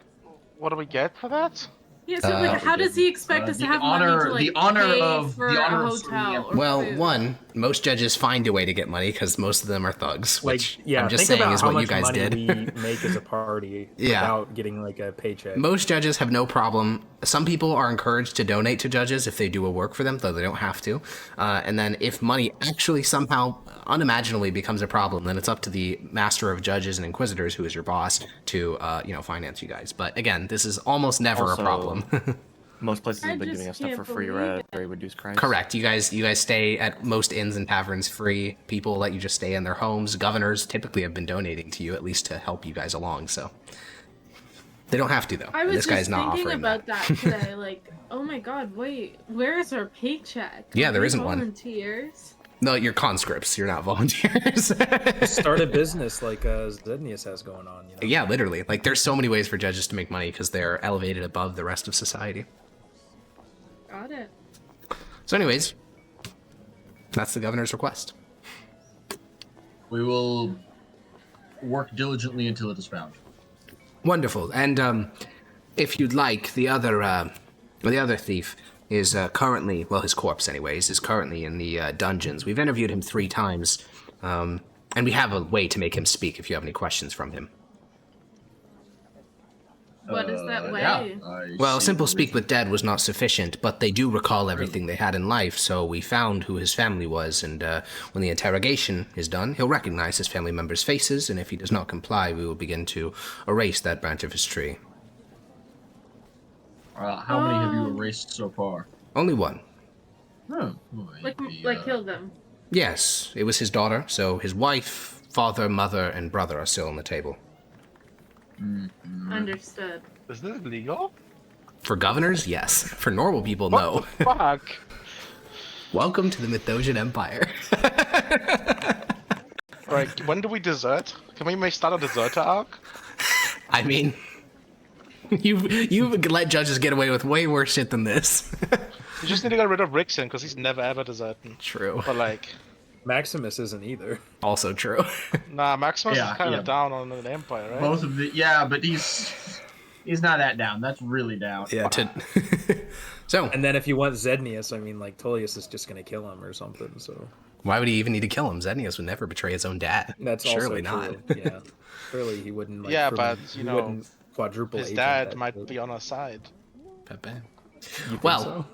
what do we get for that? Yeah, so like, how does he expect us to have money to like pay for a hotel or Well, food? one, most judges find a way to get money because most of them are thugs, Like, which yeah, I'm just think saying about is how what much you guys money did. we make as a party Yeah. without getting like a paycheck. Most judges have no problem. Some people are encouraged to donate to judges if they do a work for them, though they don't have to. And then if money actually somehow unimaginably becomes a problem, then it's up to the master of judges and inquisitors, who is your boss, to finance you guys. But again, this is almost never Also- a problem. Most places I have been just giving us stuff can't for free or believe at it. very reduced price. Correct. You guys stay at most inns and taverns free. People let you just stay in their homes. Governors typically have been donating to you at least to help you guys along. So they don't have to though. I And was this just guy's not thinking offering about that. that today. Like, oh my god, wait, where is our paycheck? Yeah, Are there we isn't one. volunteers? No, you're conscripts. You're not volunteers. Start a business like Zednius has going on. You know? Yeah, literally. Like there's so many ways for judges to make money because they're elevated above the rest of society. Got it. So, anyways, that's the governor's request. We will work diligently until it is found. Wonderful. And if you'd like, the other thief is currently, well, his corpse, anyways, is currently in the dungeons. We've interviewed him 3 times, and we have a way to make him speak if you have any questions from him. What is that way? Yeah, Well, simple speak with dead was not sufficient, but they do recall everything they had in life, so we found who his family was, and when the interrogation is done, he'll recognize his family members' faces, and if he does not comply, we will begin to erase that branch of his tree. How many have you erased so far? Only one. Oh, well, Like kill them. Yes, it was his daughter, so his wife, father, mother, and brother are still on the table. Understood. Is this legal? For governors, yes. For normal people, no. Fuck. Welcome to the Mithdosian Empire. Right, when do we desert? Can we start a deserter arc? I mean, you've let judges get away with way worse shit than this. We just need to get rid of Rickson because he's never ever deserting. True. But like, Maximus isn't either. Also true. nah, Maximus Yeah, is kind of yeah. down on the Empire, right? both of the but he's not that down. That's really down. Yeah. So, And then if you want Zednius, I mean, like Tullius is just gonna kill him or something. So why would he even need to kill him? Zednius would never betray his own dad. that's surely also not. true. Yeah, surely he wouldn't. Like, Yeah, for- but, he you know, wouldn't quadruple His agent dad that might shit. be on our side. You think Well, so?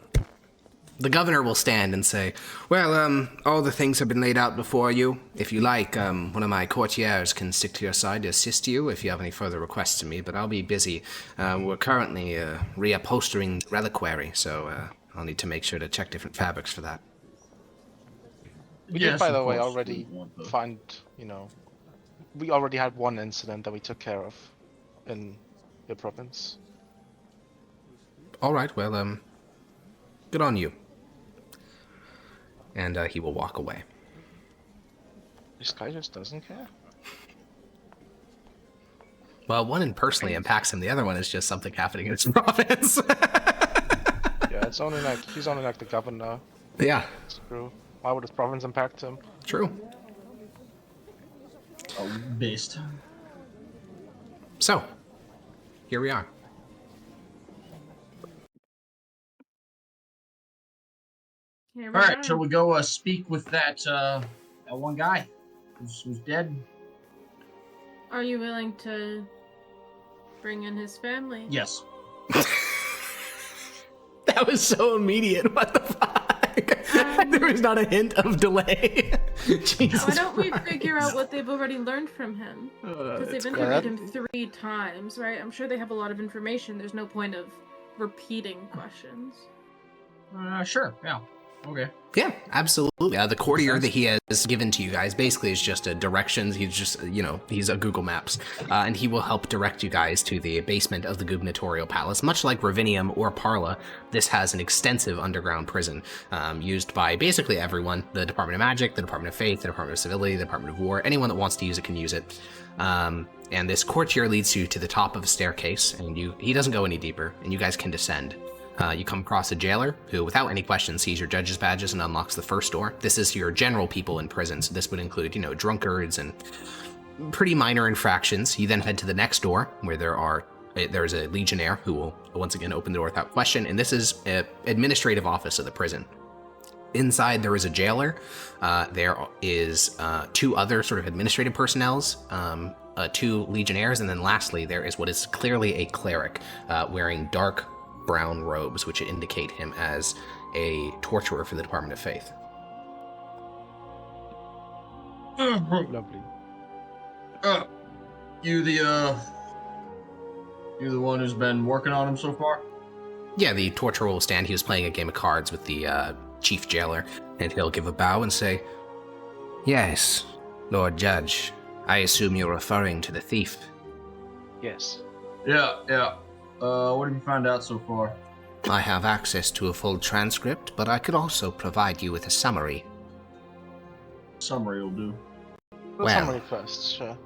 The governor will stand and say, well, all the things have been laid out before you. If you like, one of my courtiers can stick to your side to assist you if you have any further requests to me, but I'll be busy. We're currently reupholstering reliquary, so I'll need to make sure to check different fabrics for that. We Yes, did, by of the way, course, already we want the- find, we already had one incident that we took care of in your province. All right, well, good on you. And he will walk away. This guy just doesn't care. Well, one personally impacts him. The other one is just something happening in his province. Yeah, it's only like, he's only like the governor. Yeah, Screw. Why would his province impact him? true. Based. So, here we are. Here All we right, are. shall we go speak with that one guy who's dead? Are you willing to bring in his family? Yes. That was so immediate. What the fuck? There was not a hint of delay. Jesus Why don't we Christ. figure out what they've already learned from him? Because they've interviewed him 3 times, right? I'm sure they have a lot of information. There's no point of repeating questions. Sure. Yeah. Okay. Yeah, absolutely. The courtier that he has given to you guys basically is just a directions. He's just, he's a Google Maps. And he will help direct you guys to the basement of the gubernatorial palace. Much like Ravinium or Parla, this has an extensive underground prison used by basically everyone. The Department of Magic, the Department of Faith, the Department of Civility, the Department of War. Anyone that wants to use it can use it. And this courtier leads you to the top of a staircase, and he doesn't go any deeper, and you guys can descend. You come across a jailer who, without any question, sees your judge's badges and unlocks the first door. This is your general people in prison, so this would include, drunkards and pretty minor infractions. You then head to the next door, where there's a legionnaire who will once again open the door without question, and this is an administrative office of the prison. Inside, there is a jailer. There is 2 other sort of administrative personnels, 2 legionnaires, and then lastly, there is what is clearly a cleric wearing dark brown robes, which indicate him as a torturer for the Department of Faith. Lovely. You the one who's been working on him so far? Yeah, the torturer will stand. He was playing a game of cards with the chief jailer, and he'll give a bow and say, "Yes, Lord Judge. I assume you're referring to the thief." Yes. Yeah. What have you found out so far? I have access to a full transcript, but I could also provide you with a summary. Summary will do. Summary first, sure.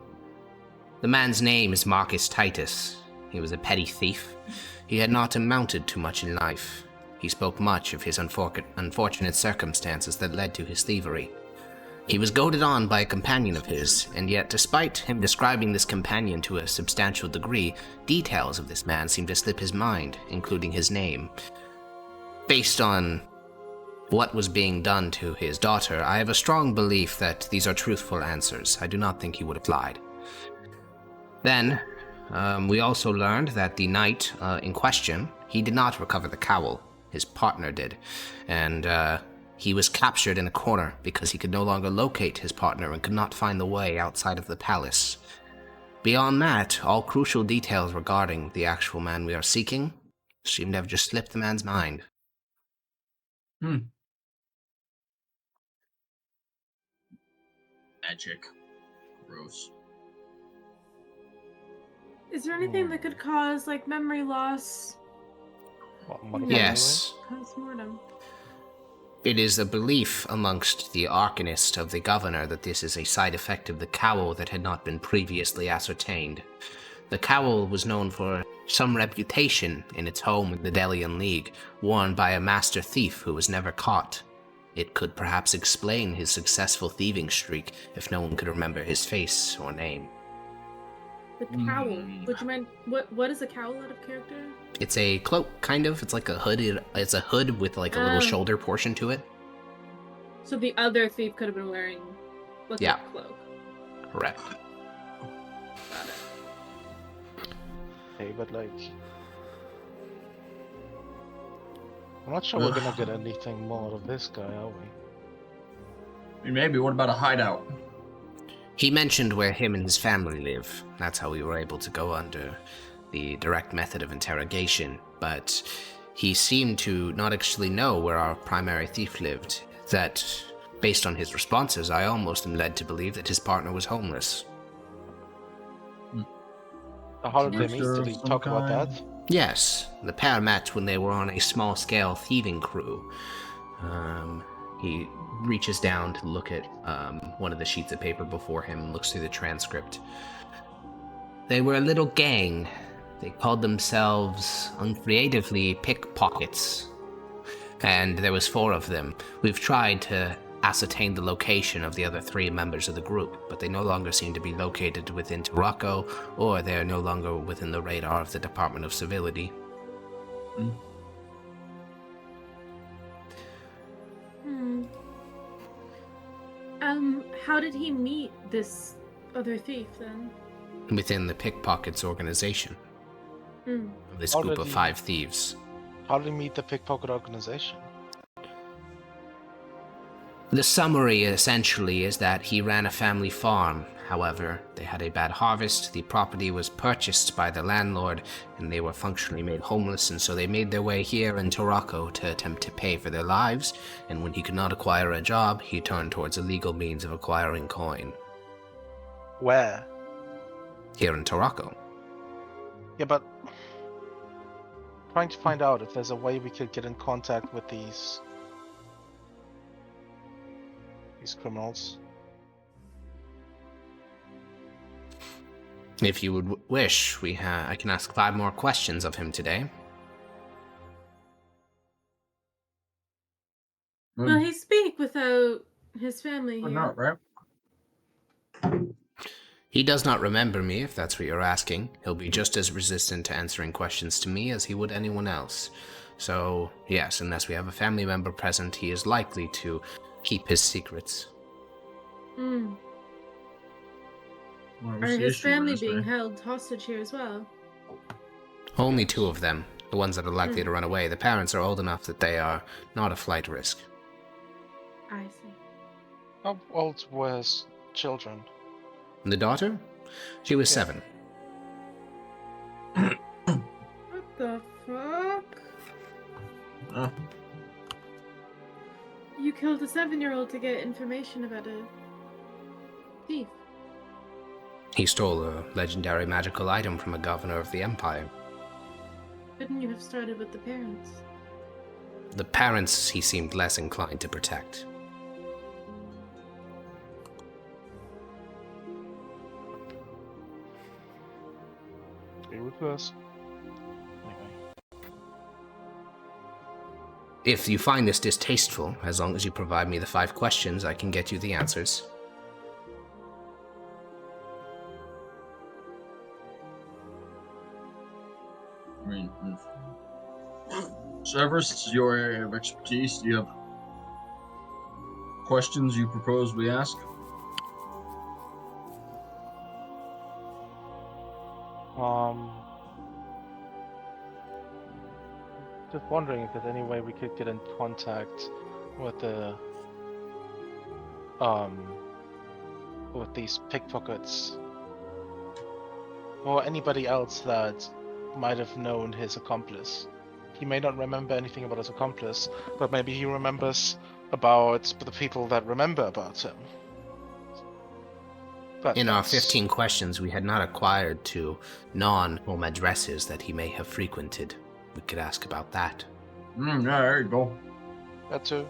The man's name is Marcus Titus. He was a petty thief. He had not amounted to much in life. He spoke much of his unfortunate circumstances that led to his thievery. He was goaded on by a companion of his, and yet despite him describing this companion to a substantial degree, details of this man seemed to slip his mind, including his name. Based on what was being done to his daughter, I have a strong belief that these are truthful answers. I do not think he would have lied. Then, we also learned that the night in question, he did not recover the cowl. His partner did, and he was captured in a corner because he could no longer locate his partner and could not find the way outside of the palace. Beyond that, all crucial details regarding the actual man we are seeking seem to have just slipped the man's mind. Magic. Gross. Is there anything that could cause, memory loss? Yes. Postmortem. It is a belief amongst the arcanist of the governor that this is a side effect of the cowl that had not been previously ascertained. The cowl was known for some reputation in its home in the Delian League, worn by a master thief who was never caught. It could perhaps explain his successful thieving streak if no one could remember his face or name. The cowl. Would you mind? What is a cowl out of character? It's a cloak, kind of. It's like a hood. It's a hood with a little shoulder portion to it. So the other thief could have been wearing a cloak. Correct. Got it. Hey, but I'm not sure we're gonna get anything more of this guy, are we? Maybe. What about a hideout? He mentioned where him and his family live. That's how we were able to go under the direct method of interrogation. But he seemed to not actually know where our primary thief lived. That, based on his responses, I almost am led to believe that his partner was homeless. How did they meet? Did he talk about that? Yes, the pair met when they were on a small-scale thieving crew. He reaches down to look at one of the sheets of paper before him and looks through the transcript. They were a little gang. They called themselves, uncreatively, pickpockets. And there was 4 of them. We've tried to ascertain the location of the other 3 members of the group, but they no longer seem to be located within Tarocco, or they are no longer within the radar of the Department of Civility. How did he meet this other thief, then? Within the Pickpockets organization. This group of 5 thieves. How did he meet the pickpocket organization? The summary, essentially, is that he ran a family farm, However, they had a bad harvest, the property was purchased by the landlord, and they were functionally made homeless, and so they made their way here in Torako to attempt to pay for their lives, and when he could not acquire a job, he turned towards illegal means of acquiring coin. Where? Here in Torako. Yeah, but trying to find out if there's a way we could get in contact with these criminals. If you would wish, I can ask 5 more questions of him today. Will he speak without his family Or here? not, right? He does not remember me, if that's what you're asking. He'll be just as resistant to answering questions to me as he would anyone else. So, yes, unless we have a family member present, he is likely to keep his secrets. Hmm. Well, Are what's the his issue family with this, being man? held hostage here as well? Only 2 of them, the ones that are likely to run away. The parents are old enough that they are not a flight risk. I see. How old were his children? And the daughter? She was 7. What the fuck? Oh, You killed a 7-year-old to get information about a thief. He stole a legendary magical item from a governor of the Empire. Couldn't you have started with the parents? The parents he seemed less inclined to protect. Be with us. If you find this distasteful, as long as you provide me the 5 questions, I can get you the answers. I mean, Severus, this is your area of expertise. Do you have questions you propose we ask? Just wondering if there's any way we could get in contact with the with these pickpockets or anybody else that might have known his accomplice. He may not remember anything about his accomplice, but maybe he remembers about the people that remember about him. But In our that's- 15 questions, we had not acquired 2 non-home addresses that he may have frequented. We could ask about that. Yeah, there you go. That too.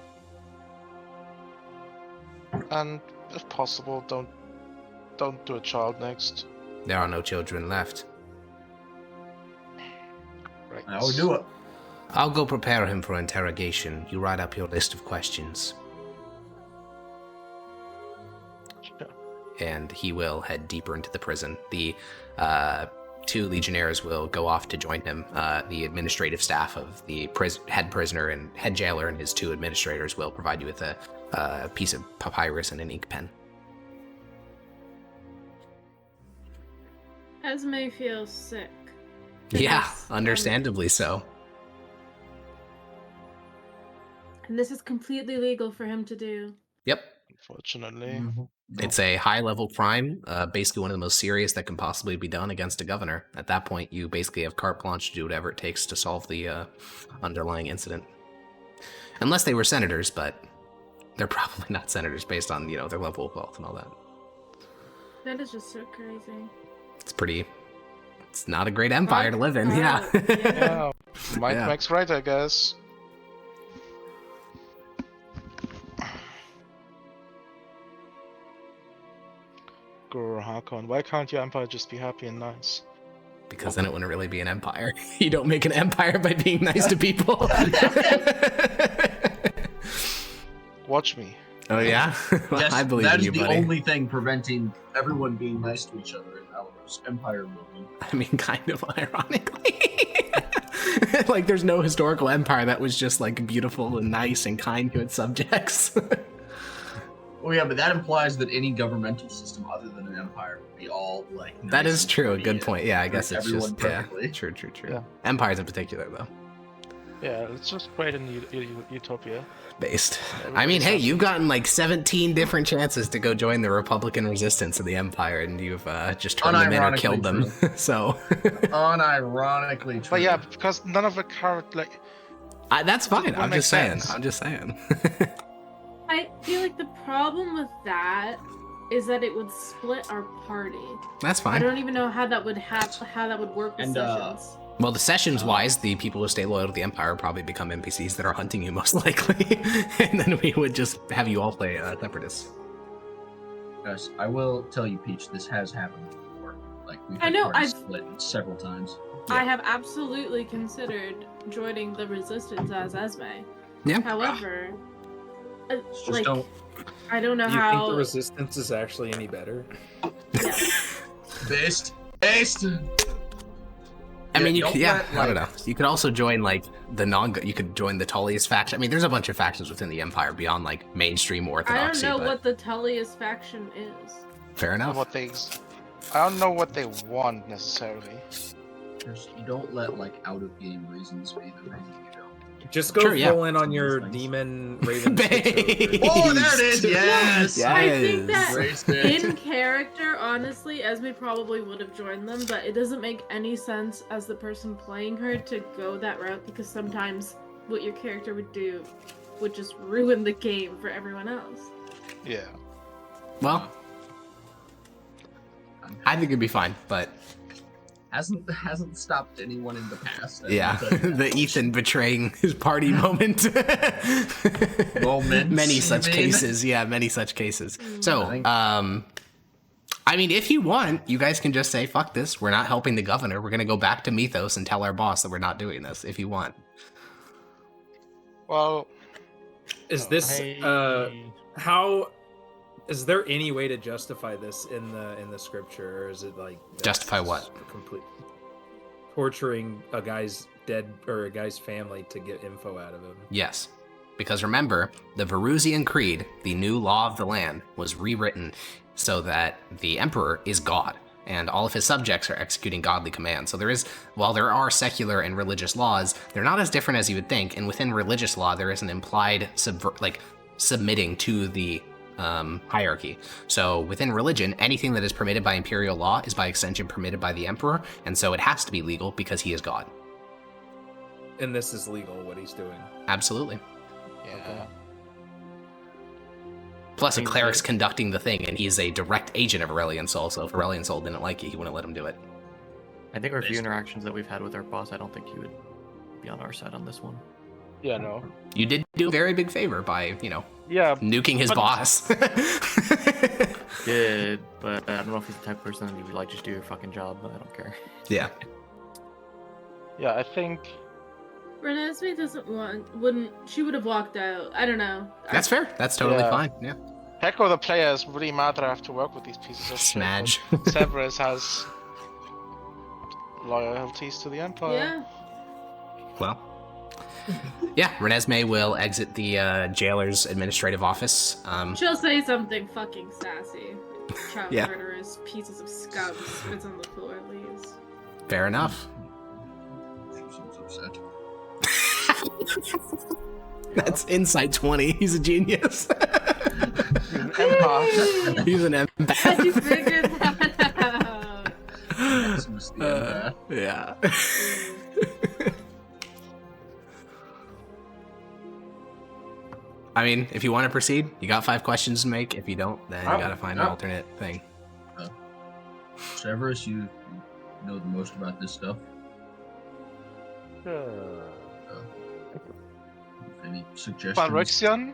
And if possible, don't do a child next. There are no children left. Right. I would do it. I'll go prepare him for interrogation. You write up your list of questions. Sure. And he will head deeper into the prison. The 2 legionnaires will go off to join him. The administrative staff of the head prisoner and head jailer and his 2 administrators will provide you with a piece of papyrus and an ink pen. Esme feels sick. Yeah, Yes, understandably so. And this is completely legal for him to do. Yep. Unfortunately. It's a high-level crime, basically one of the most serious that can possibly be done against a governor. At that point, you basically have carte blanche to do whatever it takes to solve the underlying incident. Unless they were senators, but they're probably not senators based on, their level of wealth and all that. That is just so crazy. It's not a great empire to live in, yeah. Yeah. Might Yeah. makes right, I guess. Guru Hakon, why can't your empire just be happy and nice? Because then it wouldn't really be an empire. You don't make an empire by being nice to people. Watch me. Oh, yeah? Well, Yes, I believe that in is you, the buddy. only thing preventing everyone being nice to each other in Alaros empire building. I mean, kind of ironically. Like, there's no historical empire that was just, like, beautiful and nice and kind to its subjects. Well, yeah, but that implies that any governmental system other than an empire would be all like. That nice is and true. A pretty good and point. Yeah, I treat guess it's everyone just yeah. perfectly. True. Yeah. Empires in particular, though. Yeah, let's just create a new utopia. Based. I mean, hey, you've gotten like 17 different chances to go join the Republican resistance of the Empire, and you've just turned them in or killed them. So. Unironically true. But yeah, because none of the current like. That's fine. I'm just saying. Sense. I'm just saying. I feel like the problem with that is that it would split our party. That's fine. I don't even know how that would work with sessions. Well, the sessions-wise, the people who stay loyal to the Empire probably become NPCs that are hunting you, most likely. And then we would just have you all play Separatists. Guys, I will tell you, Peach, this has happened before. Like, we've I know, I've split several times. I have absolutely considered joining the Resistance as Esme. Yeah. However, Just like, don't. I don't know Do you how... think the Resistance is actually any better? Yeah. Based. I mean, I let, don't know. You could also join, like, you could join the Tullius faction. I mean, there's a bunch of factions within the Empire beyond, like, mainstream orthodoxy. I don't know what the Tullius faction is. Fair enough. I don't know what they want necessarily. Just don't let, like, out-of-game reasons be the reason you don't. Just go full in on your demon raven. Oh, there it is! Yes! I think that in character, honestly, Esme probably would have joined them, but it doesn't make any sense as the person playing her to go that route, because sometimes what your character would do would just ruin the game for everyone else. Yeah. Well, I think it'd be fine, but hasn't stopped anyone in the past. Yeah, the Ethan betraying his party moment. Many such cases. Yeah, many such cases. So, I mean, if you want, you guys can just say, fuck this, we're not helping the governor. We're going to go back to Mythos and tell our boss that we're not doing this, if you want. Well, is this, how, is there any way to justify this in the scripture, or is it like... Justify what? Complete torturing a guy's dead, or a guy's family to get info out of him? Yes. Because remember, the Varusian Creed, the new law of the land, was rewritten so that the Emperor is God, and all of his subjects are executing godly commands. So while there are secular and religious laws, they're not as different as you would think, and within religious law, there is an implied submitting to the hierarchy. So within religion, anything that is permitted by imperial law is by extension permitted by the Emperor, and so it has to be legal because he is God. And this is legal, what he's doing? Absolutely. Yeah. Okay. Plus, a cleric's conducting the thing, and he's a direct agent of Aurelian Sol, so if Aurelian Sol didn't like it, he wouldn't let him do it. I think our few interactions that we've had with our boss, I don't think he would be on our side on this one. Yeah, no. You did do a very big favor by, nuking his boss. Did, but I don't know if he's the type of person that you would like just do your fucking job, but I don't care. Yeah. Yeah, I think... Renesmee she would have walked out. I don't know. That's fair. That's totally fine. Yeah. Hecko, the player, is really mad that I have to work with these pieces of Smudge. shit. Severus has loyalties to the Empire. Yeah. Well. Yeah, Renesmee will exit the jailer's administrative office. She'll say something fucking sassy. Child Yeah. murderers, pieces of scum, spits on the floor, leaves. Fair enough. She seems upset. That's insight 20. He's a genius. Empath. He's an How'd empath. you figure that out? Maximus the empath. Yeah. I mean, if you want to proceed, you got 5 questions to make. If you don't, then you gotta find an alternate thing. Severus, you know the most about this stuff. Any suggestions? Balrixian?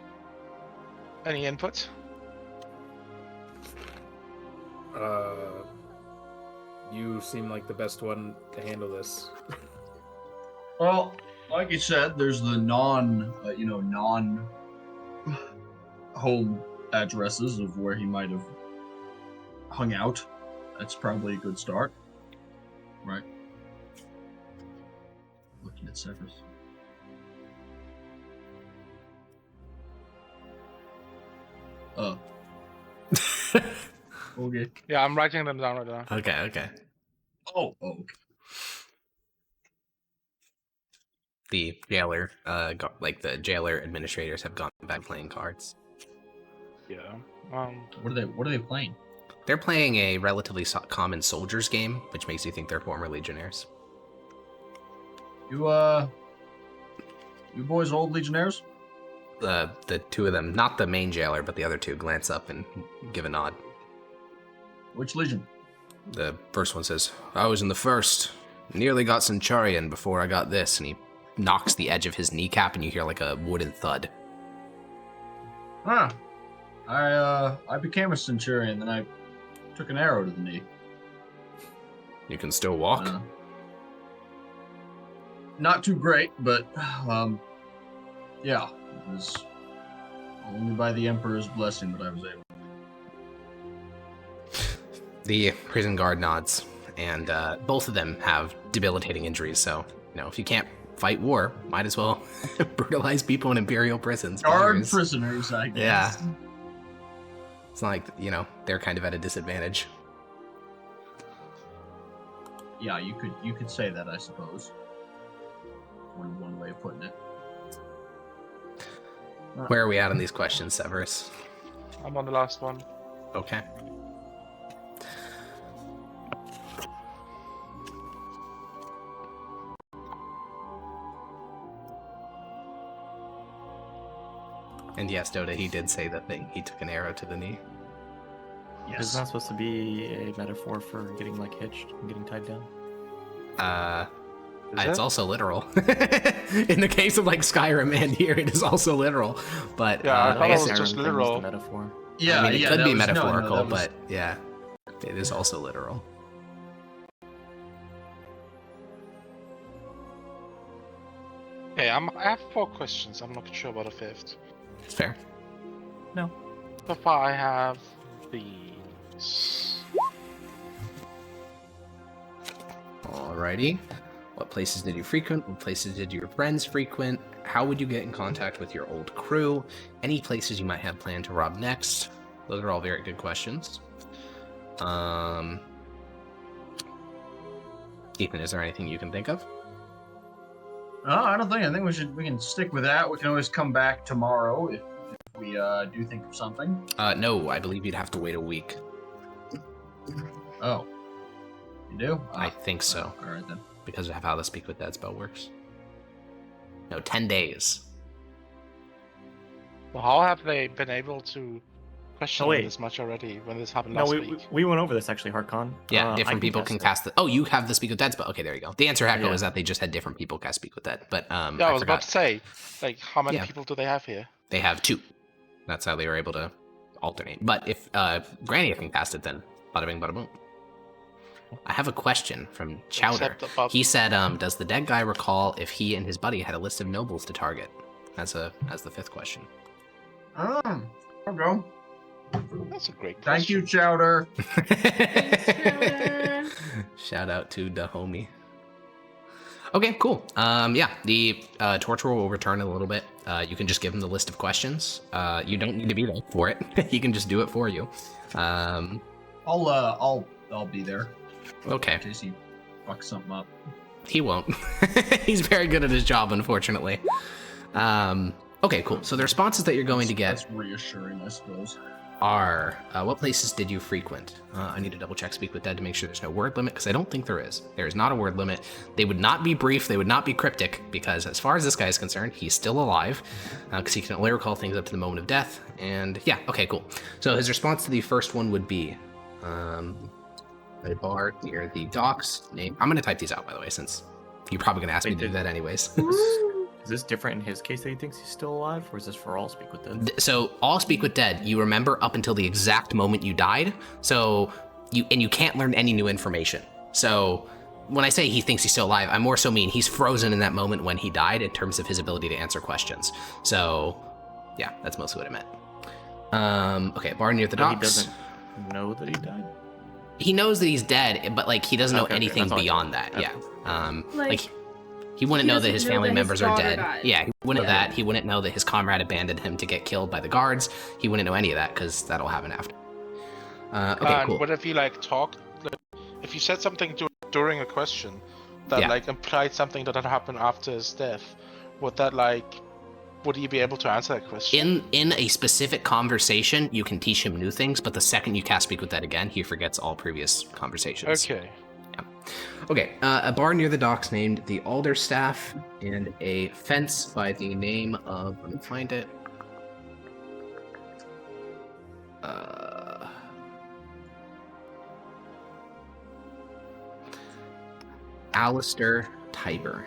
Any input? You seem like the best one to handle this. Well, like you said, there's the non home addresses of where he might have hung out. That's probably a good start, right? Looking at Severus. Okay. Yeah, I'm writing them down right now. Okay. Oh, okay. the jailer, the jailer administrators have gone back playing cards. Yeah. What are they playing? They're playing a relatively common soldiers game, which makes you think they're former legionnaires. You boys old legionnaires? The two of them, not the main jailer, but the other two, glance up and give a nod. Which legion? The first one says, I was in the first. Nearly got Centurion before I got this, and he knocks the edge of his kneecap, and you hear like a wooden thud. Huh. I became a Centurion, then I took an arrow to the knee. You can still walk? Not too great, but, yeah. It was only by the Emperor's blessing that I was able. The prison guard nods, and both of them have debilitating injuries, so, if you can't fight war, might as well brutalize people in Imperial prisons. Guard prisoners, I guess. Yeah. It's not like, they're kind of at a disadvantage. Yeah, you could say that, I suppose. One way of putting it. Where are we at on these questions, Severus? I'm on the last one. Okay. And yes, Dota, he did say that thing. He took an arrow to the knee. Yes. Is that supposed to be a metaphor for getting hitched and getting tied down? It's also literal. In the case of Skyrim and here, it is also literal. But yeah, I thought it was Skyrim just literal. Metaphor. Yeah, it could be metaphorical, but yeah, it is also literal. Hey, I have 4 questions. I'm not sure about a 5th. It's fair. No. So far, I have these. Alrighty. What places did you frequent? What places did your friends frequent? How would you get in contact with your old crew? Any places you might have planned to rob next? Those are all very good questions. Ethan, is there anything you can think of? I don't think. I think we can stick with that. We can always come back tomorrow if we do think of something. No, I believe you'd have to wait a week. Oh. You do? I think so. All right then. Because of how the Speak with Dead spell works. No, 10 days. Well, how have they been able to question this much already when this happened last week? We went over this actually, Harkon. Yeah, different people can cast it. Oh, you have the Speak with Dead spell. Okay, there you go. The answer, Hacko, is that they just had different people cast Speak with Dead. But yeah, I was about to say, how many people do they have here? They have 2. That's how they were able to alternate. But if Granny can cast it, then bada bing, bada boom. I have a question from Chowder. He said, does the dead guy recall if he and his buddy had a list of nobles to target? As the 5th question. I'll go. That's a great question. Thank you, Chowder. Thanks, Chowder. Shout out to the homie. Okay, cool. Yeah, the torturer will return in a little bit. You can just give him the list of questions. You don't need to be there for it. He can just do it for you. I'll be there. Okay. In case he fucks something up. He won't. He's very good at his job, unfortunately. Okay, cool. So the responses that you're going to get... That's reassuring, I suppose. Are, what places did you frequent? I need to double check Speak with Dead to make sure there's no word limit, because I don't think there is. There is not a word limit. They would not be brief, they would not be cryptic, because as far as this guy is concerned, he's still alive, because he can only recall things up to the moment of death, and yeah, okay, cool. So his response to the first one would be, a bar near the docks. Name. I'm going to type these out, by the way, since you're probably going to ask me to do that anyways. Is this different in his case that he thinks he's still alive, or is this for all Speak with Dead? So all Speak with Dead, you remember up until the exact moment you died. So you can't learn any new information. So when I say he thinks he's still alive, I more so mean he's frozen in that moment when he died in terms of his ability to answer questions. So yeah, that's mostly what it meant. Okay, bar near the docks. He doesn't know that he died? He knows that he's dead, but he doesn't know anything beyond that. Okay. Yeah. He wouldn't know that his family members are dead. Yeah, he wouldn't know that. He wouldn't know that his comrade abandoned him to get killed by the guards. He wouldn't know any of that because that'll happen after. Okay, cool. What if he talked? If you said something during a question that implied something that had happened after his death, would that would he be able to answer that question? In a specific conversation, you can teach him new things, but the second you cast Speak with Dead again, he forgets all previous conversations. Okay. Okay, a bar near the docks named the Alderstaff, and a fence by the name of, let me find it. Alistair Tiber.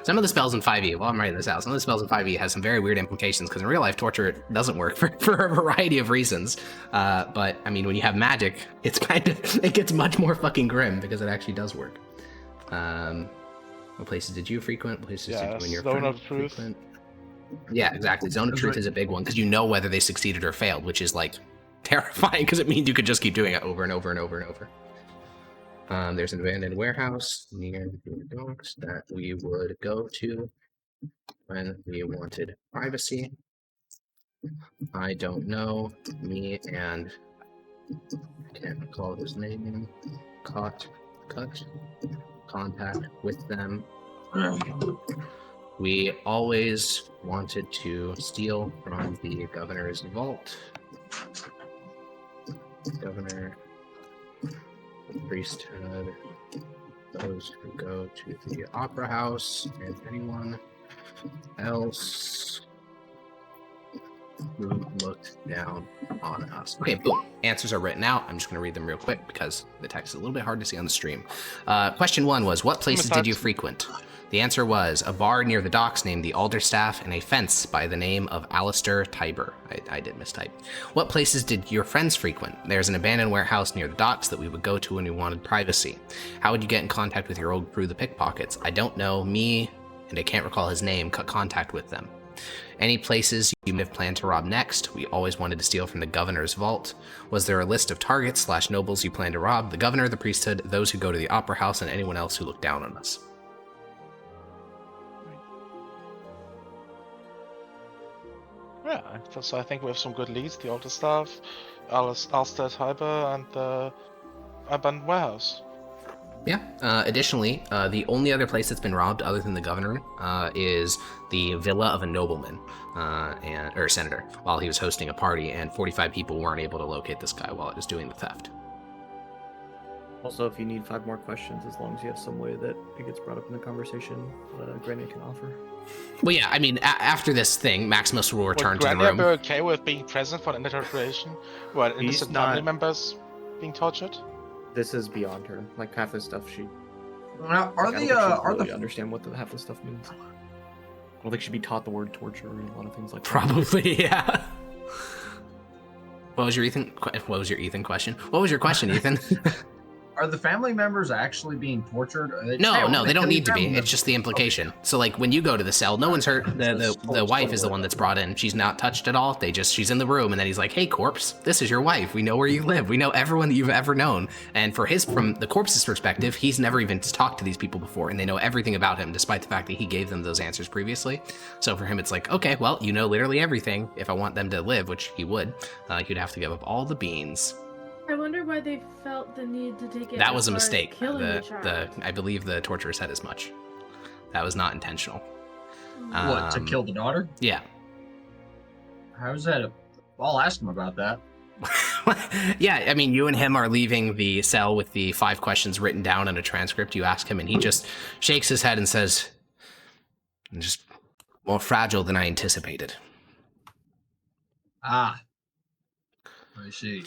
Some of the spells in 5e, while I'm writing this out, some of the spells in 5e has some very weird implications, because in real life, torture doesn't work for a variety of reasons. But, I mean, when you have magic, it's it gets much more fucking grim, because it actually does work. What places did you frequent? What places did you and your friends frequent? Yeah, exactly. Zone of Truth is a big one, because you know whether they succeeded or failed, which is, like, terrifying, because it means you could just keep doing it over and over and over and over. There's an abandoned warehouse near the docks that we would go to when we wanted privacy. I don't know. Me and I can't recall his name. Cut contact with them. We always wanted to steal from the governor's vault. Governor, priesthood, those who go to the opera house, and anyone else who looked down on us. Okay, boom. Answers are written out. I'm just going to read them real quick because the text is a little bit hard to see on the stream. Question 1 was, what places did you frequent? The answer was a bar near the docks named the Alderstaff and a fence by the name of Alistair Tiber. I did mistype. What places did your friends frequent? There's an abandoned warehouse near the docks that we would go to when we wanted privacy. How would you get in contact with your old crew, the Pickpockets? I don't know. Me, and I can't recall his name, cut contact with them. Any places you may have planned to rob next? We always wanted to steal from the governor's vault. Was there a list of targets / nobles you planned to rob? The governor, the priesthood, those who go to the opera house, and anyone else who looked down on us. Yeah, so I think we have some good leads. The Alderstaff, Alistair Tiber, and the abandoned warehouse. Yeah. Additionally, the only other place that's been robbed other than the governor is the villa of a nobleman or senator while he was hosting a party, and 45 people weren't able to locate this guy while it was doing the theft. Also, if you need 5 more questions, as long as you have some way that it gets brought up in the conversation, Grania can offer. Well, yeah, I mean, after this thing, Maximus will return to the Grania room. be okay with being present for an interrogation where innocent family members being tortured? This is beyond her. Like, half the stuff she... Now, I don't really understand what half the stuff means. I don't think she'd be taught the word torture and a lot of things like that. Probably, yeah. What was your Ethan question? What was your question, Ethan? Are the family members actually being tortured? No, they don't need to be. It's just the implication. Okay. So, like, when you go to the cell, no one's hurt. The wife is the one that's brought in. She's not touched at all. She's in the room, and then he's like, "Hey, corpse, this is your wife. We know where you live. We know everyone that you've ever known." And from the corpse's perspective, he's never even talked to these people before, and they know everything about him, despite the fact that he gave them those answers previously. So for him, it's like, okay, well, you know literally everything. If I want them to live, which he would, he'd have to give up all the beans. I wonder why they felt the need to take it. That was a mistake. The I believe the torturer said as much. That was not intentional. What, to kill the daughter? Yeah. How's that? I'll ask him about that. Yeah, I mean, you and him are leaving the cell with the 5 questions written down in a transcript. You ask him, and he just shakes his head and says, "Just more fragile than I anticipated." Ah. I see.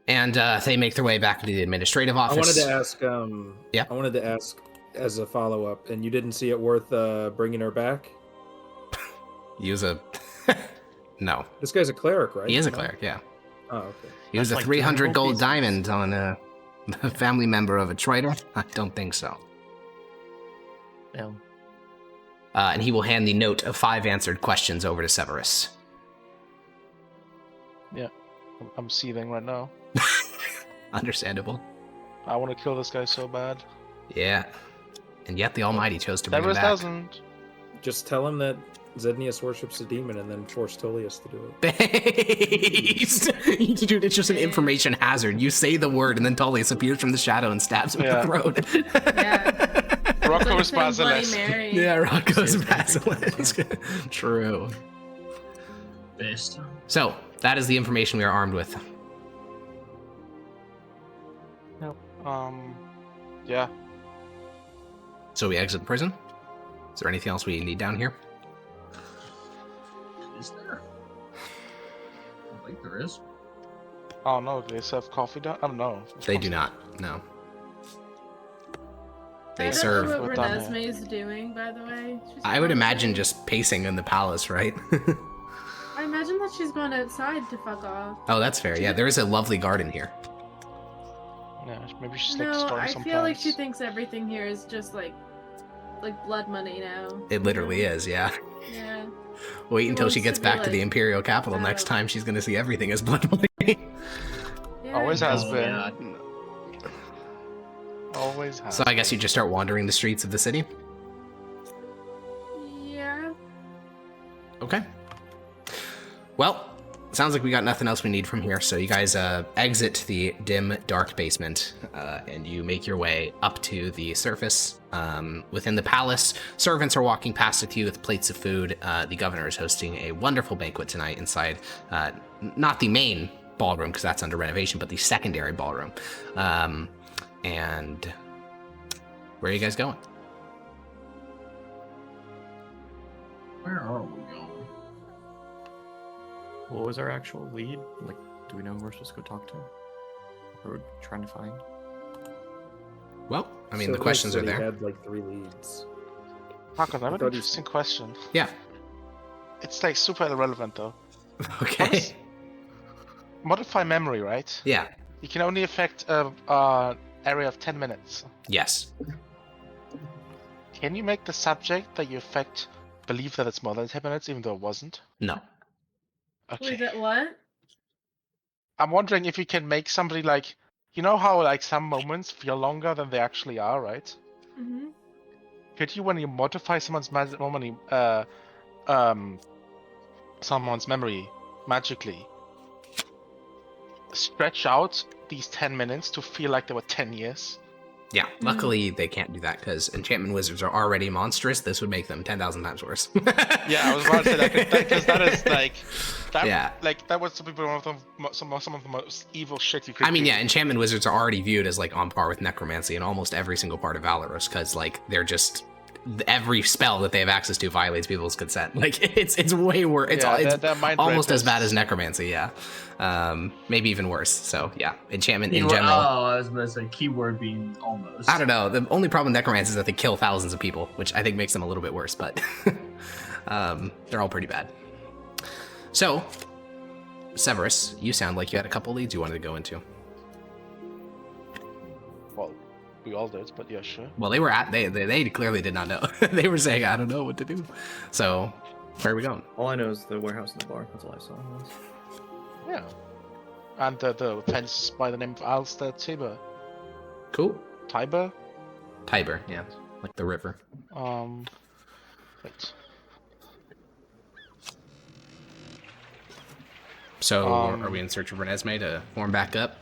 And they make their way back to the administrative office. I wanted to ask as a follow-up, and you didn't see it worth bringing her back? Use a... No. This guy's a cleric, right? He is a cleric, yeah. Oh, okay. He was a 300 gold diamond on a family member of a traitor? I don't think so. No. And he will hand the note of 5 answered questions over to Severus. Yeah. I'm seething right now. Understandable. I want to kill this guy so bad. Yeah. And yet the Almighty chose to bring him Severus back. doesn't. Just tell him that Zednius worships a demon and then force Tullius to do it. Dude, it's just an information hazard. You say the word and then Tullius appears from the shadow and stabs him in the throat. Yeah. Rocco's Like saying Bloody Basilisk. Mary. Yeah, Rocco's Says basilisk. True. Best. So, that is the information we are armed with. Yeah. So we exit the prison. Is there anything else we need down here? Is there? I don't think there is. Oh no, do they serve coffee down? I don't know. They do not. No. They I don't serve. know what What down Renesmee is doing, by the way. She's I would going imagine outside. just pacing in the palace, right? I imagine that she's going outside to fuck off. Oh, that's fair. Yeah, there is a lovely garden here. Yeah, maybe she's like No, starting I some feel like plants. she thinks everything here is just like blood money now. It literally is, yeah. Yeah. Wait She until she wants gets to be back to the like, Imperial capital. Next oh. time she's gonna see everything as blood money. Yeah. Always has Oh, been. yeah. Always has. So I guess you just start wandering the streets of the city? Yeah. Okay. Well, sounds like we got nothing else we need from here, so you guys exit the dim, dark basement, and you make your way up to the surface. Within the palace, servants are walking past with you with plates of food. The governor is hosting a wonderful banquet tonight inside, not the main ballroom, because that's under renovation, but the secondary ballroom. And where are you guys going? Where are we going? What was our actual lead? Like, do we know who we're supposed to go talk to? Or we're trying to find? Well, I mean, So the questions he are there. had like 3 leads. Marcus, I have an thought he- interesting question. Yeah. It's like super irrelevant though. Okay. Modify memory, right? Yeah. You can only affect a area of 10 minutes. Yes. Can you make the subject that you affect believe that it's more than 10 minutes, even though it wasn't? No. Okay. Wait, that what? I'm wondering if you can make somebody like, you know how like some moments feel longer than they actually are, right? Mm-hmm. Could you, when you modify someone's someone's memory magically, stretch out these 10 minutes to feel like they were 10 years? Yeah, luckily they can't do that because enchantment wizards are already monstrous. This would make them 10,000 times worse. Yeah, I was about to say that because that is like, that, Yeah. like that was some people one of the some of the most evil shit you could. I mean, do. yeah, enchantment wizards are already viewed as like on par with necromancy in almost every single part of Valoros because like they're just every spell that they have access to violates people's consent. Like it's way worse. It's, Yeah, it's they're mind almost as bad rapists. as necromancy. Yeah, maybe even worse. So yeah, enchantment in Keyword- general. Oh, I was about to say keyword being almost. I don't know. The only problem with necromancy is that they kill thousands of people, which I think makes them a little bit worse, but they're all pretty bad. So, Severus, you sound like you had a couple leads you wanted to go into. Well, we all did, but yeah, sure. Well, they clearly did not know. They were saying, I don't know what to do. So, where are we going? All I know is the warehouse and the bar. That's all I saw. Yeah. And the fence by the name of Alster Tiber. Cool. Tiber? Tiber, yeah. Like the river. Wait. So, Um, are we in search of Renesmee to form back up?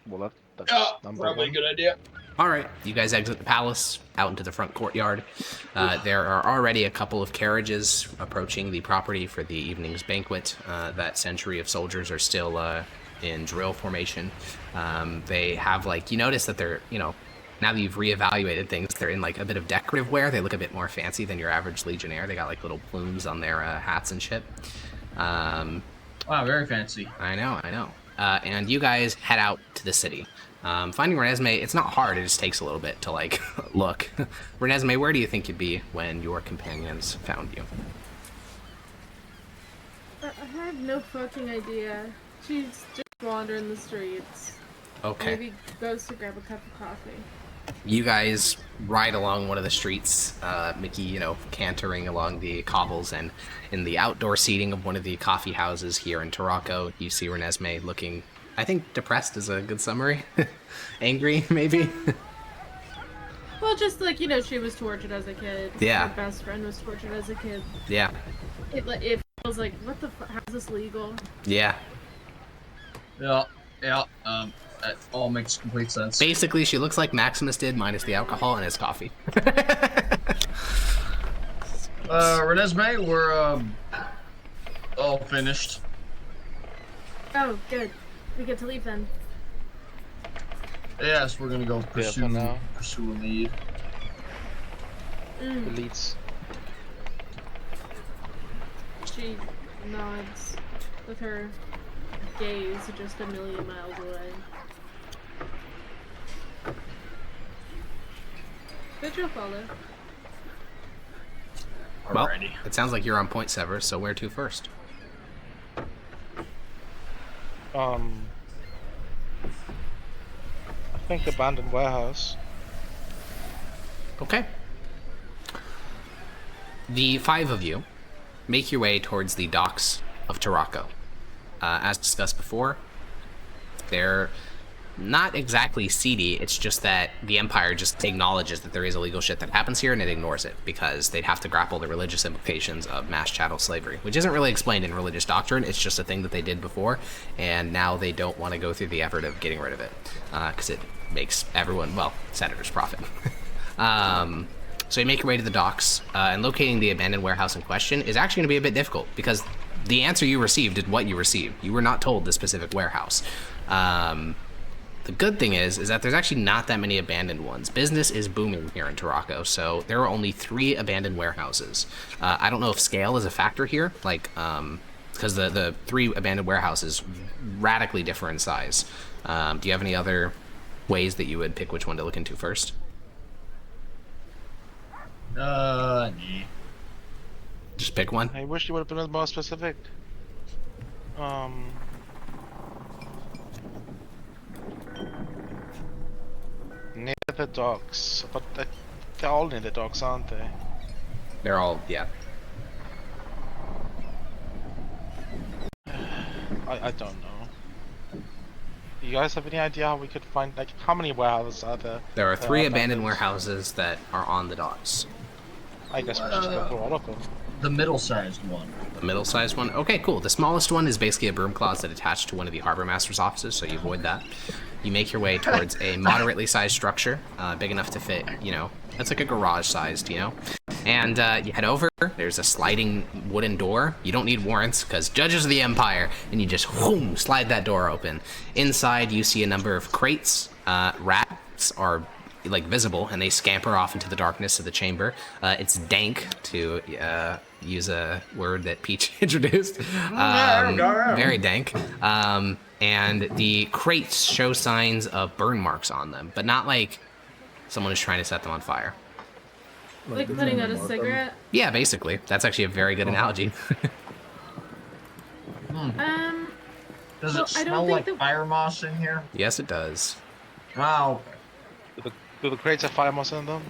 Well, that's Yeah, number probably a one. good idea. All right, you guys exit the palace out into the front courtyard. There are already a couple of carriages approaching the property for the evening's banquet. That century of soldiers are still in drill formation. They have like, you notice that they're, you know, now that you've reevaluated things, they're in like a bit of decorative wear. They look a bit more fancy than your average legionnaire. They got like little plumes on their hats and shit. Wow, very fancy. I know. And you guys head out to the city. Finding Renesmee, it's not hard, it just takes a little bit to, like, look. Renesmee, where do you think you'd be when your companions found you? I have no fucking idea. She's just wandering the streets. Okay. Maybe goes to grab a cup of coffee. You guys ride along one of the streets, Mickey, you know, cantering along the cobbles, and in the outdoor seating of one of the coffee houses here in Tarako, you see Renesmee looking, I think depressed is a good summary. Angry, maybe? Well, just like, you know, she was tortured as a kid. Yeah. Her best friend was tortured as a kid. Yeah. It feels like, what the fuck? How's this legal? Yeah. Yeah. That all makes complete sense. Basically, she looks like Maximus did, minus the alcohol and his coffee. Renesmee, we're all finished. Oh, good. We get to leave then. Yes, we're gonna go pursue a lead. The leads. She nods with her gaze just a million miles away. Good job, Follow. Well, Alrighty. it sounds like you're on point, Severus, so where to first? I think abandoned warehouse. Okay. The 5 of you make your way towards the docks of Tarako. As discussed before, they're not exactly seedy, it's just that the Empire just acknowledges that there is illegal shit that happens here and it ignores it because they'd have to grapple the religious implications of mass chattel slavery, which isn't really explained in religious doctrine, it's just a thing that they did before, and now they don't want to go through the effort of getting rid of it, because it makes everyone, well, senators profit. So you make your way to the docks, and locating the abandoned warehouse in question is actually going to be a bit difficult, because the answer you received is what you received. You were not told the specific warehouse. The good thing is that there's actually not that many abandoned ones. Business is booming here in Tarako, so there are only 3 abandoned warehouses. I don't know if scale is a factor here, like, because the 3 abandoned warehouses radically differ in size. Do you have any other ways that you would pick which one to look into first? Nah. Just pick one. I wish you would have been more specific. Near the docks, but they're all near the docks, aren't they? They're all, yeah. I don't know. You guys have any idea how we could find, like, how many warehouses are there? There are 3 abandoned warehouses that are on the docks. I guess we just go through all of them. The middle-sized one. The middle-sized one? Okay, cool. The smallest one is basically a broom closet attached to one of the harbor master's offices, so you avoid that. You make your way towards a moderately sized structure, big enough to fit, you know, that's like a garage-sized, you know? And you head over, there's a sliding wooden door. You don't need warrants, because judges of the Empire, and you just, whoom, slide that door open. Inside, you see a number of crates. Rats are like visible, and they scamper off into the darkness of the chamber. It's dank, to use a word that Peach introduced. Very dank. And the crates show signs of burn marks on them, but not like someone is trying to set them on fire. Like putting out a cigarette? Yeah, basically. That's actually a very good analogy. Does well, it smell like fire moss in here? Yes, it does. Wow. Do the crates have fire moss in them?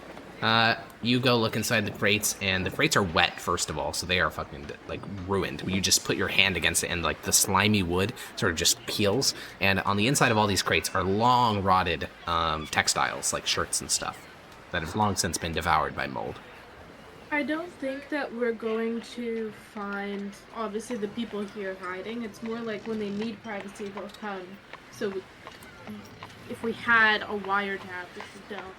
You go look inside the crates, and the crates are wet, first of all, so they are fucking, like, ruined. You just put your hand against it, and, like, the slimy wood sort of just peels. And on the inside of all these crates are long, rotted textiles, like shirts and stuff, that have long since been devoured by mold. I don't think that we're going to find, obviously, the people here hiding. It's more like when they need privacy, they'll come. So if we had a wiretap, which we don't,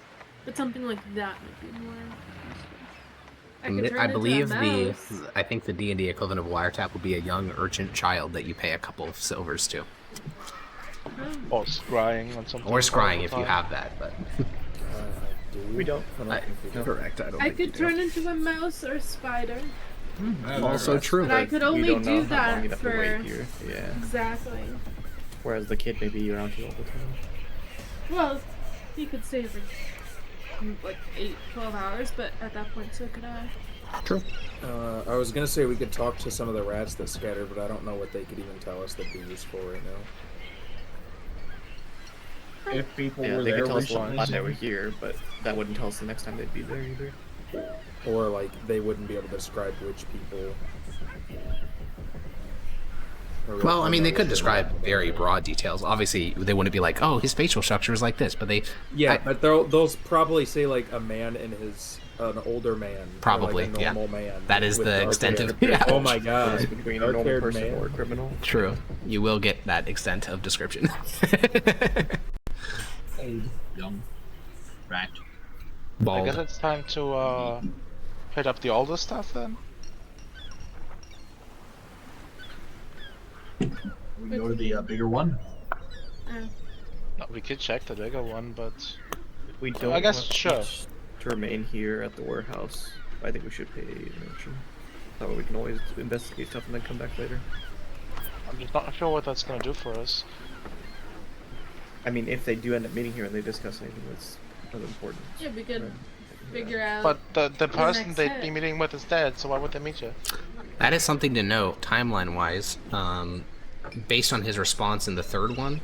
but something like that would be more. I believe I think the D&D equivalent of wiretap would be a young urgent child that you pay a couple of silvers to. Or scrying on something. Or scrying if you have that, but. We don't. Correct. I could turn into a mouse or a spider. Also true. But I could only don't know do how long that you'd have to for. wait here. Yeah. Exactly. Whereas the kid may be around here all the time. Well, he could stay for like 12 hours, but at that point, so could I. True. I was gonna say we could talk to some of the rats that scattered, but I don't know what they could even tell us that'd be useful right now. If people Yeah, were they there could tell us recently. why they were here, but that wouldn't tell us the next time they'd be there either. Or like they wouldn't be able to describe which people. Well, I mean, they could describe very broad details. Obviously, they wouldn't be like, "Oh, his facial structure is like this," but they. Yeah, but they'll probably say like a man and an older man. Probably, or like a normal man. That is with the dark extent hair. of. Yeah. Oh my god. Between a normal Dark-haired person man. or a criminal. True. You will get that extent of description. rat. I Bald. guess it's time to hit up the older stuff then. We go to the bigger one. No, we could check the bigger one, but We don't I guess want sure. Peach to remain here at the warehouse. I think we should pay attention. That way we can always investigate stuff and then come back later. I'm just not sure what that's gonna do for us. I mean, if they do end up meeting here and they discuss anything that's of importance. Yeah, we could Right. figure out. But the person next they'd step. be meeting with is dead, so why would they meet you? That is something to note, timeline-wise. Based on his response in the third one,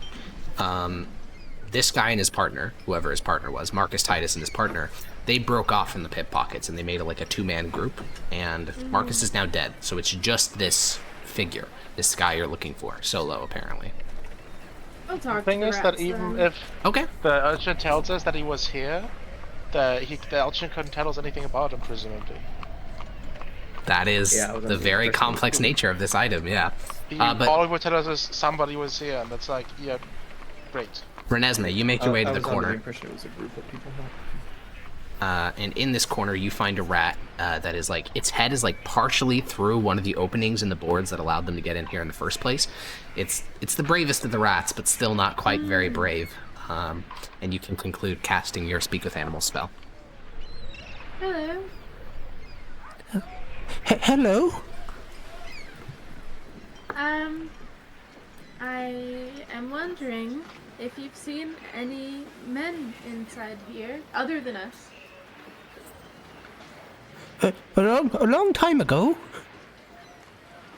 this guy and his partner, whoever his partner was, Marcus Titus and his partner, they broke off from the pit pockets and they made like a two-man group. And Marcus is now dead, so it's just this figure, this guy you're looking for, solo apparently. I'll talk The thing to the is that rats even then. if Okay. the urchin tells us that he was here, the urchin couldn't tell us anything about him, presumably. That is Yeah, I was the under the very impression- complex nature of this item, yeah. But All he would tell us is somebody was here, and that's like, yeah, great. Renesmee, you make your way to I the was under corner. the impression it was a group of people. And in this corner you find a rat that is like, its head is like partially through one of the openings in the boards that allowed them to get in here in the first place. It's the bravest of the rats, but still not quite very brave. And you can conclude casting your Speak with Animals spell. Hello. Hello? I am wondering if you've seen any men inside here other than us. A long time ago.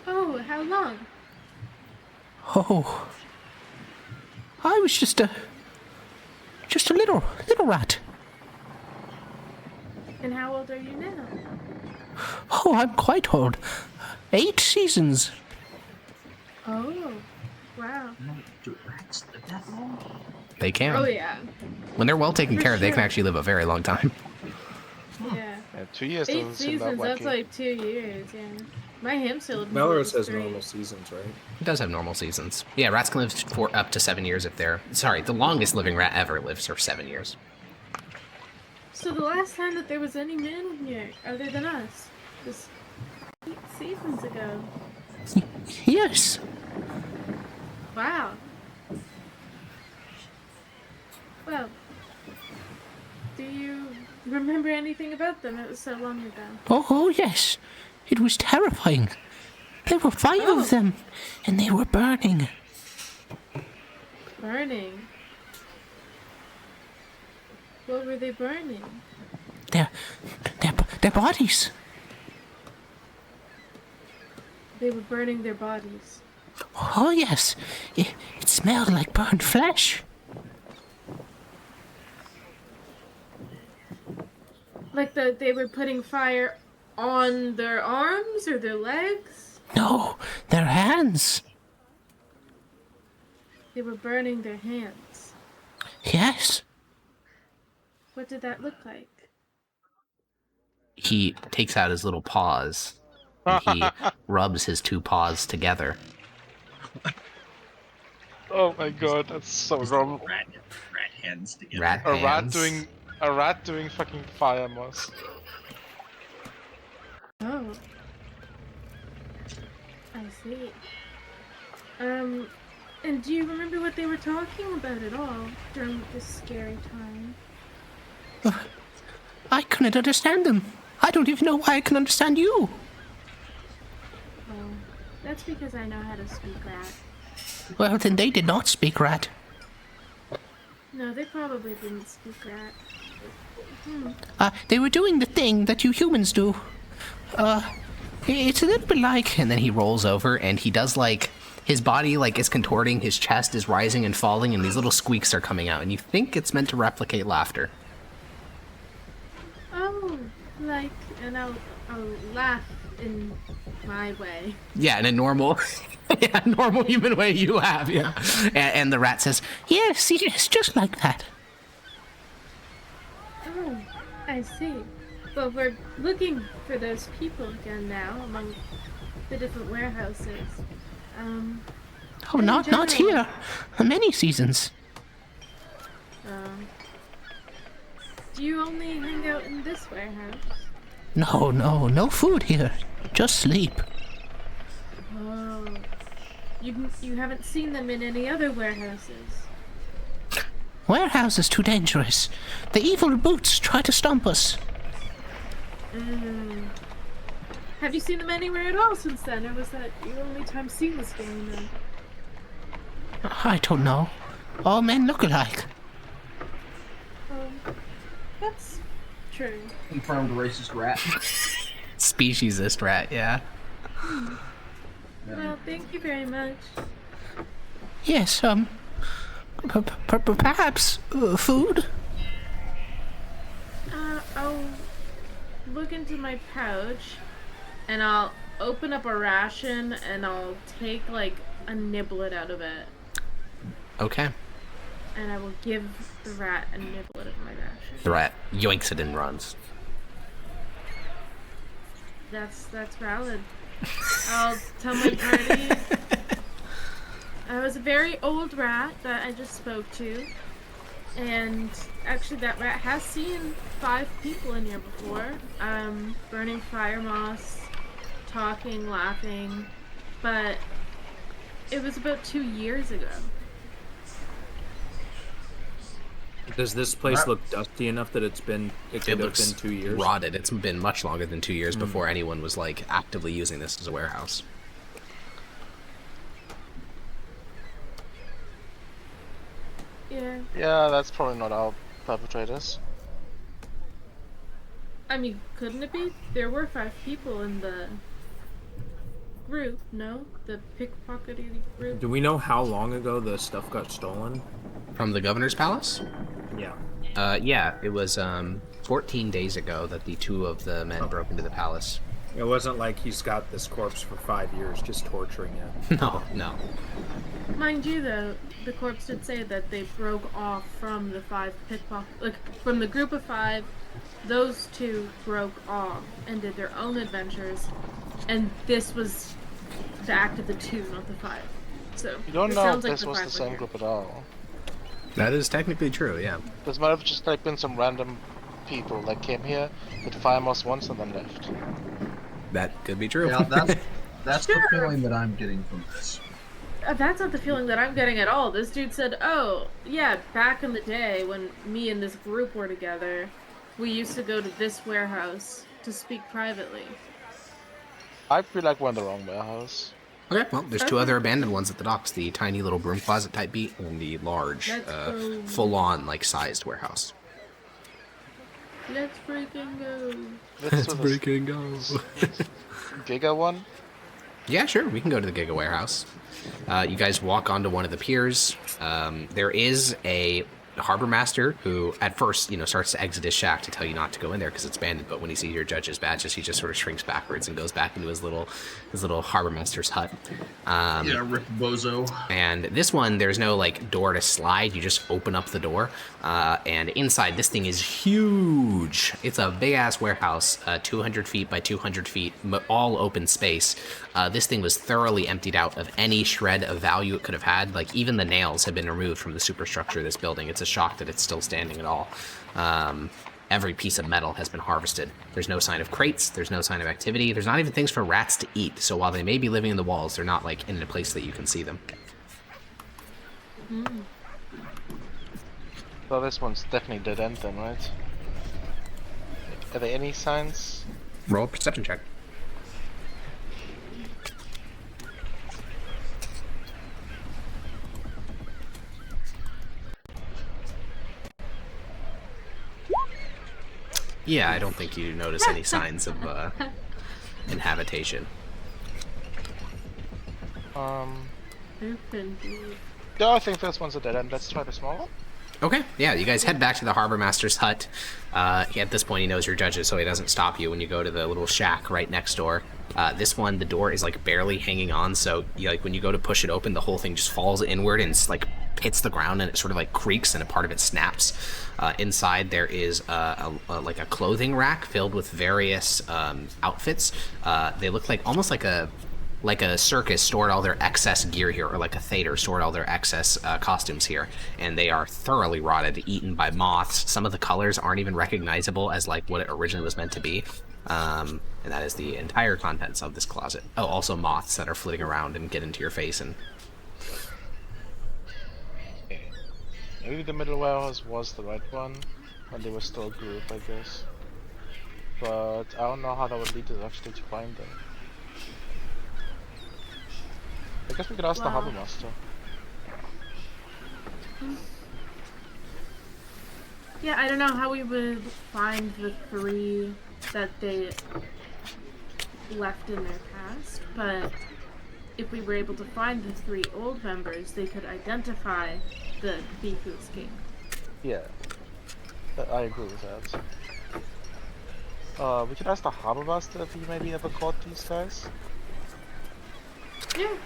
Oh, how long? Oh. I was just a little rat. And how old are you now? Oh, I'm quite old. 8 seasons. Oh, wow. Do rats live that long? They can. Oh yeah. When they're well taken For care of, they can sure. actually live a very long time. Yeah. Yeah, 2 years 8 doesn't seem that seasons, that's wacky. like 2 years, yeah. My hamster lived Melrose has 3. normal seasons, right? It does have normal seasons. Yeah, rats can live for up to 7 years if they're... Sorry, the longest living rat ever lives for 7 years. So the last time that there was any man in here, other than us, was 8 seasons ago. Yes. Wow. Well, do you remember anything about them? It was so long ago. Oh, yes. It was terrifying. There were 5 Oh. of them, and they were burning. Burning. What were they burning? Their bodies. They were burning their bodies. Oh, yes. It smelled like burned flesh. Like they were putting fire on their arms or their legs? No, their hands. They were burning their hands. Yes. What did that look like? He takes out his little paws, and he rubs his 2 paws together. Oh my god, that's so wrong. Rat hands together. Rat A rat hands. doing fucking fire moss. Oh. I see. And do you remember what they were talking about at all during this scary time? I couldn't understand them. I don't even know why I can understand you. Oh, that's because I know how to speak rat. Well, then they did not speak rat. No, they probably didn't speak rat. They were doing the thing that you humans do. It's a little bit like... And then he rolls over, and he does like... His body like is contorting, his chest is rising and falling, and these little squeaks are coming out, and you think it's meant to replicate laughter. Oh, like, and I'll laugh in my way. Yeah, in a normal... yeah, normal human way you laugh, yeah. And the rat says, Yes, just like that. Oh, I see. But we're looking for those people again now among the different warehouses. Oh, In not general. here. Many seasons. Do you only hang out in this warehouse? No food here. Just sleep. Oh. You haven't seen them in any other warehouses? Warehouse is too dangerous. The evil boots try to stomp us. Have you seen them anywhere at all since then, or was that your only time seeing this going on? I don't know. All men look alike. That's true. Confirmed racist rat. Speciesist rat, yeah. Well, thank you very much. Yes, perhaps food? I'll look into my pouch, and I'll open up a ration, and I'll take, like, a niblet out of it. Okay. And I will give the rat a niblet of my ration. The rat yoinks it and runs. That's valid. I'll tell my party I was a very old rat that I just spoke to, and actually that rat has seen 5 people in here before, burning fire moss, talking, laughing, but it was about 2 years ago. Does this place look dusty enough that it could have been 2 years? Rotted. It's been much longer than 2 years before anyone was like actively using this as a warehouse. Yeah. Yeah, that's probably not our perpetrators. I mean, couldn't it be? There were 5 people in the group, no? The pickpocketing group? Do we know how long ago the stuff got stolen? From the governor's palace? Yeah. Yeah, it was 14 days ago that the 2 of the men broke into the palace. It wasn't like he's got this corpse for 5 years just torturing it. No. Mind you, though, the corpse did say that they broke off from the 5 from the group of 5, those 2 broke off and did their own adventures, and this was the act of the 2, not the 5. So You don't it know sounds if like this the was 5 the were same here. group at all. That is technically true, yeah. This might have just like been some random people that came here, did fire moss once and then left. That could be true. Yeah, that's the feeling that I'm getting from this. That's not the feeling that I'm getting at all. This dude said, oh, yeah, back in the day when me and this group were together, we used to go to this warehouse to speak privately. I feel like we're in the wrong warehouse. Okay, well, there's 2 other abandoned ones at the docks. The tiny little broom closet type beat and the large, Let's go. full-on, like, sized warehouse. Let's freaking go. Let's freaking go. Giga one? Yeah, sure. We can go to the Giga Warehouse. You guys walk onto one of the piers. There is a harbor master who, at first, starts to exit his shack to tell you not to go in there because it's abandoned. But when he sees your judge's badges, he just sort of shrinks backwards and goes back into his little harbor master's hut. Yeah, Rip Bozo. And this one, there's no like door to slide. You just open up the door, and inside this thing is huge. It's a big ass warehouse, 200 feet by 200 feet, all open space. This thing was thoroughly emptied out of any shred of value it could have had. Like even the nails have been removed from the superstructure of this building. It's a shock that it's still standing at all. Every piece of metal has been harvested. There's no sign of crates. There's no sign of activity. There's not even things for rats to eat. So while they may be living in the walls, they're not like in a place that you can see them. Well, this one's definitely dead end then, right? Are there any signs? Roll a perception check. Yeah, I don't think you notice any signs of inhabitation. No, I think this one's a dead end. Let's try the small one. Okay, yeah, you guys head back to the harbor master's hut. At this point, he knows your judges, so he doesn't stop you when you go to the little shack right next door. This one, the door is like barely hanging on, so when you go to push it open, the whole thing just falls inward and like hits the ground, and it sort of like creaks, and a part of it snaps. Inside there is like a clothing rack filled with various outfits. They look like almost like a like a circus stored all their excess gear here, or like a theater stored all their excess costumes here, and they are thoroughly rotted, eaten by moths. Some of the colors aren't even recognizable as like what it originally was meant to be. And that is the entire contents of this closet. Oh, also moths that are flitting around and get into your face. And maybe the middle warehouse was the right one when they were still a group, I guess. But I don't know how that would lead us actually to find them. I guess we could ask the harbor master. Yeah, I don't know how we would find the 3 that they left in their past, but if we were able to find the 3 old members, they could identify the thief who escaped. Yeah, I agree with that. We could ask the harbor master if he maybe ever caught these guys. Yeah.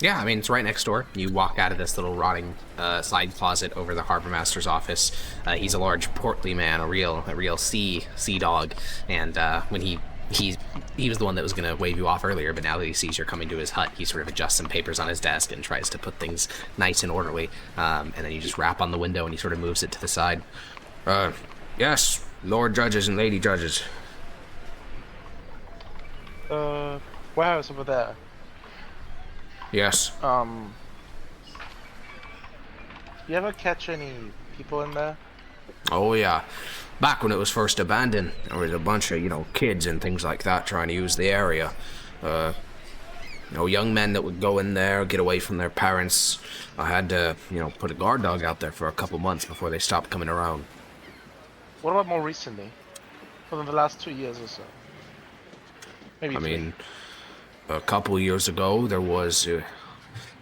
yeah, I mean, it's right next door. You walk out of this little rotting side closet over the harbor master's office. He's a large, portly man, a real sea dog, and when he was the one that was going to wave you off earlier, but now that he sees you're coming to his hut, he sort of adjusts some papers on his desk and tries to put things nice and orderly, and then you just rap on the window and he sort of moves it to the side. Yes, Lord Judges and Lady Judges. Warehouse over there. Yes. You ever catch any people in there? Oh yeah. Back when it was first abandoned, there was a bunch of, kids and things like that trying to use the area. Young men that would go in there, get away from their parents. I had to, put a guard dog out there for a couple months before they stopped coming around. What about more recently? Within the last 2 years or so? Maybe I 3. mean, a couple years ago, there was...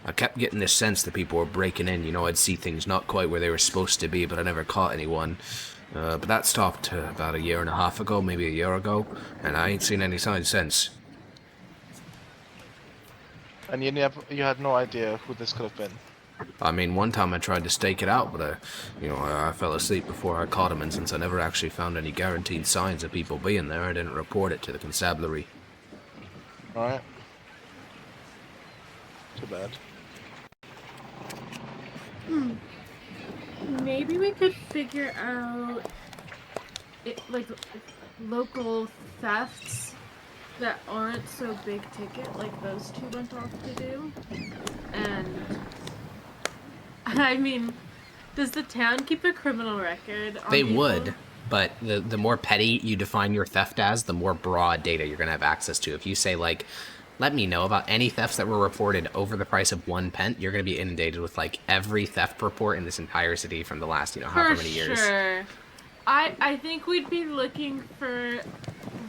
I kept getting this sense that people were breaking in. I'd see things not quite where they were supposed to be, but I never caught anyone. But that stopped about a year and a half ago, maybe a year ago, and I ain't seen any signs since. And you had no idea who this could have been? I mean, one time I tried to stake it out, but I fell asleep before I caught him, and since I never actually found any guaranteed signs of people being there, I didn't report it to the constabulary. Alright. Too bad. Maybe we could figure out local thefts that aren't so big ticket, like those 2 went off to do. And I mean, does the town keep a criminal record on They people? would, but the more petty you define your theft as, the more broad data you're going to have access to. If you say, like, let me know about any thefts that were reported over the price of 1 pence, you're going to be inundated with, like, every theft report in this entire city from the last, however many years. Sure. I think we'd be looking for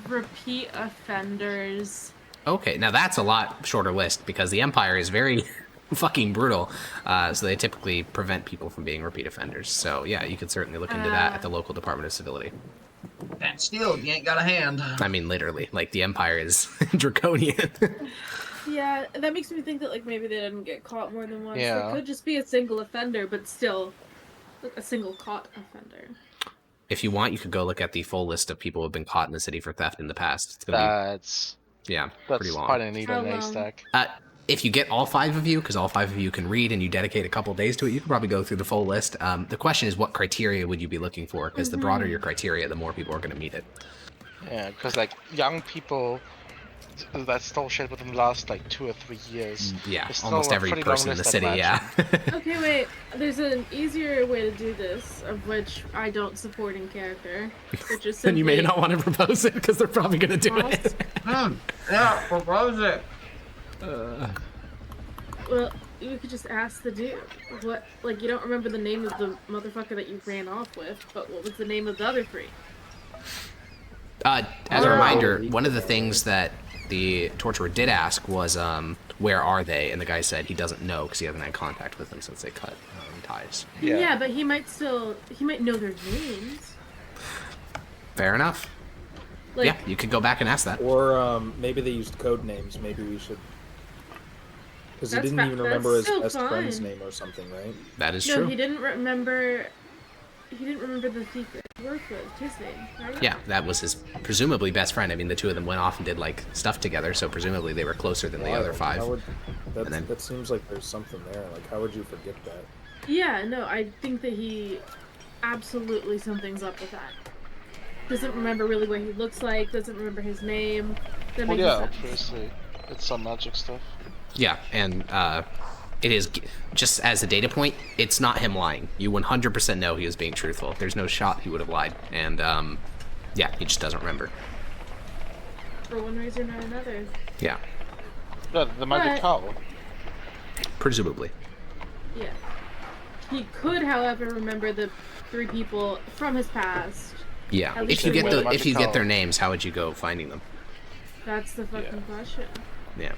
repeat offenders. Okay, now that's a lot shorter list, because the Empire is very fucking brutal, so they typically prevent people from being repeat offenders. So, yeah, you could certainly look into that at the local Department of Civility. And still, you ain't got a hand. I mean, literally. Like, the Empire is draconian. Yeah, that makes me think that, like, maybe they didn't get caught more than once. Yeah. It could just be a single offender, but still, like, a single caught offender. If you want, you could go look at the full list of people who have been caught in the city for theft in the past. It's gonna That's be, yeah, that's pretty long. quite a needle How in a long? haystack. If you get all 5 of you, because all 5 of you can read and you dedicate a couple days to it, you can probably go through the full list. The question is, what criteria would you be looking for? Because the broader your criteria, the more people are going to meet it. Yeah, because like young people that stole shit within the last like 2 or 3 years. Yeah, is still almost a every pretty long person in the list, city, I'd yeah. Okay, wait. There's an easier way to do this, of which I don't support in character, which is simply... Then you may not want to propose it, because they're probably going to do it. Yeah, propose it. Well, you could just ask the dude. What, like, you don't remember the name of the motherfucker that you ran off with, but what was the name of the other 3? As a reminder, one of the things that the torturer did ask was, where are they? And the guy said he doesn't know because he hasn't had contact with them since they cut ties. Yeah, but he might know their names. Fair enough. Like, Yeah, you could go back and ask that. Or maybe they used code names. Maybe we should. Because he That's didn't even remember his still best friend's fine. name or something, right? That is No, true. he didn't remember he didn't remember the thief that he worked with, his name, right? Yeah, that was his presumably best friend. I mean, the two of them went off and did like stuff together, so presumably they were closer than the other five. That seems like there's something there. Like, how would you forget that? Yeah, no, I think that he absolutely something's up with that. Doesn't remember really what he looks like, doesn't remember his name. Well, yeah, obviously. It's some magic stuff. Yeah, and it is, just as a data point, it's not him lying. You 100% know he was being truthful. There's no shot he would have lied. And, yeah, he just doesn't remember. For one reason or another. Yeah. Yeah, the magic cow. Presumably. Yeah. He could, however, remember the 3 people from his past. Yeah. If you get their names, how would you go finding them? That's the fucking question. Yeah.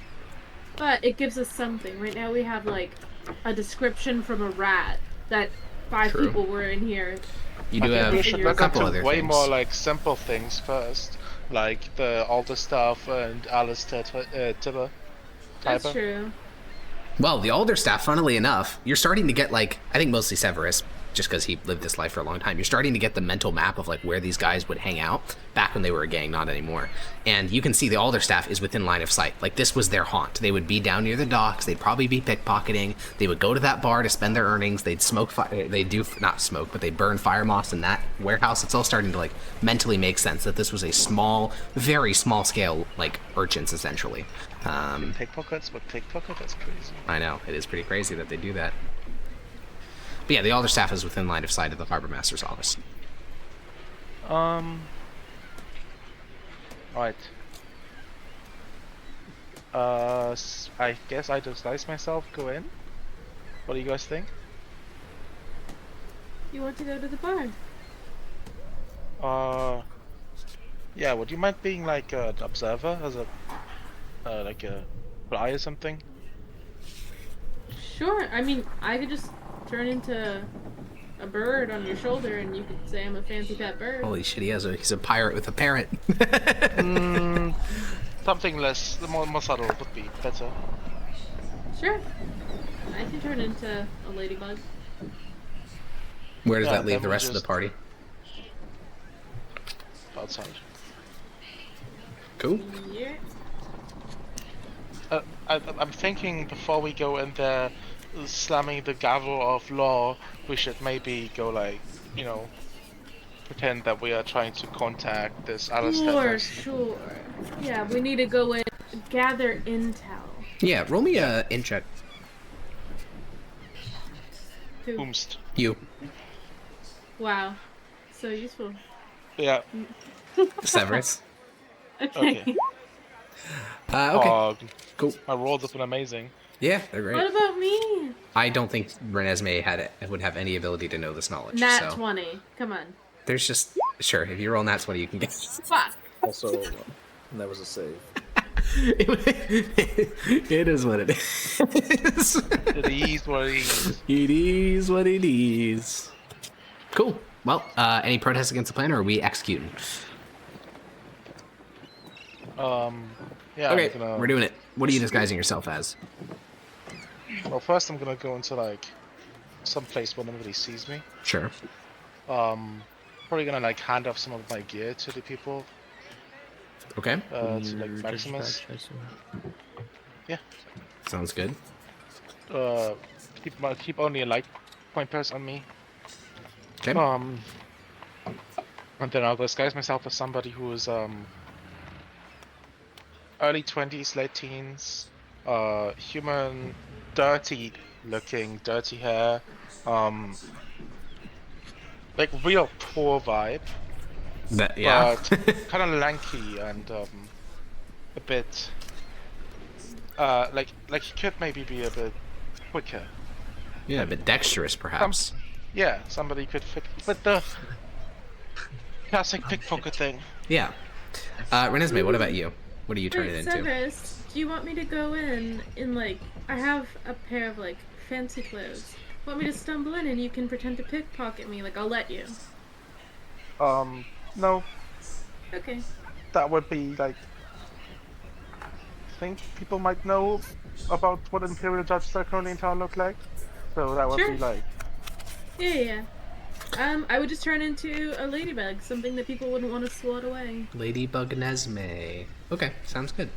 But it gives us something. Right now we have, like, a description from a rat that 5 people were in here. You do have a couple other way things. more, like, simple things first. Like the altar staff and Alistair Tibber. That's true. Well, the Alder staff, funnily enough, you're starting to get, like, I think mostly Severus, just because he lived this life for a long time, you're starting to get the mental map of, like, where these guys would hang out back when they were a gang, not anymore. And you can see the Alder staff is within line of sight. Like, this was their haunt. They would be down near the docks. They'd probably be pickpocketing. They would go to that bar to spend their earnings. They'd smoke, not smoke, but they burn fire moss in that warehouse. It's all starting to, like, mentally make sense that this was a small, very small scale, like, urchins, essentially. Pickpockets, but pickpocket, that's crazy. I know, it is pretty crazy that they do that. But yeah, the Alder staff is within line of sight of the Harbor Master's office. Right. I guess I disguise myself, go in. What do you guys think? You want to go to the bar? Yeah, would you mind being like an observer as a like a fly or something? Sure. I mean, I could just turn into a bird on your shoulder and you could say I'm a fancy pet bird. Holy shit, he's a pirate with a parrot. Something less, more subtle would be better. Sure. I can turn into a ladybug. Where does that leave then the we rest of the just- party? Outside. Cool. Yeah. I'm thinking before we go in there, slamming the gavel of law, we should maybe go like, you know, pretend that we are trying to contact this Alistair. Sure. Yeah, we need to go in, gather intel. Yeah, roll me a in check. Who? Boomst. You. Wow. So useful. Yeah. Severus. Okay. Okay. Cool. My rolls have been amazing. Yeah, they're great. What about me? I don't think Renesmee would have any ability to know this knowledge. Nat so 20. Come on. there's just sure if you roll Nat 20, you can get. Fuck. Also, that was a save. It is what it is. It is what it is. It is what it is. Cool. Well, any protests against the plan, or are we executing? Yeah. Okay, I'm gonna... we're doing it. What are you disguising yourself as? Well, first I'm gonna go into like some place where nobody sees me. Sure. Probably gonna like hand off some of my gear to the people. Okay. To like Maximus. Yeah. Sounds good. Keep only a light pointers on me. Okay. And then I'll disguise myself as somebody who is early 20s, late teens, human, dirty looking, dirty hair, like real poor vibe. That, yeah. But kind of lanky and a bit like he could maybe be a bit quicker. Yeah, a bit dexterous, perhaps. Yeah, somebody could fix with the classic pickpocket thing. Yeah. Renesmee, what about you? What are you turning into? Severus, do you want me to go in like, I have a pair of like fancy clothes. Want me to stumble in and you can pretend to pickpocket me? Like, I'll let you. No, Okay. that would be like. I think people might know about what Imperial Judges are currently in town look like, so that would Sure. be like. Yeah. I would just turn into a ladybug, something that people wouldn't want to swat away. Ladybug Nesme. Okay, sounds good.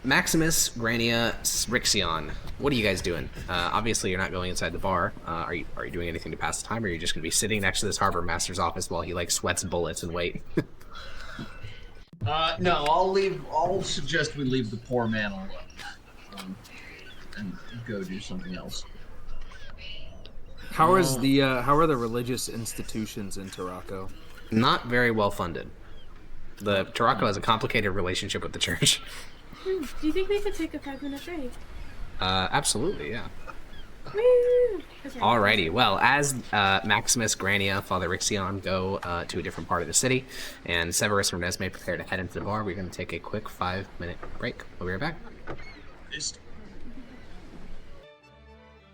Maximus, Grania, Rixion. What are you guys doing? Obviously, you're not going inside the bar. Are you doing anything to pass the time, or are you just going to be sitting next to this harbor master's office while he like sweats bullets and wait? No, I'll suggest we leave the poor man alone, and go do something else. How are the religious institutions in Tarako? Not very well funded. The Tarako has a complicated relationship with the church. Do you think we could take a 5-minute break? Absolutely, yeah. Woo! Okay. Alrighty, well, as Maximus, Grania, Father Rixion go to a different part of the city, and Severus and Nesme prepare to head into the bar, we're going to take a quick 5-minute break. We'll be right back.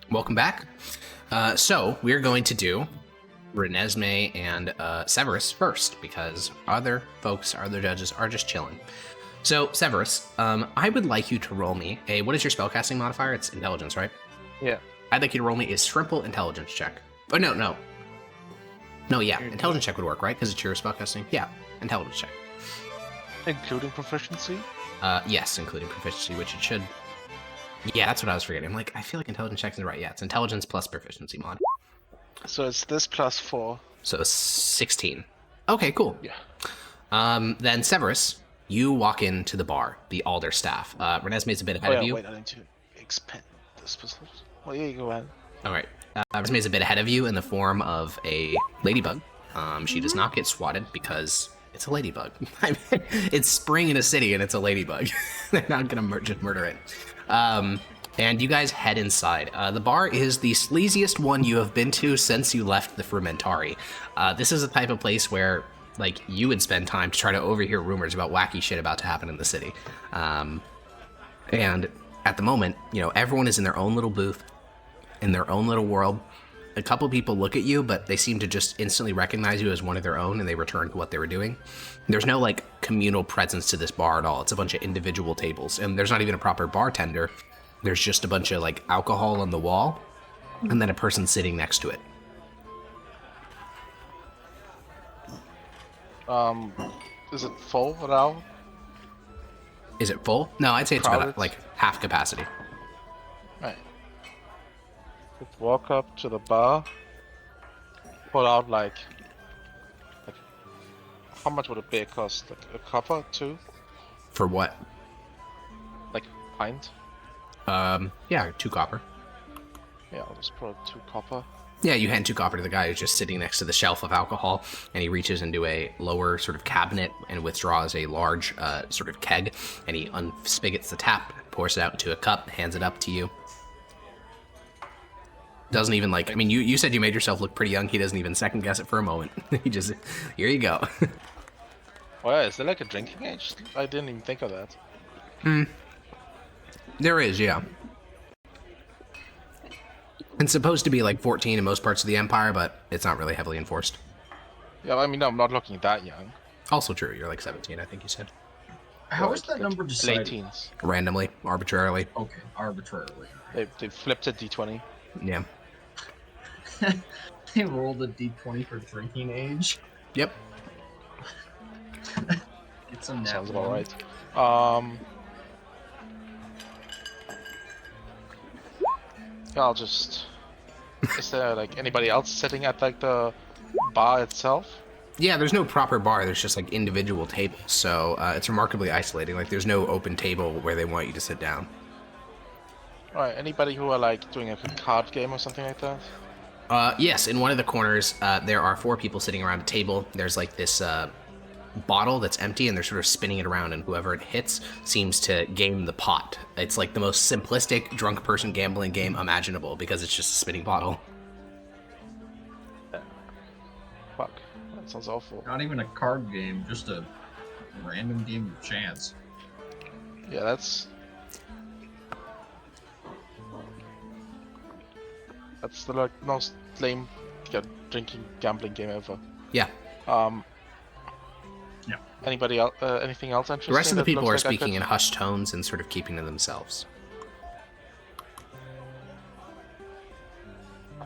Welcome back. So, we're going to do Renesmee and Severus first, because other judges are just chilling. So, Severus, I would like you to roll me what is your spellcasting modifier? It's intelligence, right? Yeah. I'd like you to roll me a Shrimple intelligence check. Oh, no. No, yeah, intelligence check would work, right? Because it's your spellcasting? Yeah, intelligence check. Including proficiency? Yes, including proficiency, which it should... Yeah, that's what I was forgetting. I'm like, I feel like intelligence check is right. Yeah, it's intelligence plus proficiency mod. So it's this plus 4. So 16. Okay, cool. Yeah. Then Severus, you walk into the bar, the Alder staff. Renesmee's a bit ahead of you. Wait, I need to expand this position. Well, yeah, you go ahead. All right. Renesmee's a bit ahead of you in the form of a ladybug. She does not get swatted because it's a ladybug. I mean, it's spring in a city and it's a ladybug. They're not going to just murder it. And you guys head inside. The bar is the sleaziest one you have been to since you left the Frumentari. This is the type of place where, like, you would spend time to try to overhear rumors about wacky shit about to happen in the city. And at the moment, everyone is in their own little booth, in their own little world. A couple people look at you, but they seem to just instantly recognize you as one of their own, and they return to what they were doing. There's no, like, communal presence to this bar at all. It's a bunch of individual tables, and there's not even a proper bartender. There's just a bunch of, like, alcohol on the wall, and then a person sitting next to it. Is it full now? Is it full? No, I'd say it's Crowded? about, like, half capacity. Right. Let's walk up to the bar. Pull out like how much would a beer cost? Like a copper, 2? For what? Like a pint? Yeah, 2 copper. Yeah, I'll just put 2 copper. Yeah, you hand 2 copper to the guy who's just sitting next to the shelf of alcohol, and he reaches into a lower sort of cabinet and withdraws a large sort of keg, and he unspigots the tap, pours it out into a cup, hands it up to you. Doesn't even like, I mean, you said you made yourself look pretty young. He doesn't even second guess it for a moment. He just, here you go. Oh yeah, is there like a drinking age? I didn't even think of that. There is, yeah. It's supposed to be like 14 in most parts of the Empire, but it's not really heavily enforced. Yeah, I mean, I'm not looking that young. Also true, you're like 17, I think you said. How is that number decided? Late teens. Randomly, arbitrarily. Okay, arbitrarily. They flipped a d20. Yeah. They rolled a d20 for drinking age. Yep. It's a nat Sounds one. about right. Yeah, I'll just... Is there like anybody else sitting at like the bar itself? Yeah, there's no proper bar, there's just like individual tables, so it's remarkably isolating. Like there's no open table where they want you to sit down. Alright, anybody who are like doing a card game or something like that? Yes, in one of the corners, there are 4 people sitting around a table. There's like this bottle that's empty, and they're sort of spinning it around, and whoever it hits seems to game the pot. It's like the most simplistic drunk person gambling game imaginable, because it's just a spinning bottle. Fuck, that sounds awful. Not even a card game, just a random game of chance. Yeah, that's the like most lame drinking gambling game ever. Yeah. Yeah. Anybody else? Anything else interesting? The rest of the that people are looks like I speaking in could- hushed tones and sort of keeping to themselves.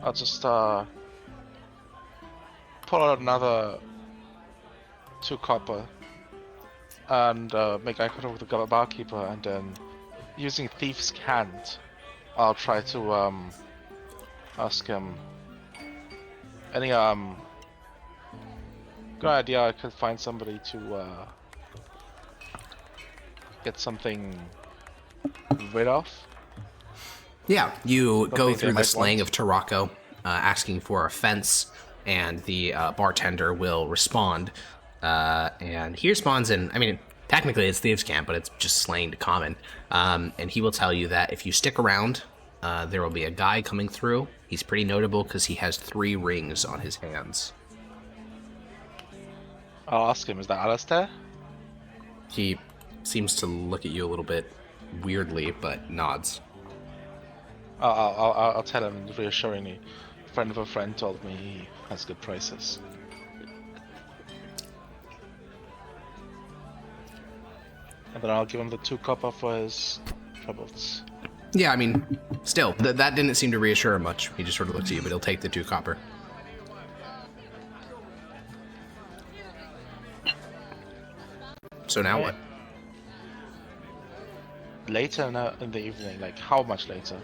I'll just pull out another 2 copper and make eye contact with the barkeeper, and then using Thief's Cant, I'll try to ask him any good idea I could find somebody to get something rid of. Yeah, you go Something through they the might slang want. of Tarako, asking for a fence, and the bartender will respond. And he responds in, I mean, technically it's Thieves' Camp, but it's just slang to common. And he will tell you that if you stick around, there will be a guy coming through. He's pretty notable because he has 3 rings on his hands. I'll ask him, is that Alistair? He seems to look at you a little bit weirdly, but nods. I'll tell him reassuringly. A friend of a friend told me he has good prices. And then I'll give him the 2 copper for his troubles. Yeah, I mean, still, that didn't seem to reassure him much. He just sort of looks at you, but he'll take the 2 copper. So now what? Later in the evening, like how much later?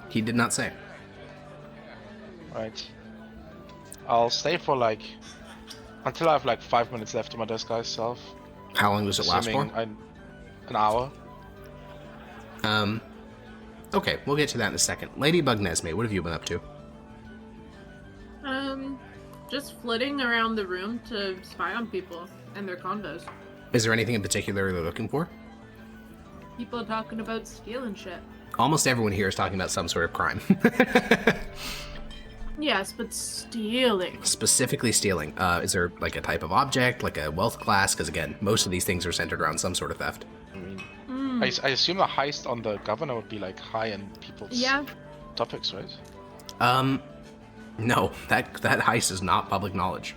He did not say. Right. I'll stay for like until I have like 5 minutes left to my disguise self. How long does it last for? An hour. Okay, we'll get to that in a second. Ladybug Nesme, what have you been up to? Just flitting around the room to spy on people and their condos. Is there anything in particular they're looking for? People talking about stealing shit. Almost everyone here is talking about some sort of crime. Yes, but stealing. Specifically stealing. Is there like a type of object, like a wealth class? Because again, most of these things are centered around some sort of theft. I mean, I assume the heist on the governor would be like high in people's topics, right? No, that heist is not public knowledge.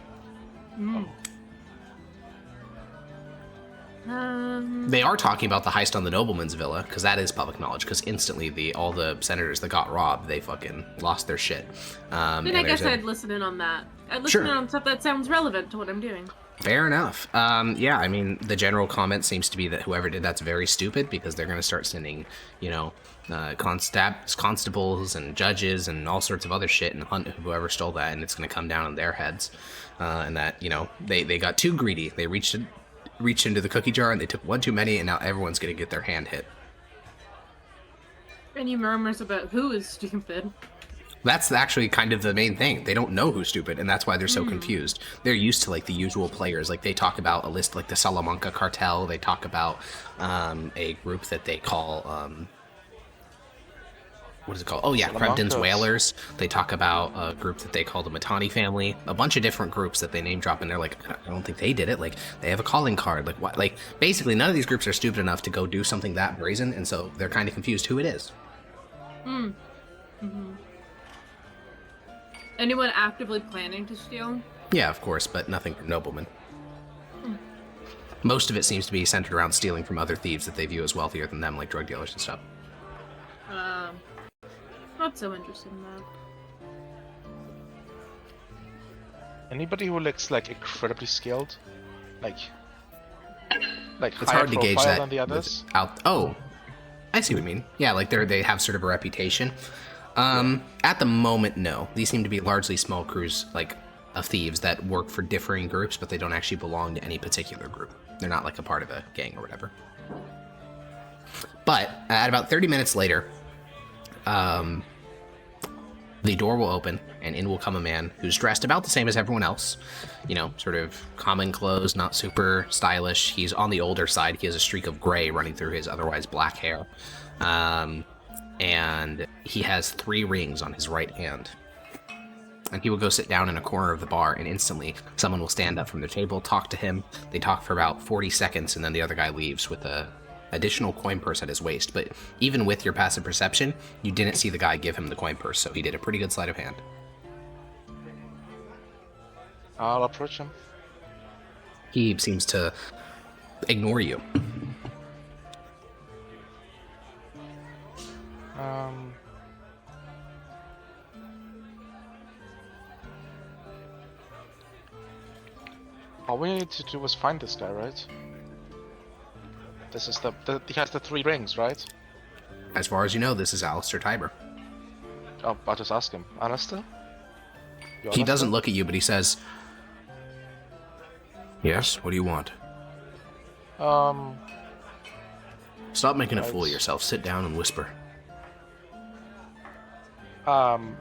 They are talking about the heist on the nobleman's villa, because that is public knowledge, because instantly all the senators that got robbed, they fucking lost their shit. I guess I'd listen in on that. I'd listen in on stuff that sounds relevant to what I'm doing. Fair enough. Yeah, I mean, the general comment seems to be that whoever did that's very stupid, because they're going to start sending, constables and judges and all sorts of other shit and hunt whoever stole that, and it's going to come down on their heads. And that, they got too greedy. They reached into the cookie jar and they took one too many, and now everyone's going to get their hand hit. Any murmurs about who is stupid? That's actually kind of the main thing. They don't know who's stupid, and that's why they're so confused. They're used to, like, the usual players. Like, they talk about a list like the Salamanca cartel. They talk about a group that they call, what is it called? Oh, yeah, Crebden's Whalers. They talk about a group that they call the Matani family. A bunch of different groups that they name drop, and they're like, I don't think they did it. Like, they have a calling card. Like, what? Like, basically, none of these groups are stupid enough to go do something that brazen, and so they're kind of confused who it is. Anyone actively planning to steal? Yeah, of course, but nothing from noblemen. Most of it seems to be centered around stealing from other thieves that they view as wealthier than them, like drug dealers and stuff. Not so interested in that. Anybody who looks like incredibly skilled, like it's hard to gauge that than the others. Oh, I see what you mean. Yeah, like they have sort of a reputation. At the moment, no. These seem to be largely small crews, like, of thieves that work for differing groups, but they don't actually belong to any particular group. They're not, like, a part of a gang or whatever. But at about 30 minutes later, the door will open, and in will come a man who's dressed about the same as everyone else. Sort of common clothes, not super stylish. He's on the older side. He has a streak of gray running through his otherwise black hair. And he has 3 rings on his right hand. And he will go sit down in a corner of the bar, and instantly someone will stand up from their table, talk to him. They talk for about 40 seconds, and then the other guy leaves with a additional coin purse at his waist. But even with your passive perception, you didn't see the guy give him the coin purse, so he did a pretty good sleight of hand. I'll approach him. He seems to ignore you. All we need to do is find this guy, right? This is he has the 3 rings, right? As far as you know, this is Alistair Tiber. Oh, I'll just ask him. Alistair? He doesn't look at you, but he says, "Yes, what do you want?" Stop making a fool of yourself. Sit down and whisper.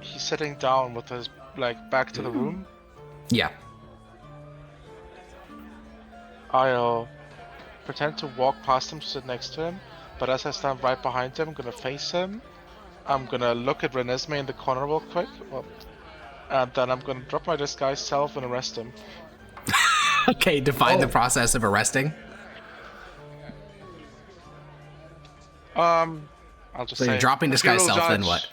He's sitting down with his, back to the room. Yeah. I'll pretend to walk past him to sit next to him, but as I stand right behind him, I'm gonna face him. I'm gonna look at Renesmee in the corner real quick, and then I'm gonna drop my disguise self and arrest him. Okay, define the process of arresting. I'll just So say, you're dropping disguise Imperial self, then Judge,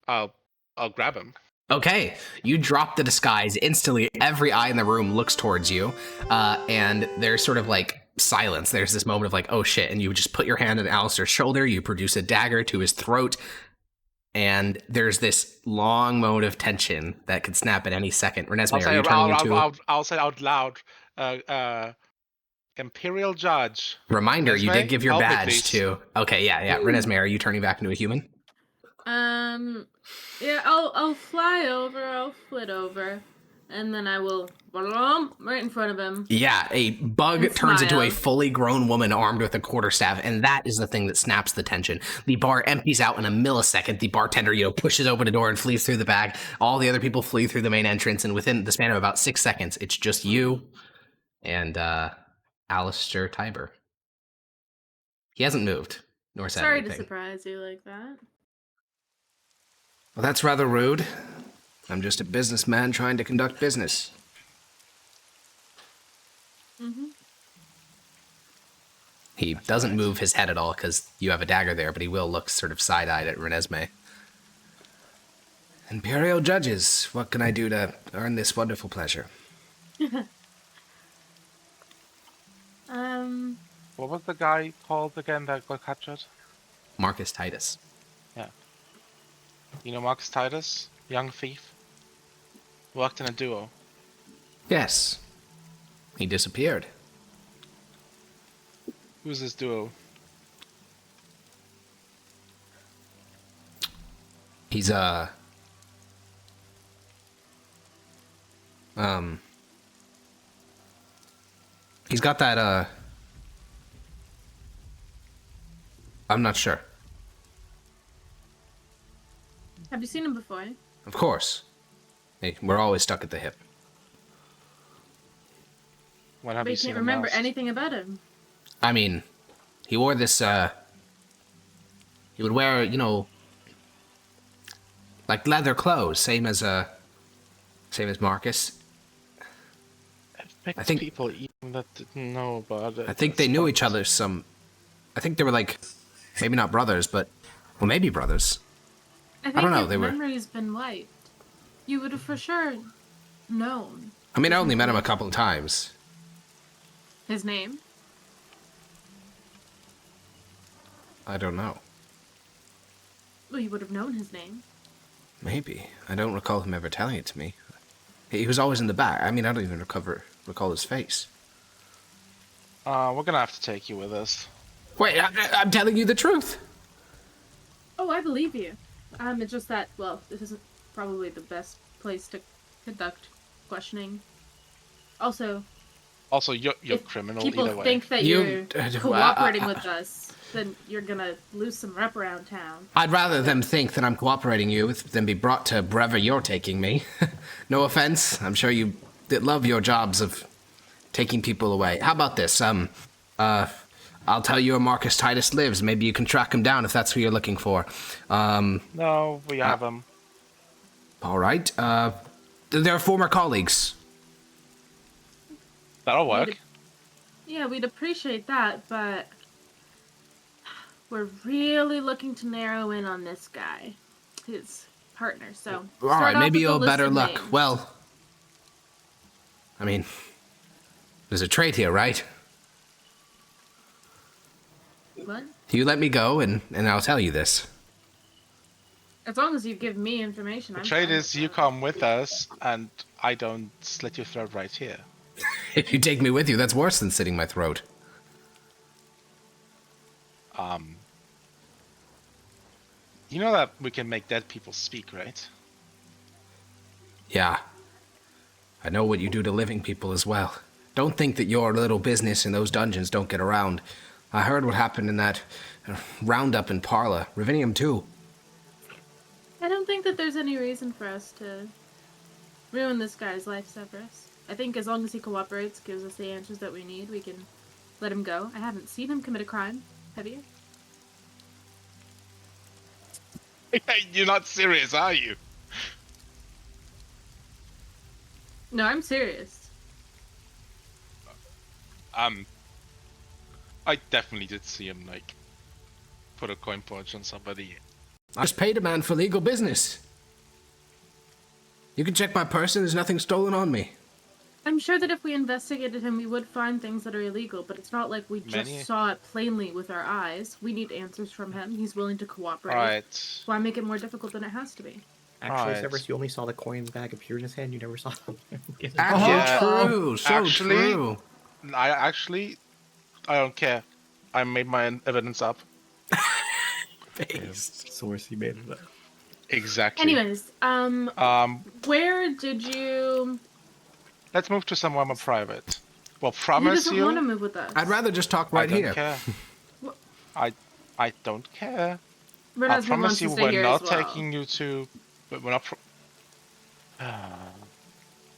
what? I'll grab him. Okay, you drop the disguise. Instantly, every eye in the room looks towards you, and there's sort of silence. There's this moment of oh shit, and you just put your hand on Alistair's shoulder, you produce a dagger to his throat, and there's this long moment of tension that could snap at any second. Renesmee, are you turning into... I'll say out loud, Imperial Judge. Reminder, Renesmee, you did give your help me, badge please. to... Okay, yeah. Renesmee, are you turning back into a human? Yeah, I'll fly over, I'll flit over, and then I will right in front of him. Yeah, a bug turns into a fully grown woman armed with a quarterstaff, and that is the thing that snaps the tension. The bar empties out in a millisecond. The bartender, pushes open a door and flees through the bag. All the other people flee through the main entrance, and within the span of about 6 seconds, it's just you and Alistair Tiber. He hasn't moved, nor said anything. Sorry to surprise you like that. Well, that's rather rude. I'm just a businessman trying to conduct business. Mm-hmm. He doesn't move his head at all because you have a dagger there, but he will look sort of side-eyed at Renesmee. Imperial judges, what can I do to earn this wonderful pleasure? What was the guy called again that got captured? Marcus Titus. Yeah. You know Marcus Titus? Young thief? Worked in a duo. Yes. He disappeared. Who's this duo? He's, he's got that, I'm not sure. Have you seen him before? Of course. Hey, we're always stuck at the hip. When have But you you seen can't him remember last? anything about him. I mean, he wore this, he would wear, leather clothes, same as Marcus. I think people even that didn't know about it. I think they knew each other I think they were maybe not brothers, but, well, maybe brothers. I think don't know, if they were- memory's been wiped, you would have for sure known. I mean, I only met him a couple of times. His name? I don't know. Well, you would have known his name. Maybe. I don't recall him ever telling it to me. He was always in the back. I mean, I don't even recall his face. We're gonna have to take you with us. Wait, I'm telling you the truth. Oh, I believe you. It's just that, well, this isn't probably the best place to conduct questioning. Also, you're if criminal people either way. think that You- you're cooperating with us, then you're gonna lose some rep around town. I'd rather them think that I'm cooperating you than be brought to wherever you're taking me. No offense. I'm sure you love your jobs of taking people away. How about this? I'll tell you where Marcus Titus lives. Maybe you can track him down if that's who you're looking for. No, we have him. All right. They're former colleagues. That'll work. Yeah, we'd appreciate that, but we're really looking to narrow in on this guy, his partner. So, All right, maybe you'll have better luck. Names. Well, I mean, there's a trade here, right? What? You let me go, and I'll tell you this. As long as you give me information, The I'm trade fine is with you that. come with us, and I don't slit your throat right here. If you take me with you, that's worse than sitting my throat. You know that we can make dead people speak, right? Yeah. I know what you do to living people as well. Don't think that your little business in those dungeons don't get around. I heard what happened in that roundup in Parla. Ravinium too. I don't think that there's any reason for us to ruin this guy's life, Severus. I think as long as he cooperates, gives us the answers that we need, we can let him go. I haven't seen him commit a crime. Have you? You're not serious, are you? No, I'm serious. I definitely did see him, like, put a coin punch on somebody. I just paid a man for legal business. You can check my purse and there's nothing stolen on me. I'm sure that if we investigated him, we would find things that are illegal, but it's not like we just saw it plainly with our eyes. We need answers from him. He's willing to cooperate. Right. Why make it more difficult than it has to be? Actually, Right. Severus, you only saw the coin bag appear in his hand. You never saw him. True, so Actually- true. I don't care. I made my evidence up. Face. Source, he made it up. Exactly. Anyways, where did you... Let's move to somewhere more private. Well, He promise doesn't you. want to move with us. I'd rather just talk I right don't here. care. I don't care. I Renasme promise wants you, to stay we're here not as well. taking you to. But we're not.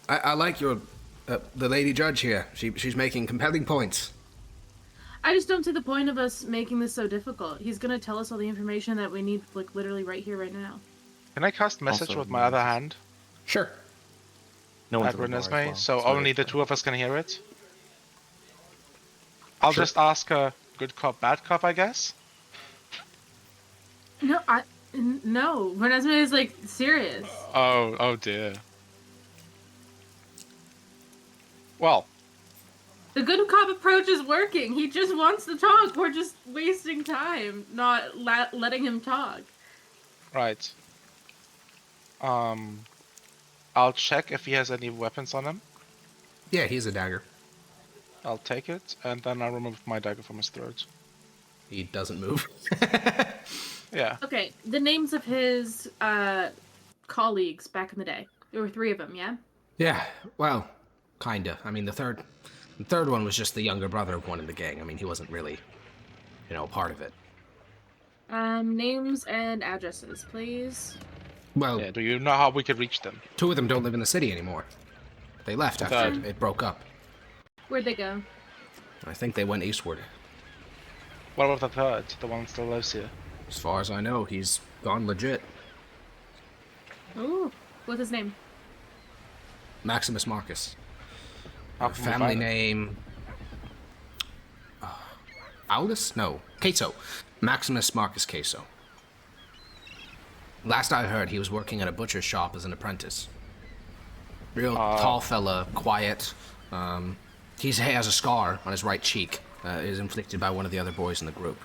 I like your... the lady judge here. She's making compelling points. I just don't see the point of us making this so difficult. He's gonna tell us all the information that we need, like, literally right here, right now. Can I cast message Also, with my other hand Sure. No one's at in the bar as Renesmee, well. so It's not only the really two of us can hear it? I'll Sure. just ask her, good cop, bad cop, I guess. No, no. Renesmee is, like, serious. Oh dear. Well, The good cop approach is working. He just wants to talk. We're just wasting time, not letting him talk. right. I'll check if he has any weapons on him. Yeah, he's a dagger. I'll take it, and then I'll remove my dagger from his throat. He doesn't move. Yeah. Okay, the names of his colleagues back in the day. There were 3 of them, yeah? Yeah, well, kinda. I mean, the third one was just the younger brother of one in the gang. I mean, he wasn't really, a part of it. Names and addresses, please. Well, Yeah. Do you know how we could reach them? 2 of them don't live in the city anymore. They left after Third. it broke up. Where'd they go? I think they went eastward. What about the third? The one that still lives here. As far as I know, he's gone legit. Ooh, what's his name? Maximus Marcus. How can we Family find him? name... Aulus? No. Queso. Maximus Marcus Queso. Last I heard, he was working at a butcher's shop as an apprentice. Real tall fella, quiet. He has a scar on his right cheek. It is inflicted by one of the other boys in the group.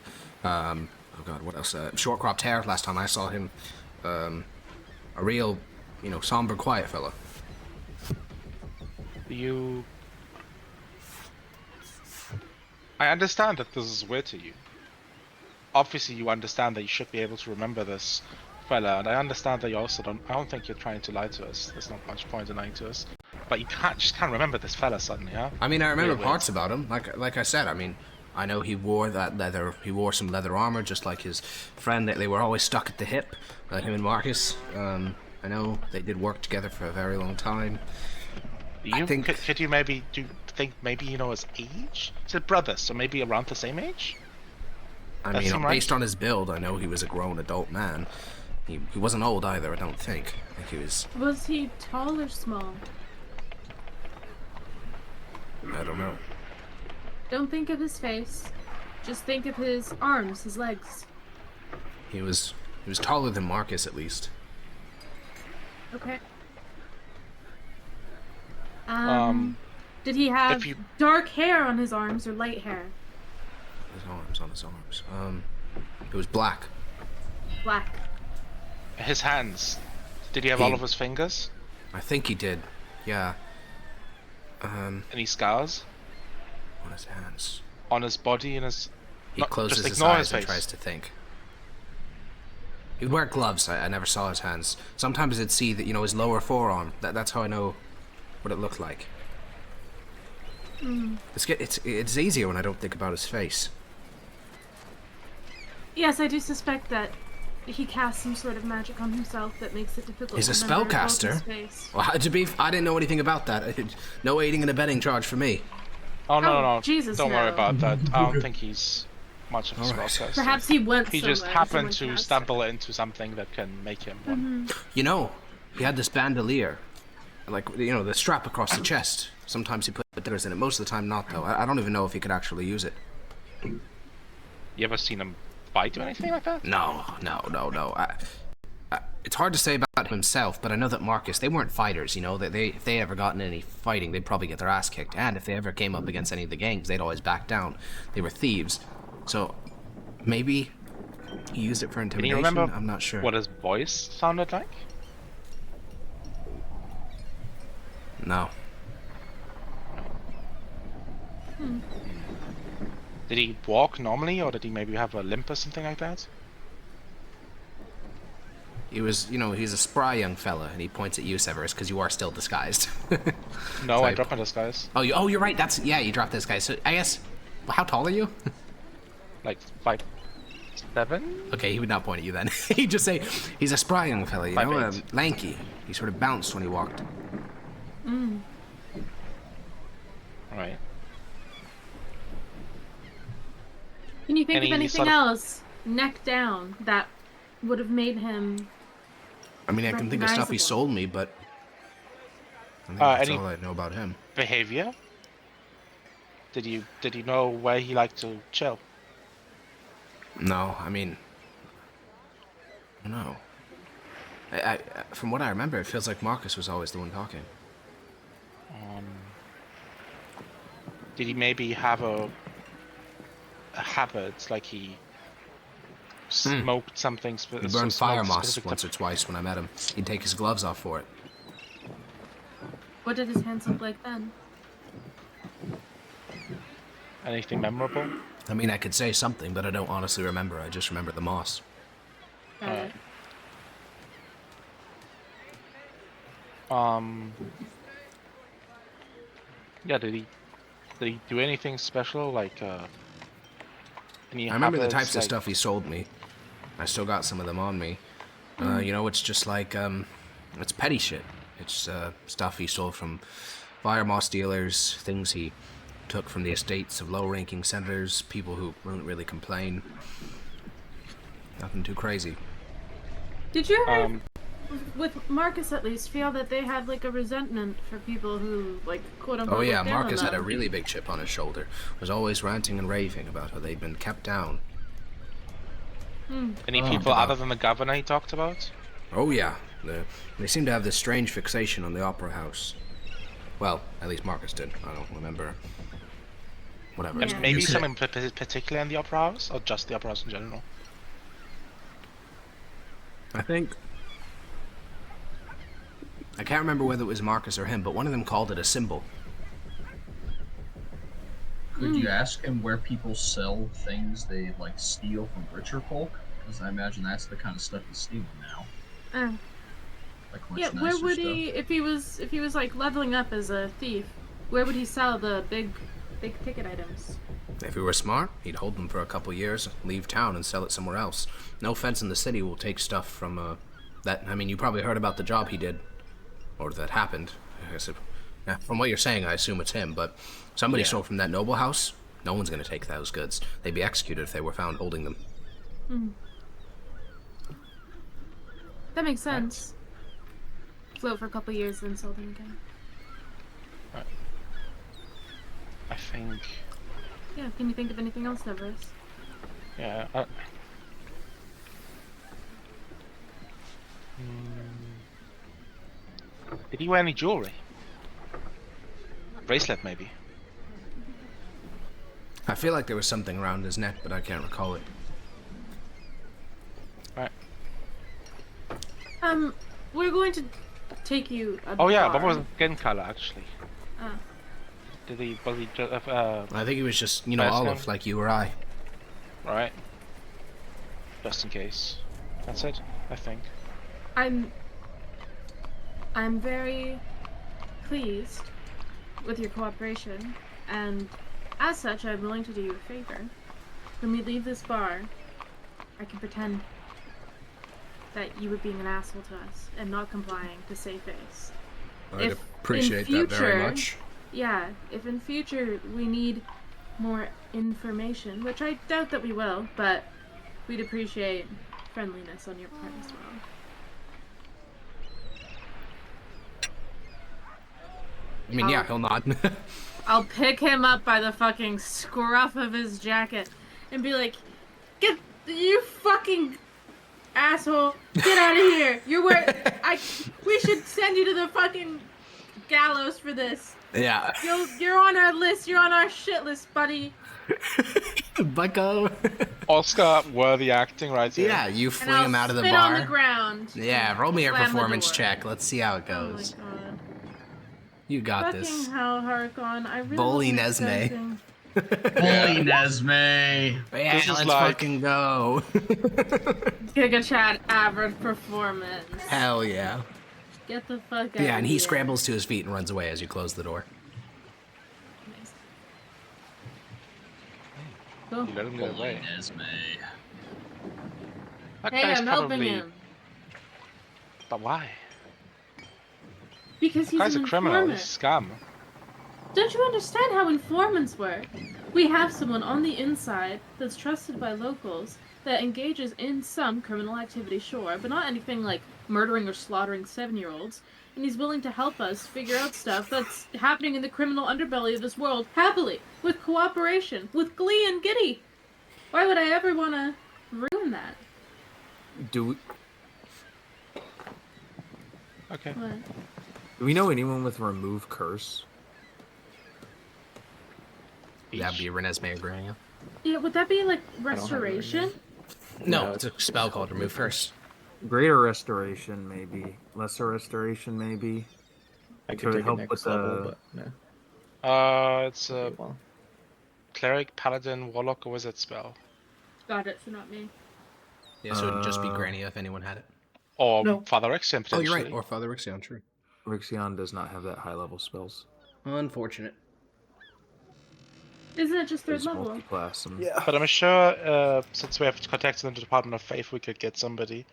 Oh god, what else? Short cropped hair last time I saw him. A real, somber, quiet fella. I understand that this is weird to you. Obviously, you understand that you should be able to remember this fella, and I understand that you also don't. I don't think you're trying to lie to us. There's not much point in lying to us. But you just can't remember this fella suddenly, huh? I mean, I remember Weird. parts about him. Like I said, I mean, I know he wore that leather. He wore some leather armor, just like his friend. They were always stuck at the hip, him and Marcus. I know they did work together for a very long time. You think- could you maybe think maybe you know his age? He's a brother, so maybe around the same age. I That mean, seem right? based on his build, I know he was a grown adult man. He wasn't old either, I don't think. I think he was, Was he tall or small? I don't know. Don't think of his face. Just think of his arms, his legs. He was taller than Marcus, at least. Okay. Um, Did he have if you- dark hair on his arms or light hair? On his arms. It was black. Black. His hands. Did he have all of his fingers? I think he did. Yeah. Any scars? On his hands. On his body and his... He closes his eyes and tries to think. He'd wear gloves. I never saw his hands. Sometimes I'd see that, his lower forearm. That's how I know what it looked like. It's easier when I don't think about his face. Yes, I do suspect that he casts some sort of magic on himself that makes it difficult. He's a to remember both his spellcaster. face. Well, I didn't know anything about that. No aiding and abetting charge for me. Oh, no. Jesus, don't worry no. about that. I don't think he's much of a spellcaster. Perhaps he went He somewhere. just happened to someone cast stumble into something that can make him one. He had this bandolier. Like, the strap across the chest. Sometimes he put dinners in it. Most of the time not, though. I don't even know if he could actually use it. You ever seen him fight or anything like that? No. It's hard to say about himself, but I know that Marcus, they weren't fighters, if they ever got in any fighting, they'd probably get their ass kicked. And if they ever came up against any of the gangs, they'd always back down. They were thieves. So, maybe he used it for intimidation? Can you remember I'm not sure. what his voice sounded like? No. Did he walk normally, or did he maybe have a limp or something like that? He was, he's a spry young fella, and he points at you, Severus, because you are still disguised. No, So I dropped my disguise. Oh, you're right. You dropped this guy. So I guess, how tall are you? Like 5'7"? Okay, he would not point at you then. He'd just say, he's a spry young fella, 5'8". lanky. He sort of bounced when he walked. Right. Can you think Any of anything sort of- else, neck down, that would have made him... I mean, I can think of stuff he Recognizable. sold me, but I think that's any- all I know about him. Behavior? Did you know where he liked to chill? No, I mean, no. I from what I remember, it feels like Marcus was always the one talking. Did he maybe have a habit, like he smoked something? He burned fire moss once or twice when I met him. He'd take his gloves off for it. What did his hands look like then? Anything memorable? I mean, I could say something, but I don't honestly remember. I just remember the moss. Alright. Yeah, did he do anything special, like any I remember the habits, types of like- stuff he sold me. I still got some of them on me. It's just like, it's petty shit. It's stuff he stole from fire moss dealers, things he took from the estates of low-ranking senators, people who wouldn't really complain. Nothing too crazy. Did you ever, Um, with Marcus at least, feel that they had like a resentment for people who, like, quote-unquote... Oh yeah, looked down on Marcus had a them? really big chip on his shoulder. Was always ranting and raving about how they'd been kept down. any people other than the governor he talked about? Oh yeah, they seem to have this strange fixation on the opera house. Well, at least Marcus did. I don't remember. Whatever. Yeah. it's And called. maybe said- something particular in the opera house, or just the opera house in general? I think. I can't remember whether it was Marcus or him, but one of them called it a symbol. Could you ask him where people sell things they like steal from richer folk? Because I imagine that's the kind of stuff he's stealing now. Like much Yeah, nicer where would stuff. he, if he was like leveling up as a thief, where would he sell the big ticket items? If he were smart, he'd hold them for a couple years, leave town, and sell it somewhere else. No fence in the city will take stuff from that. I mean, you probably heard about the job he did, or that happened. I guess from what you're saying, I assume it's him. But somebody stole from that noble house. No one's going to take those goods. They'd be executed if they were found holding them. That makes sense. Float for a couple years, then sell them again. I think. Yeah, can you think of anything else, Severus? Yeah. Did he wear any jewelry? Bracelet, maybe. I feel like there was something around his neck, but I can't recall it. Right. We're going to take you. Oh yeah, what was his skin color actually? Oh. Was he just, I think he was just, olive, like you or I. Right. Just in case. That's it, I think. I'm very pleased with your cooperation, and as such, I'm willing to do you a favor. When we leave this bar, I can pretend that you were being an asshole to us and not complying to save face. I'd appreciate that very much. Yeah, if in future we need more information, which I doubt that we will, but we'd appreciate friendliness on your part as well. I mean, yeah, he'll nod. I'll pick him up by the fucking scruff of his jacket and be like, "Get you fucking asshole! Get out of here! We should send you to the fucking gallows for this. Yeah. You're on our list. You're on our shit list, buddy." Bucko. Oscar worthy acting right here. Yeah, you fling him out of the spit bar. on the ground. Yeah, roll me a Slam the performance door. check. Let's see how it goes. Oh my god. You got Fucking this. hell, Harkon. I really Bully wasn't Nesme. expecting- Holy Nesme. Yeah, This is let's like- fucking go. Giga Chad average performance. Hell yeah. Get the fuck out. Yeah, and he of here. scrambles to his feet and runs away as you close the door. Nice. Cool. You let him get Holy away. Nesme. That Hey, guy's I'm helping probably- him. But why? Because he's Guy's an a criminal. informant. He's scum. Don't you understand how informants work? We have someone on the inside that's trusted by locals that engages in some criminal activity, sure, but not anything like murdering or slaughtering 7-year-olds. And he's willing to help us figure out stuff that's happening in the criminal underbelly of this world happily, with cooperation, with glee and giddy. Why would I ever want to ruin that? Okay. What? Do we know anyone with remove curse? That'd be Renesmee or Grania. Yeah, would that be like have it restoration? No, it's a spell called Remove Curse. Greater restoration, maybe. Lesser restoration, maybe. I To could take help it with next level, the- but no. It's a Well, cleric, paladin, warlock, or wizard spell. Got it, so not me. Yeah, so it'd just be Grania if anyone had it. Or No. Father Exian, Oh, potentially. you're right. Or Father Rixion, true. Rixion does not have that high level spells. Unfortunate. Isn't it just third It's level? multi-class. And... But I'm sure, since we have contacts in the Department of Faith, we could get somebody.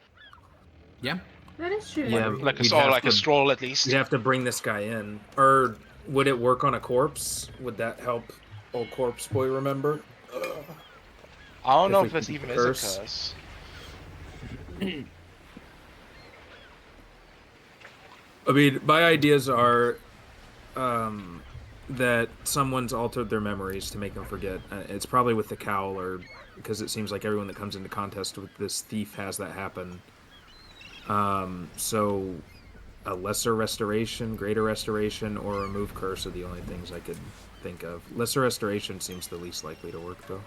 Yeah. That is true. Yeah, Like we'd a, or have like a to- stroll at least. You'd have to bring this guy in. Or would it work on a corpse? Would that help old corpse boy remember? I don't know we if this keep even the is a curse. curse. I mean, my ideas are that someone's altered their memories to make them forget. It's probably with the cowl, or because it seems like everyone that comes into contest with this thief has that happen. So a lesser restoration, greater restoration, or remove curse are the only things I could think of. Lesser restoration seems the least likely to work, though,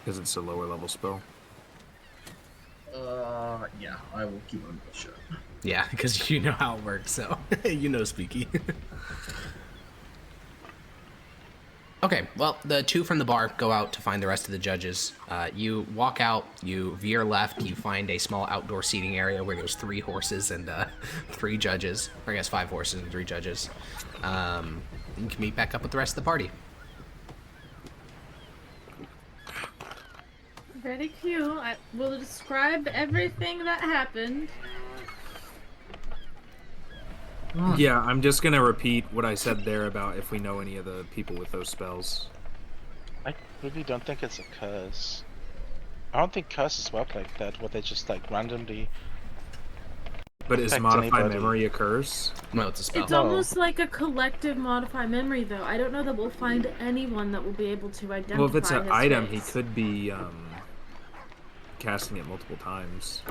because it's a lower level spell. Yeah, I will keep my mouth shut. Yeah, because you know how it works, so you know Spooky. Okay, well, the two from the bar go out to find the rest of the judges. You walk out, you veer left, you find a small outdoor seating area where there's 3 horses and 3 judges. Or I guess 5 horses and 3 judges. You can meet back up with the rest of the party. Very cute. I will describe everything that happened. Yeah, I'm just gonna repeat what I said there about if we know any of the people with those spells. I really don't think it's a curse. I don't think curses work like that, where they just like randomly. But is Affect modify anybody. memory a curse? No, it's a spell. It's almost like a collective modify memory, though. I don't know that we'll find anyone that will be able to identify. Well, if it's an his item, face. he could be casting it multiple times.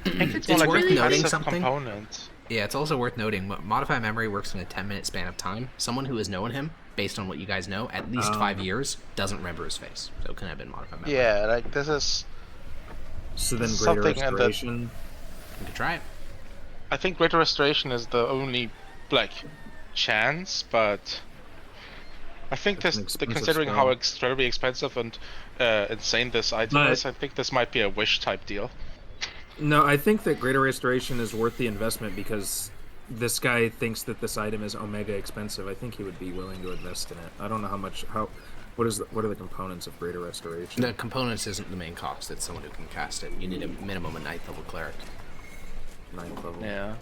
It's More like worth a noting passive something. component. Yeah, it's also worth noting, modify memory works in a 10-minute span of time. Someone who has known him, based on what you guys know, at least 5 years, doesn't remember his face. So it couldn't have been modify memory. Yeah, like this is. So then Greater something and Restoration. You can try it. I think Greater Restoration is the only like chance, but I think That's an this, expensive considering spell. how incredibly expensive and insane this item is, I think this might be a wish type deal. No, I think that Greater Restoration is worth the investment because this guy thinks that this item is omega expensive. I think he would be willing to invest in it. I don't know what are the components of Greater Restoration? The components isn't the main cost. It's someone who can cast it. You need a minimum of 9th level cleric. 9th level. Yeah.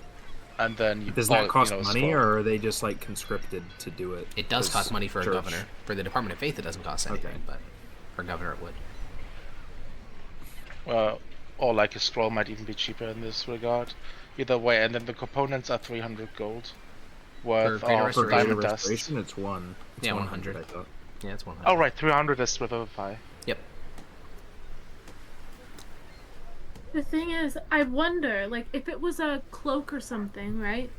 And then you Does that cost money, scroll. or are they just like conscripted to do it? It does cost money for church? a governor. For the Department of Faith, it doesn't cost anything, but for a governor, it would. Well, or like a scroll might even be cheaper in this regard. Either way, and then the components are 300 gold worth Greater of Restoration. diamond Greater dust. Restoration, it's 1. It's Yeah, 100. 100. I thought. Yeah, it's 100. Oh right, 300 is Revivify. Yep. The thing is, I wonder, like, if it was a cloak or something, right?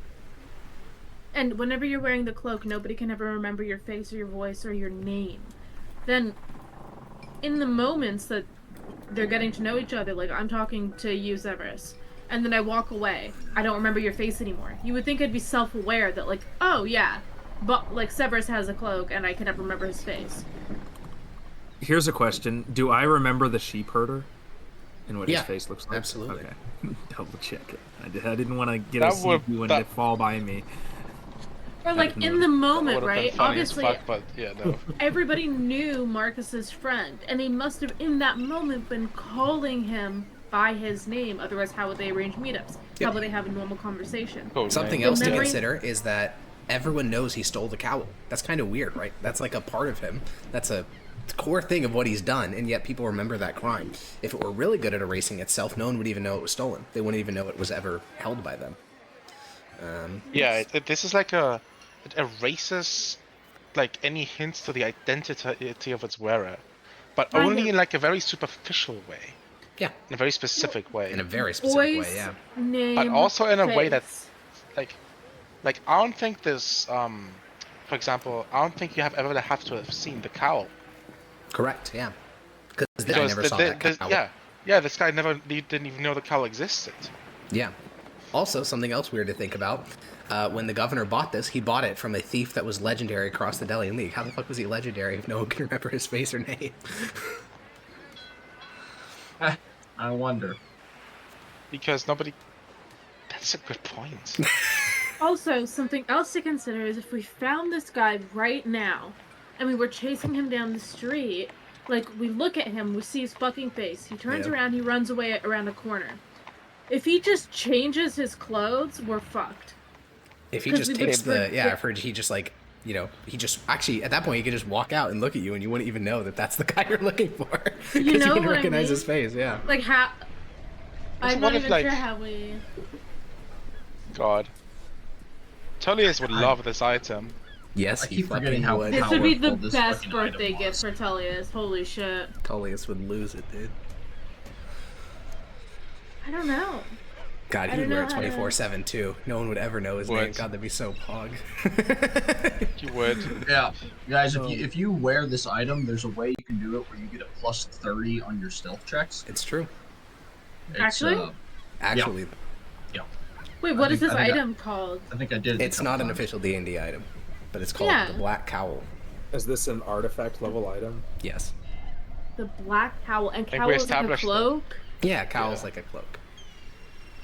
And whenever you're wearing the cloak, nobody can ever remember your face or your voice or your name. Then, in the moments that they're getting to know each other, like, I'm talking to you, Severus, and then I walk away, I don't remember your face anymore. You would think I'd be self-aware that, like, oh, yeah, but, like, Severus has a cloak and I can never remember his face. Here's a question: do I remember the sheep herder and what Yeah, his face looks like? absolutely. Okay. Double check it. I didn't want to get That a would- CPU and that- it fall by me. Or, like, in the moment, That would've been right? funny as Obviously, fuck, but yeah, no. everybody knew Marcus's friend, and they must have, in that moment, been calling him by his name. Otherwise, how would they arrange meetups? How would they have a normal conversation? Cool, Something right. else to Remembering- consider is that everyone knows he stole the cowl. That's kind of weird, right? That's like a part of him. That's a core thing of what he's done, and yet people remember that crime. If it were really good at erasing itself, no one would even know it was stolen. They wouldn't even know it was ever held by them. Yeah, this is like it erases like any hints to the identity of its wearer, but Kind only of. in like a very superficial way, Yeah, in a very specific way. in a very specific Voice, way, yeah. name, But also in a way face. that's like I don't think this for example, I don't think you have ever have to have seen the cowl. Correct, yeah. Because this guy never saw that cowl. This guy didn't even know the cowl existed. Yeah. Also, something else weird to think about. When the governor bought this, he bought it from a thief that was legendary across the Delian League. How the fuck was he legendary if no one can remember his face or name? I wonder. Because nobody. That's a good point. Also, something else to consider is if we found this guy right now, and we were chasing him down the street, like, we look at him, we see his fucking face, he turns Yeah. around, he runs away around a corner. If he just changes his clothes, we're fucked. If he 'Cause just we takes would- the... Yeah, I've heard he just, like, you know, he just... Actually, at that point, he could just walk out and look at you, and you wouldn't even know that that's the guy you're looking for. Because you know can what I recognize mean? his face, yeah. Like, how... I'm what not if, even like- sure how we... God. Tullius would love this item. Yes, I he keep forgetting fucking how would. This would be the powerful this best fucking item birthday gift was. for Tullius. Holy shit. Tullius would lose it, dude. I don't know. God, I he don't would wear know it how to- 24/7 too. No one would ever know his Would. name. God, that'd be so pog. You would. Yeah, guys, if you wear this item, there's a way you can do it where you get a plus 30 on your stealth checks. It's true. It's, Actually? Actually, Wait, what is think- this I think item called? I think I did. it a it's couple not an times. official D&D item, but it's called Yeah. the Black Cowl. Is this an artifact level item? Yes. The black cowl. And think cowl we is like a established that. cloak? Yeah, cowl's Yeah. like a cloak.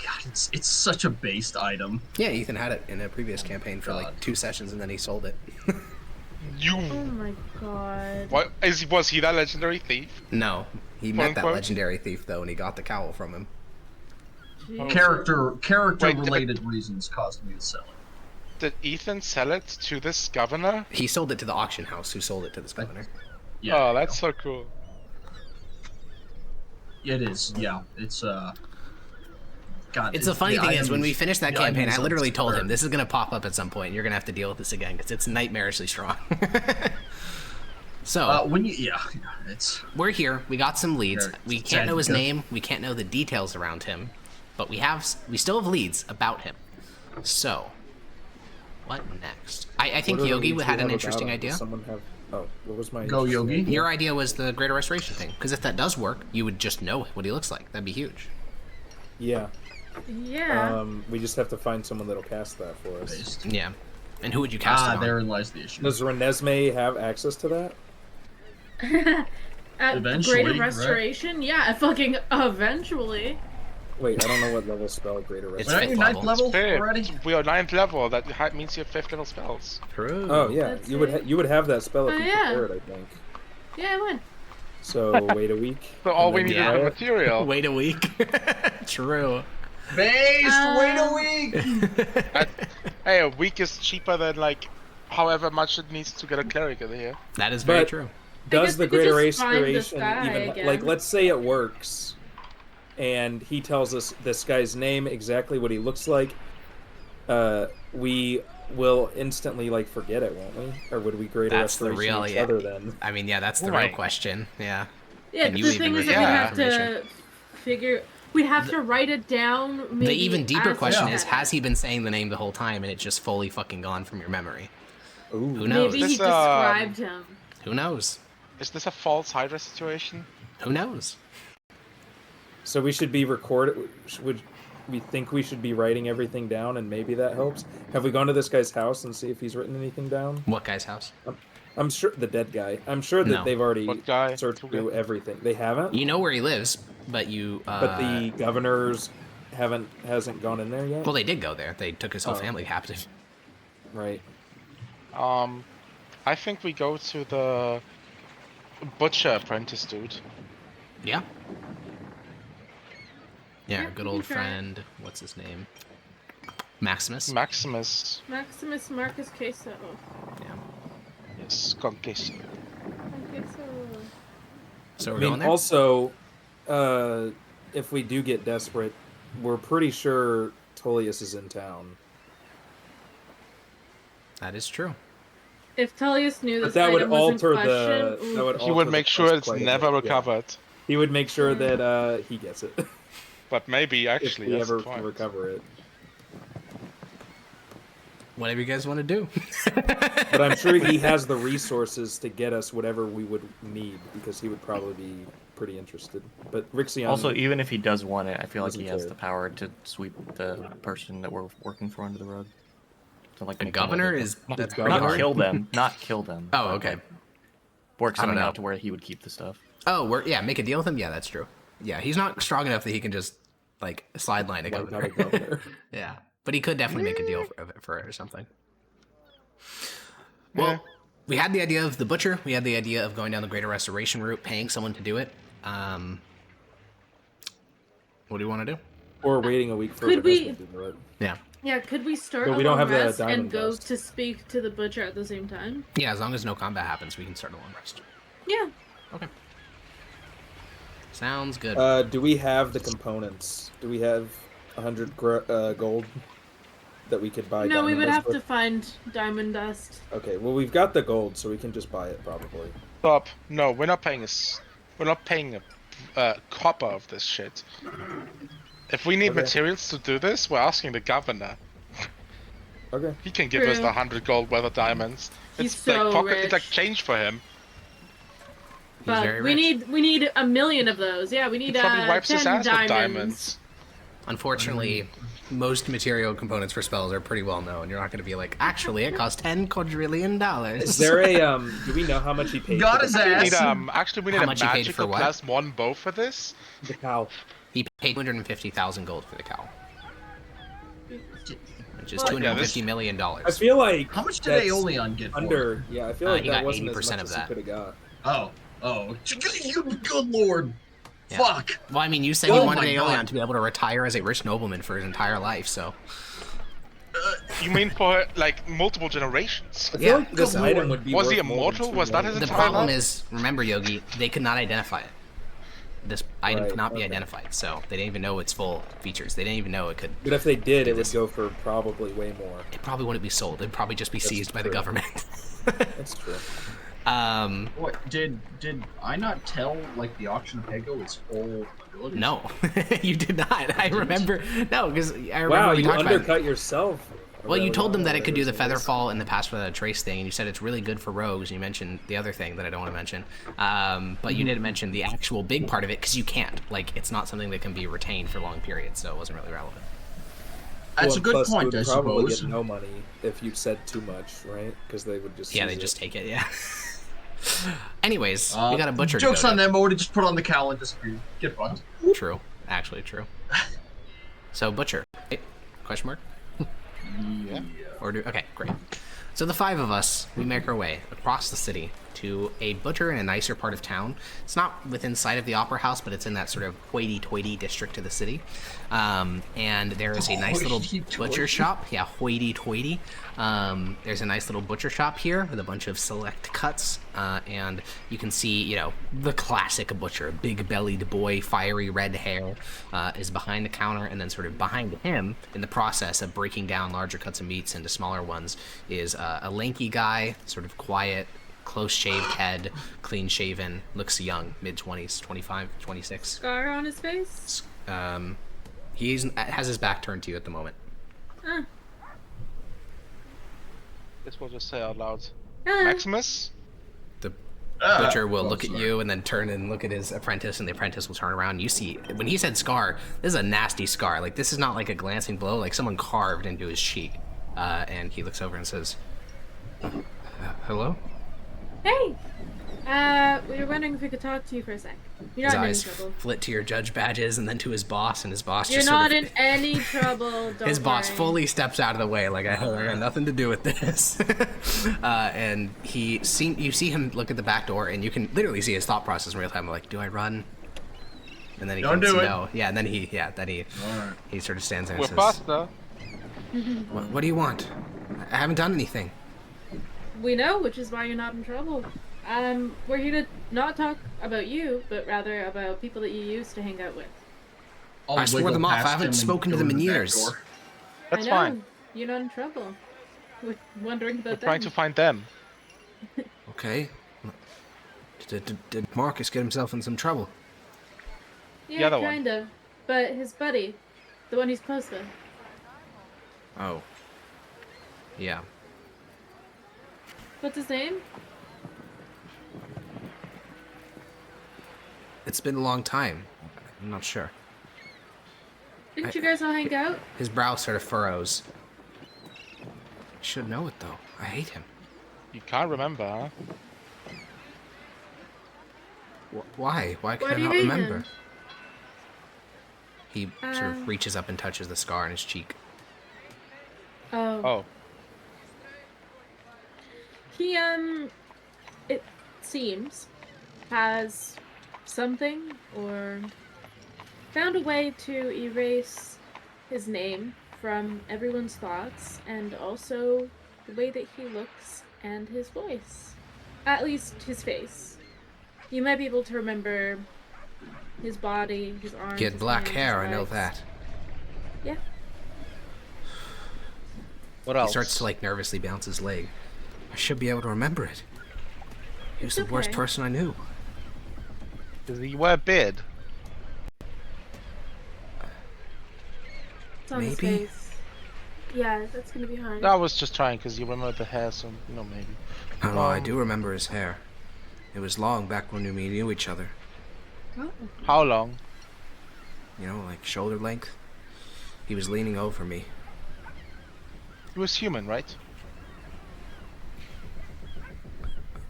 God, it's such a based item. Yeah, Ethan had it in a previous campaign for God. like 2 sessions, and then he sold it. You. Oh my god. What was he that legendary thief? No, he met that Quote-unquote? legendary thief though, and he got the cowl from him. Jeez. Character Wait, related reasons caused me to sell it. Did Ethan sell it to this governor? He sold it to the auction house, who sold it to this governor. Yeah, Oh, that's so cool. it is. Yeah, it's God, It's the funny the thing is, item when we finished that the item campaign, I is literally told him, absurd. this is going to pop up at some point, and you're going to have to deal with this again, because it's nightmarishly strong. So, it's we're here, we got some leads, Very we can't know his sad, yeah. name, we can't know the details around him, but we still have leads about him. So, what next? I think What are the Yogi leads had we an have interesting about him? idea. Does someone have Oh, what was my... Go, Yogi. Your idea was the Greater Restoration thing, because if that does work, you would just know what he looks like. That'd be huge. Yeah. Yeah. We just have to find someone that'll cast that for us. Based. Yeah. And who would you cast it on? Therein lies the issue. Does Renesmee have access to that? Eventually, Greater Restoration? Right? Yeah, fucking eventually. Wait, I don't know what level spell Greater It's Restoration. Are you fifth 9th level Fifth. already? We are 9th level. That means you have 5th level spells. True. Oh yeah, That's you would have that spell if Oh, you yeah. prepared, I think. Yeah, I would. So wait a week. So all and we then need you is buy the it? material. Wait a week. True. Based, wait a week! Hey, a week is cheaper than like however much it needs to get a cleric in here. That is very But- true. Does guess the we could Greater just find this Restoration guy even again. like? Let's say it works, and he tells us this guy's name, exactly what he looks like. We will instantly like forget it, won't we? Or would we Greater That's the Restoration real, each yeah. other then? I mean, yeah, that's the Right. real question. Yeah. Yeah, Can you the even thing is read that we that have to information? figure. We'd have to write it down. Maybe The even deeper as question a is, text. has he been saying the name the whole time and it's just fully fucking gone from your memory? Ooh. Who knows? Maybe he This, described him. Who knows? Is this a false Hydra situation? Who knows? So we should be recorded. Would we think we should be writing everything down, and maybe that helps? Have we gone to this guy's house and see if he's written anything down? What guy's house? I'm sure the dead guy. I'm sure that No. they've already What guy? searched through everything. They haven't. You know where he lives, but you. But the governors hasn't gone in there yet. Well, they did go there. They took his whole Oh. family captive. Right. I think we go to the butcher apprentice dude. Yeah. Yeah, Yeah, our good we old can try. friend. What's his name? Maximus. Maximus. Maximus Marcus Queso. Yeah. Yes, Conquist. So we're I going mean, there. also, if we do get desperate, we're pretty sure Tullius is in town. That is true. If Tullius knew this But that would item was in alter question, the. ooh. That would He alter would the make sure quest it's quite a never bit, yeah. recovered. He would make sure that he gets it But maybe if actually we that's ever the point. recover it. Whatever you guys want to do. But I'm sure he has the resources to get us whatever we would need, because he would probably be pretty interested. But Rixion... Also, even if he does want it, I feel like Doesn't he has care. the power to sweep the person that we're working for under the rug. To, like, The make them governor like- is not, that's not governor? pretty kill them, not kill them. Oh, but, okay. like, work I don't something know. out to where he would keep the stuff. Oh, yeah, make a deal with him. Yeah, that's true. Yeah, he's not strong enough that he can just like sideline a Like, governor. not a governor. Yeah, but he could definitely make a deal for it or something. Well, we had the idea of the butcher. We had the idea of going down the Greater Restoration route, paying someone to do it. What do you want to do? Or waiting a week for Could we- Renesmee to do it. Yeah, Yeah, could we start But a we don't long have the rest diamond and go dust. to speak to the butcher at the same time? yeah. As long as no combat happens, we can start a long rest. Yeah. Okay. Sounds good. Do we have the components? Do we have 100 gold that we could buy? No, we diamond would dust have with? to find diamond dust. Okay, well we've got the gold, so we can just buy it probably. Stop. No, we're not paying a copper of this shit. If we need Okay. materials to do this, we're asking the governor. Okay. He can give us True. the 100 gold worth of diamonds. He's It's like so pocket. It's like rich. change for him. He's very But we rich. need a million of those. Yeah, we He need probably wipes 10 his ass diamonds. with diamonds. Unfortunately, most material components for spells are pretty well known. You're not going to be like, actually, it costs $10 quadrillion. Is there a do we know how much he paid? Got for his the- ass. We need, actually, we need How a much he paid magical for what? plus one bow for this. The cow. He paid 250,000 gold for the cow, which is Well, $250 million. I feel like How much did that's Aeolian get for it? under? Yeah, I feel like he that got wasn't 80% as much of as that. he could have got. Oh. Good lord. Yeah. Fuck. Well, I mean, you said Oh you wanted my Aeolian God. to be able to retire as a rich nobleman for his entire life, so... You mean for like multiple generations? I feel Yeah. like this Good item lord. would be Was he worth more than immortal? Was that 2 his The million. entire problem life? is, remember, Yogi, they could not identify it. This item Right, could not be okay. identified, so they didn't even know its full features. They didn't even know it could... But if they did, it would this. go for probably way more. It probably wouldn't be sold. It'd probably just be That's seized by the true. government. That's true. What did I not tell like the auction of Hego its full abilities? No, you did not. I remember. No, because I remember Wow, we you talked about it. undercut yourself. Well, you told them that it could do the feather featherfall and the pass without a trace thing, and you said it's really good for rogues. You mentioned the other thing that I don't want to mention, but you didn't mention the actual big part of it because you can't. Like, it's not something that can be retained for long periods, so it wasn't really relevant. That's a good point, you I would probably suppose. get no money if you said too much, right? Because they would just They just take it. Yeah. Anyways, we got a butcher. Joke's to go on to. them. I would have just put on the cowl and disappeared. Get fucked. True, actually true. So butcher? Question mark? Yeah. Okay, great. So the 5 of us, we make our way across the city to a butcher in a nicer part of town. It's not within sight of the Opera House, but it's in that sort of hoity-toity district of the city. And there is a nice little butcher shop. Yeah, hoity-toity. There's a nice little butcher shop here with a bunch of select cuts. And you can see, you know, the classic butcher, big-bellied boy, fiery red hair, is behind the counter. And then sort of behind him, in the process of breaking down larger cuts of meats into smaller ones, is a lanky guy, sort of quiet, close-shaved head, clean-shaven, looks young, mid-20s, 25, 26. Scar on his face? He has his back turned to you at the moment. Guess we'll just say out loud. Hello. Maximus? The butcher will look at you and then turn and look at his apprentice, and the apprentice will turn around. You see, when he said scar, this is a nasty scar. Like, this is not like a glancing blow, like someone carved into his cheek. And he looks over and says, hello? Hey! We were wondering if we could talk to you for a sec. You're His not in any eyes trouble. flit to your judge badges and then to his boss, and his boss You're just not sort in of... any trouble, don't His boss worry. fully steps out of the way, like, I got nothing to do with this. And you see him look at the back door, and you can literally see his thought process in real time, like, do I run? And then he Don't thinks do it. no. Yeah, and then he sort of stands there and We're says, faster. what do you want? I haven't done anything. We know, which is why you're not in trouble. We're here to not talk about you, but rather about people that you used to hang out with. I swore them off. I haven't spoken to them in years. That's I know. fine. You're not in trouble. We're wondering about We're them. trying to find them. Okay. Did Marcus get himself in some trouble? Yeah, The other one. kinda. But his buddy, the one he's close with. Oh. Yeah. What's his name? It's been a long time. I'm not sure. Didn't you guys all hang out? His brow sort of furrows. I should know it, though. I hate him. You can't remember, huh? Why? Why could Why I do you not hate remember? him? He sort of reaches up and touches the scar on his cheek. Oh. Oh. He, it seems, has something or found a way to erase his name from everyone's thoughts and also the way that he looks and his voice. At least his face. You might be able to remember his body, his arms. He had his black hands, hair, his I know legs. that. Yeah. What He else? starts to, like, nervously bounce his leg. I should be able to remember it. He was the worst okay. person I knew. Does he wear a beard? It's on his Maybe. face. Yeah, that's gonna be hard. I was just trying because you remember the hair, so maybe. Oh, I do remember his hair. It was long back when we knew each other. Oh. How long? You know, like shoulder length. He was leaning over me. He was human, right?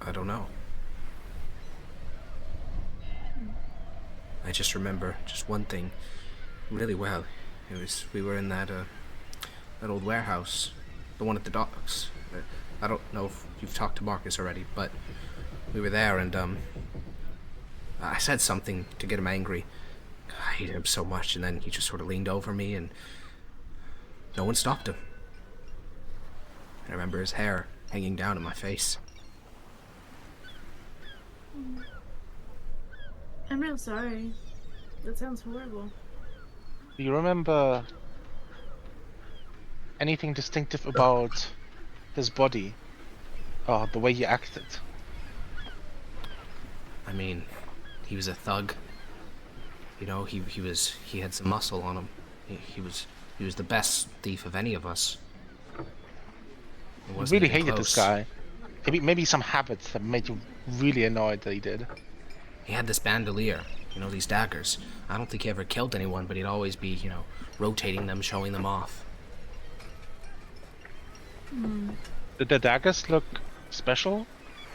I don't know. I just remember just one thing really well. We were in that old warehouse, the one at the docks. I don't know if you've talked to Marcus already, but we were there and I said something to get him angry. I hated him so much, and then he just sort of leaned over me and no one stopped him. I remember his hair hanging down in my face. I'm real sorry. That sounds horrible. Do you remember anything distinctive about his body? Or the way he acted? I mean, he was a thug. You know, he had some muscle on him. He was the best thief of any of us. It You wasn't really even hated close. this guy. Maybe some habits that made you really annoyed that he did. He had this bandolier, you know, these daggers. I don't think he ever killed anyone, but he'd always be, you know, rotating them, showing them off. Did the daggers look special?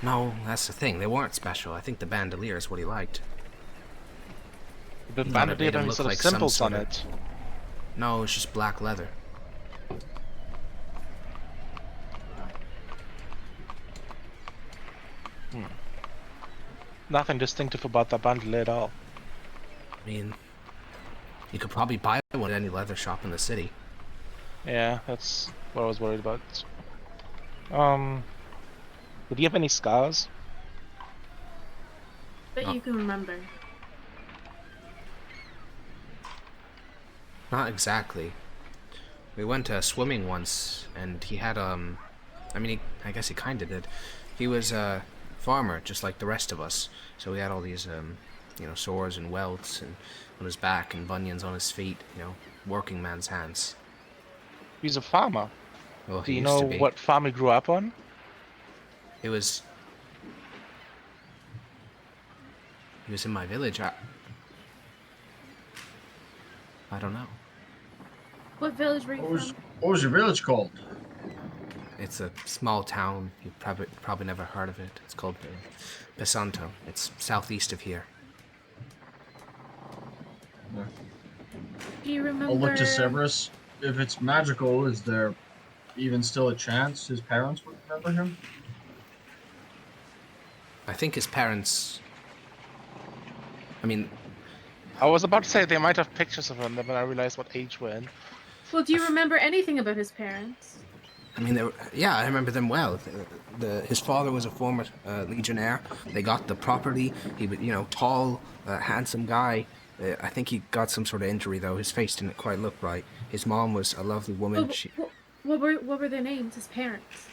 No, that's the thing. They weren't special. I think the bandolier is what he liked. The He thought it bandolier made had him any look sort of like some symbols on sort of- it. No, it's just black leather. Nothing distinctive about the bandolier at all. I mean, you could probably buy one at any leather shop in the city. Yeah, that's what I was worried about. Did he have any scars? But you can remember. Not exactly. We went swimming once, and he had I mean, I guess he kind of did. He was a farmer, just like the rest of us. So he had all these, you know, sores and welts and on his back and bunions on his feet. You know, working man's hands. He's a farmer. Well, Do he you used to know be. what farm he grew up on? It was. He was in my village. I don't know. What village were you from? What was your village called? It's a small town. You've probably never heard of it. It's called Pesanto. It's southeast of here. Do you remember? I'll look to Severus. If it's magical, is there even still a chance his parents would remember him? I think his parents. I mean, I was about to say they might have pictures of him, but I realized what age we're in. Well, do you remember anything about his parents? they were, yeah, I remember them well. His father was a former legionnaire. They got the property. He was, you know, tall, handsome guy. I think he got some sort of injury though. His face didn't quite look right. His mom was a lovely woman. What were their names? His parents?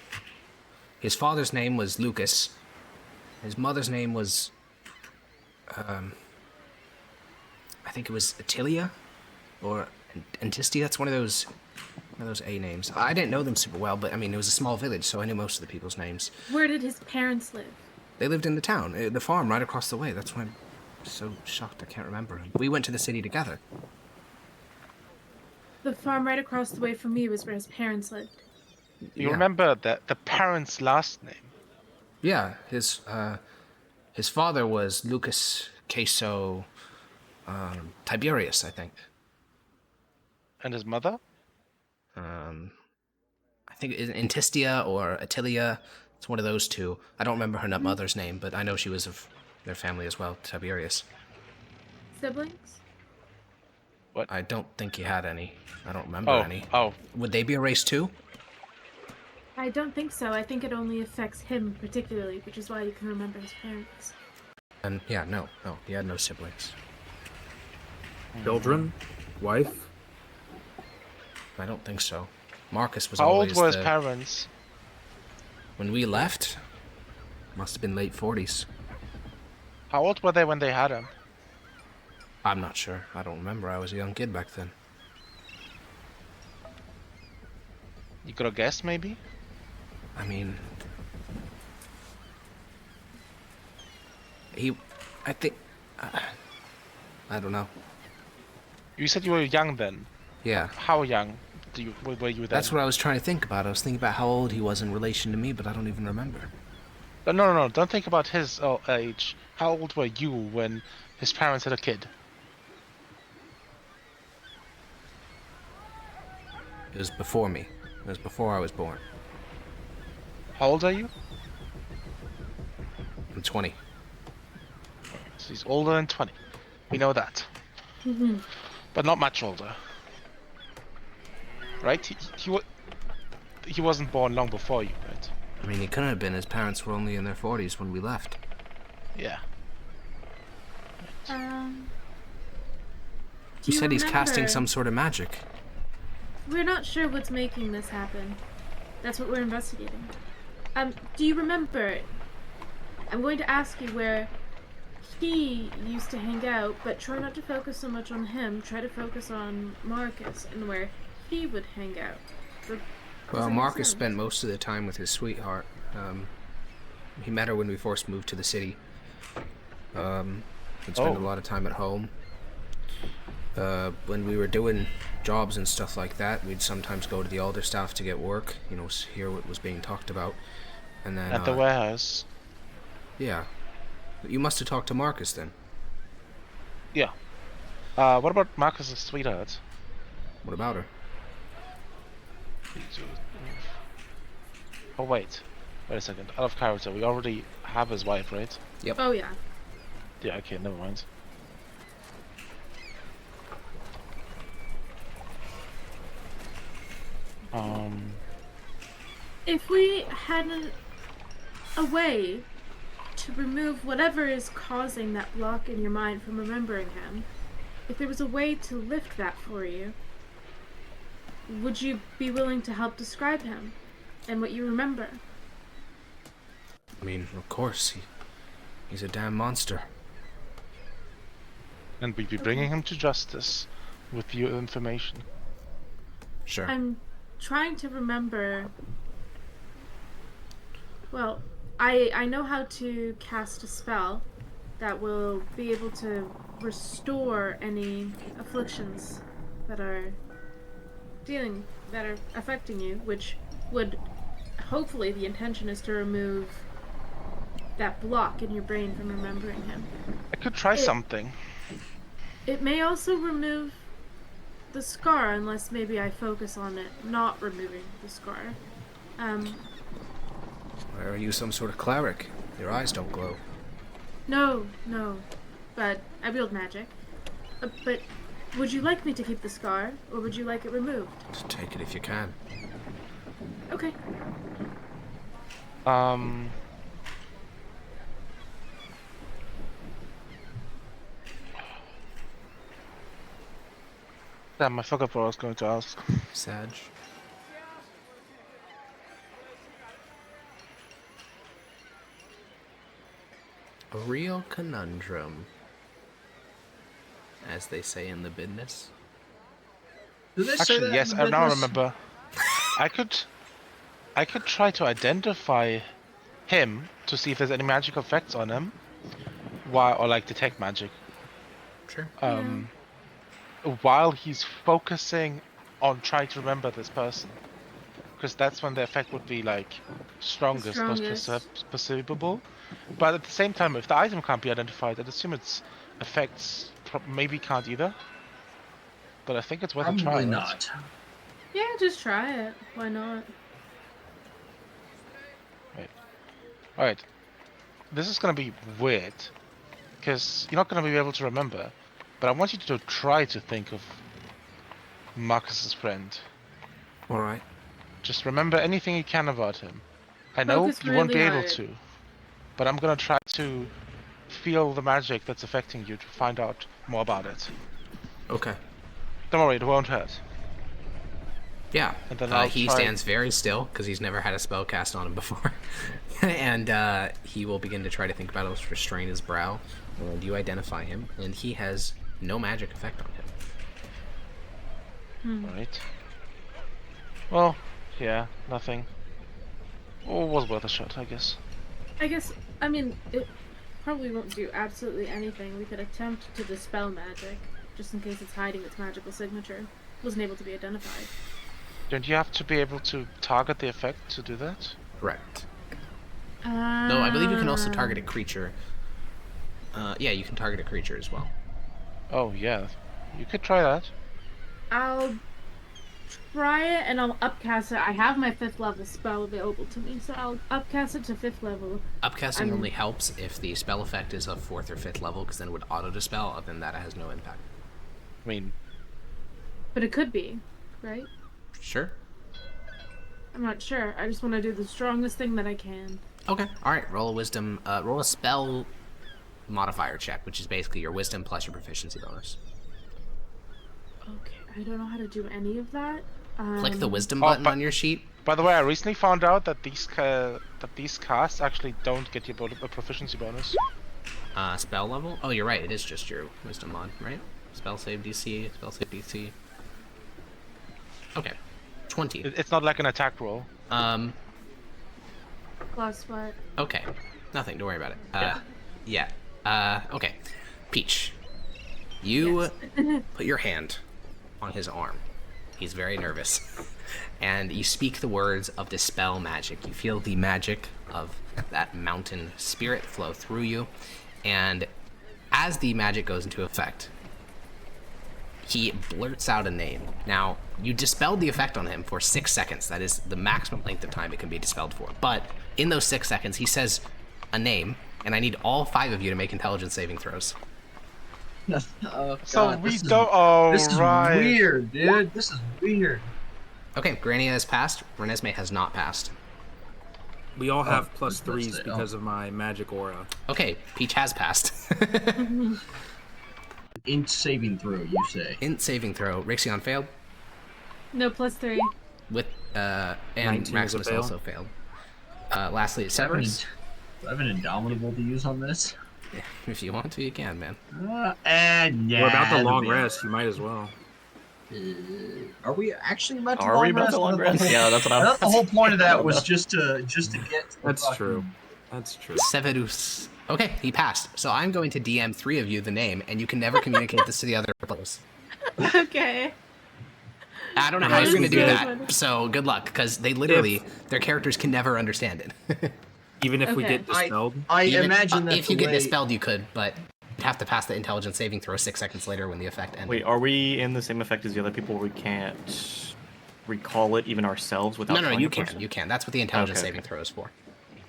His father's name was Lucas. His mother's name was, I think it was Attilia, or Antistia. It's one of those A names. I didn't know them super well, but I mean, it was a small village, so I knew most of the people's names. Where did his parents live? They lived in the town, the farm right across the way. That's why I'm so shocked I can't remember him. We went to the city together. The farm right across the way from me was where his parents lived. You remember the parents' last name? Yeah, his father was Lucas Queso Tiberius, I think. And his mother? I think it's Antistia or Attilia. It's one of those two. I don't remember her mother's name, but I know she was of their family as well, Tiberius. Siblings? What? I don't think he had any. I don't remember any. Oh. Would they be a race too? I don't think so. I think it only affects him particularly, which is why you can remember his parents. And yeah, no, he had no siblings. Children? Wife? I don't think so. Marcus was How always old were his parents? When we left, must have been late 40s. How old were they when they had him? I'm not sure. I don't remember. I was a young kid back then. You got a guess, maybe? I mean, I think, I don't know. You said you were young then. Yeah. How young were you then? That's what I was trying to think about. I was thinking about how old he was in relation to me, but I don't even remember. No. Don't think about his age. How old were you when his parents had a kid? It was before me. It was before I was born. How old are you? I'm 20. So he's older than 20. We know that. But not much older. Right? He wasn't born long before you, right? I mean, he couldn't have been. His parents were only in their 40s when we left. Yeah. He said he's casting some sort of magic. We're not sure what's making this happen. That's what we're investigating. Do you remember? I'm going to ask you where he used to hang out, but try not to focus so much on him. Try to focus on Marcus and where he would hang out. Well, Marcus spent most of the time with his sweetheart. He met her when we first moved to the city. He'd spend a lot of time at home. When we were doing jobs and stuff like that, we'd sometimes go to the Alderstaff to get work, you know, hear what was being talked about. And then At the warehouse. Yeah. You must have talked to Marcus then. Yeah. What about Marcus's sweetheart? What about her? Oh wait a second. Out of character, we already have his wife, right? Yep. Oh yeah. Yeah. Okay. Never mind. If we had a way to remove whatever is causing that block in your mind from remembering him, if there was a way to lift that for you, would you be willing to help describe him and what you remember? I mean, of course, he's a damn monster. And we'd be bringing him to justice with your information. Sure. I'm trying to remember. Well, I know how to cast a spell that will be able to restore any afflictions that are affecting you, which would hopefully, the intention is to remove that block in your brain from remembering him. I could try something. It may also remove the scar, unless maybe I focus on it not removing the scar. Or are you some sort of cleric? Your eyes don't glow. No, but I wield magic. But would you like me to keep the scar, or would you like it removed? Just take it if you can. Okay. Damn, I forgot what I was going to ask. Sag. A real conundrum, as they say in the business. Do they say Actually, that yes, in I the now business? remember. I could try to identify him to see if there's any magical effects on him, or like detect magic. Sure. While he's focusing on trying to remember this person, because that's when the effect would be like strongest. Most perceivable. But at the same time, if the item can't be identified, I'd assume its effects maybe can't either. But I think it's worth a try. Probably Right? not. Yeah, just try it. Why not? Alright. This is gonna be weird, because you're not gonna be able to remember, but I want you to try to think of Marcus's friend. Alright. Just remember anything you can about him. I know you won't be able to, but I'm gonna try to feel the magic that's affecting you to find out more about it. Okay. Don't worry, it won't hurt. Yeah. And then He stands very still, because he's never had a spell cast on him before. And he will begin to try to think about it, to restrain his brow. And you identify him, and he has no magic effect on him. Right. Well, yeah, nothing. Oh, was worth a shot, I guess. I mean, it probably won't do absolutely anything. We could attempt to dispel magic, just in case it's hiding its magical signature. Wasn't able to be identified. Don't you have to be able to target the effect to do that? Correct. No, I believe you can also target a Ah. creature. Yeah, you can target a creature as well. Oh, yeah. You could try that. I'll try it and I'll upcast it. I have my 5th level spell available to me, so I'll upcast it to 5th level. Upcasting only helps if the spell effect is of 4th or 5th level, because then it would auto-dispel. Other than that, it has no impact. I mean... But it could be, right? Sure. I'm not sure. I just want to do the strongest thing that I can. Okay. Alright, roll a wisdom, roll a spell modifier check, which is basically your wisdom plus your proficiency bonus. Okay, I don't know how to do any of that. Click the wisdom button on your sheet. By the way, I recently found out that these casts actually don't get you a proficiency bonus. Spell level? Oh, you're right, it is just your wisdom mod, right? Spell save DC, spell save DC. Okay. 20. It's not like an attack roll. Plus what? Okay. Nothing. Don't worry about it. Yeah. Okay. Peach. You put your hand on his arm. He's very nervous. And you speak the words of Dispel Magic. You feel the magic of that mountain spirit flow through you. And as the magic goes into effect, he blurts out a name. Now, you dispelled the effect on him for 6 seconds. That is the maximum length of time it can be dispelled for. But in those 6 seconds, he says a name, and I need all 5 of you to make intelligence saving throws. Oh, So God, we this don't. Oh, This is right. weird, dude. This is weird. Okay, Grania has passed. Renesmee has not passed. We all have plus that's 3s it. because of my magic aura. Okay, Peach has passed. Int saving throw, you say? Int saving throw. Rixion failed. No, plus 3. With and 19 is a Maximus fail. also failed. Lastly, it's Severus. Do I have an Indomitable to use on this? If you want to, you can, man. And yeah. We're about the long it'll be- rest. You might as well. Are we actually about to Are we about to long rest? Yeah, that's what I I'm. thought the whole point of that was just to get. To the That's fucking- true. That's true. Severus. Okay, he passed. So I'm going to DM 3 of you the name, and you can never communicate this to the other players. Okay. I don't know how you're going to do that, so good luck, because they literally, their characters can never understand it. Even if we Okay. get dispelled. I Even- imagine that if you the get way- dispelled, you could, but you'd have to pass the intelligence saving throw 6 seconds later when the effect ends. Wait, are we in the same effect as the other people where we can't recall it even ourselves without No, telling you the can. person? You can. That's what the intelligence Okay, saving throw is for.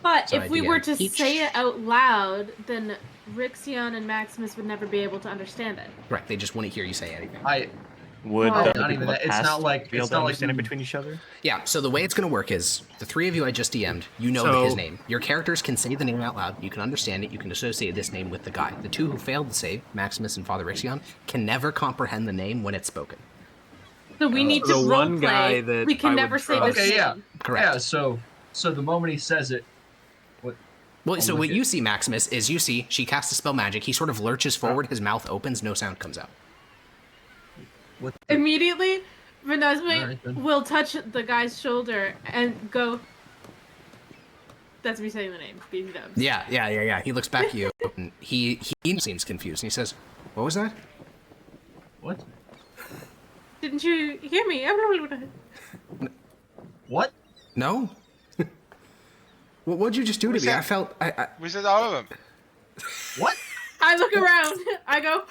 But So if we idea. were to Each- say it out loud, then Rixion and Maximus would never be able to understand it. Right, they just wouldn't hear you say anything. Would Well, the not other even people that. It's passed not like- be able it's to not like understand it we- between each other? Yeah, so the way it's going to work is, the 3 of you I just DM'd, you know So- his name. Your characters can say the name out loud, you can understand it, you can associate this name with the guy. The 2 who failed to save, Maximus and Father Rixion, can never comprehend the name when it's spoken. So we need to the one roleplay. guy that We can I would never say trust- this Okay, yeah. name. Correct. Yeah. So the moment he says it, Well, so look what at- you see, Maximus, is you see, she casts a spell magic, he sort of lurches forward, his mouth opens, no sound comes out. what? Immediately, Renesmee Alright, then. will touch the guy's shoulder and go. That's me saying the name. Being dumb. Yeah. He looks back at you, and he seems confused, and he says, what was that? What? Didn't you hear me? What? No? What'd you just do to me? said- I felt, We said all of them. What? I look around. I go.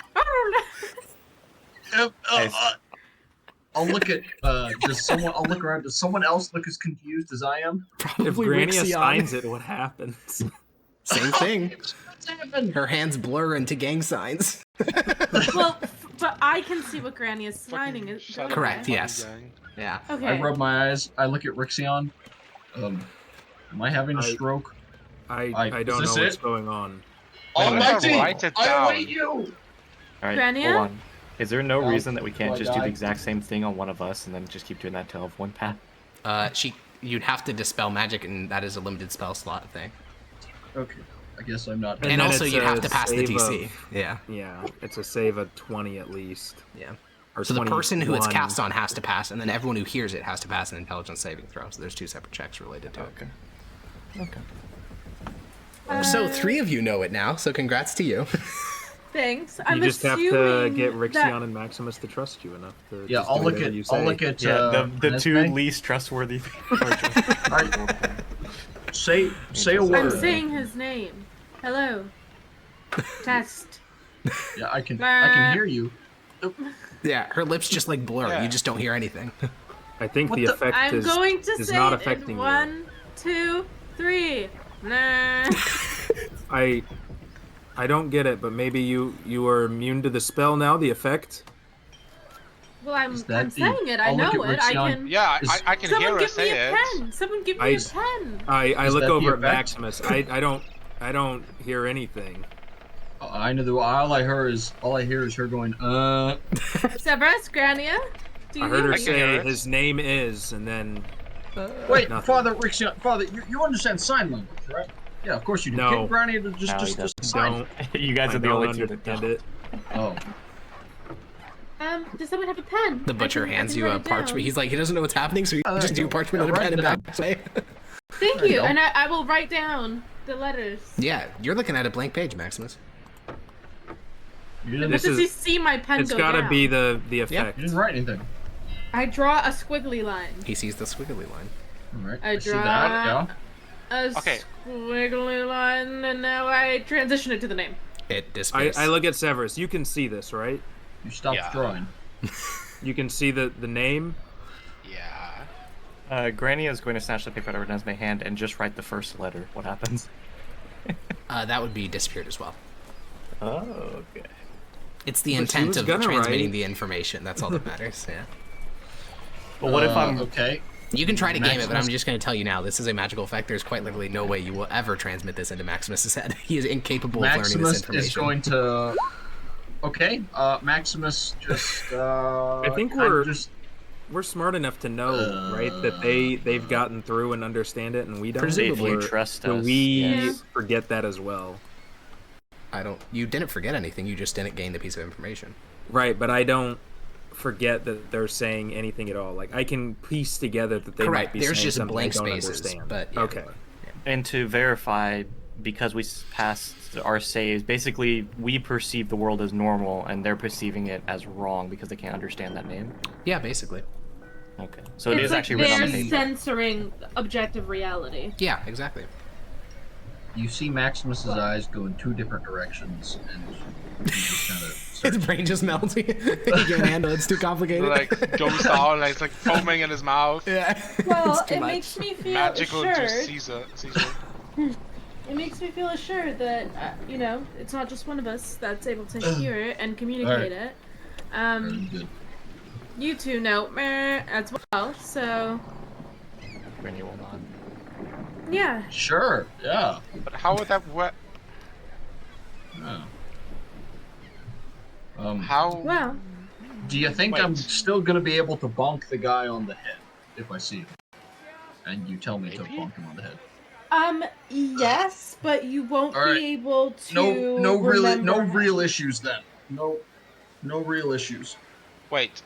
I'll look at. Does someone? I'll look around. Does someone else look as confused as I am? probably If Grania Rixion. signs it, what happens? Same thing. What's happened? Her hands blur into gang signs. Well, but I can see what Granny is signing. Is Shut up, Correct, you yes. gang. Yeah. Okay. I rub my eyes. I look at Rixion. Am I having a stroke? I is don't know this what's it? going on. Almighty, write it I down. await you. All right, Grania? hold on. Is there no Oh, reason that we can't do I just do the die? exact same thing on one of us and then just keep doing that till one path? You'd have to dispel magic, and that is a limited spell slot thing. Okay. I guess I'm not. And And then also, it's you'd a have to pass the save DC. of- Yeah. Yeah, it's a save of 20 at least. Yeah. Or So the person who it's 21. cast on has to pass, and then everyone who hears it has to pass an intelligence saving throw. So there's 2 separate checks related to Okay. Okay. it. So 3 of you know it now. So congrats to you. Thanks. You I'm just have to assuming get that- Rixion and Maximus to trust you enough to. Yeah, just I'll do look whatever at. you I'll say. look at. Yeah, the 2 Nesme. least trustworthy. Say a I'm word. saying his name. Hello. Test. Yeah, I can hear you. Yeah, her lips just like blur. Yeah. You just don't hear anything. I think What the the- effect I'm is, going to is say not it affecting in you. 1, 2, 3. Nah. I don't get it, but maybe you are immune to the spell now. The effect. Well, I'm Is that the- saying it. I I'll look know at it. I Rixion. can. Yeah, Is- I can Someone hear her give me say a it. pen. Someone give me I- a pen. I Is look that the over at effect? Maximus. I don't hear anything. I know. All I hear is her going. Severus, Grania. Do you I heard hear her me? say it. his name is, and then Wait, Nothing. Father Rixion. Father, you understand sign language, right? Yeah, of course you do. No. Get Granny to No, just he sign. don't. You guys I are the don't only 2 that understand don't. it. Oh. Does someone have a pen? The butcher hands you a parchment. He's like, he doesn't know what's happening, so you just do parchment and a pen and back. Thank you, and I will write down the letters. Yeah, you're looking at a blank page, Maximus. Does he see my pen It's go gotta down? be the effect. You didn't write anything. I draw a squiggly line. He sees the squiggly line. Alright, I see draw that, yeah. a squiggly line, and now I transition it to the name. It disappears. I look at Severus. You can see this, right? You stopped drawing. You can see the name? Yeah. Granny is going to snatch the paper out of Renesmee's hand and just write the first letter. What happens? That would be disappeared as well. Oh, okay. It's the intent of transmitting the information. That's all that matters, yeah. But what if I'm... Okay. You can try to game it, but I'm just going to tell you now, this is a magical effect. There's quite literally no way you will ever transmit this into Maximus's head. He is incapable of learning this information. Maximus is going to... Okay, Maximus just... I think we're smart enough to know, right, that they've gotten through and understand it, and we don't. Presumably. If you trust us, we forget that as well. You didn't forget anything, you just didn't gain the piece of information. Right, but I don't forget that they're saying anything at all. Like, I can piece together that they might be There's saying just something blank I don't spaces, understand. but yeah. Okay. And to verify, because we passed our saves, basically we perceive the world as normal, and they're perceiving it as wrong because they can't understand that name. Yeah, basically. Okay, so it is like actually written on the they're paper. censoring objective reality. Yeah, exactly. You see Maximus's eyes go in two different directions, and he just kind of... His brain just melts. He can't handle it. It's too complicated. Like, goes down, like, it's like foaming in his mouth. Yeah. Well, it makes me feel Magical assured. Caesar. It makes me feel assured that, it's not just one of us that's able to hear it and communicate it. Good. You two know as well, so... Granny will not. Yeah. Sure, yeah. But how would that work? How? Well... Do you think I'm still gonna be able to bonk the guy on the head if I see him? And you tell me to bonk him on the head. Yes, but you won't be able to No real issues then. No real issues. Wait.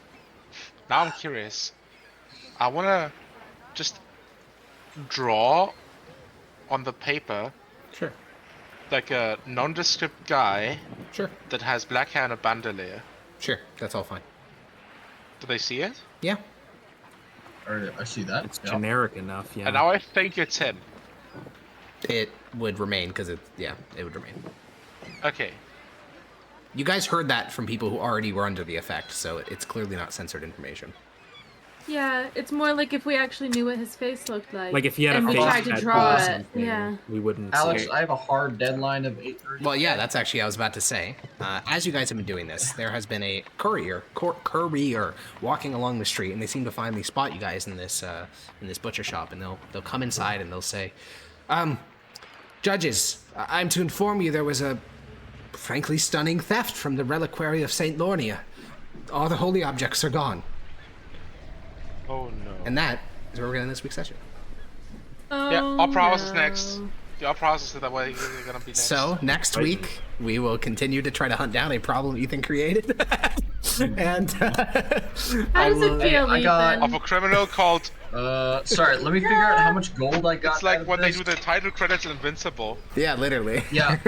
Now I'm curious. I wanna just draw on the paper. Sure. Like a nondescript guy. Sure. That has black hair and a bandolier. Sure, that's all fine. Do they see it? Yeah. Alright, I see that. It's generic enough, yeah. And now I think it's him. It would remain, because it would remain. Okay. You guys heard that from people who already were under the effect, so it's clearly not censored information. Yeah, it's more like if we actually knew what his face looked like. Like if he had a face we tried to tattoo draw or it. something, Yeah. we wouldn't Alex, see it. I have a hard deadline of 8:30. Well, yeah, that's actually I was about to say. As you guys have been doing this, there has been a courier walking along the street, and they seem to finally spot you guys in this butcher shop, and they'll come inside and they'll say, "Judges, I'm to inform you there was a frankly stunning theft from the reliquary of Saint Lornia. All the holy objects are gone." Oh no. And that is where we're going to end this week's session. Yeah, our process next. Our process is that way you're gonna be next. So next week we will continue to try to hunt down a problem Ethan created. And how does it feel, Ethan? Of a criminal called. Sorry, let me figure out how much gold I got. It's like when they do the title credits in Invincible. Yeah, literally. Yeah,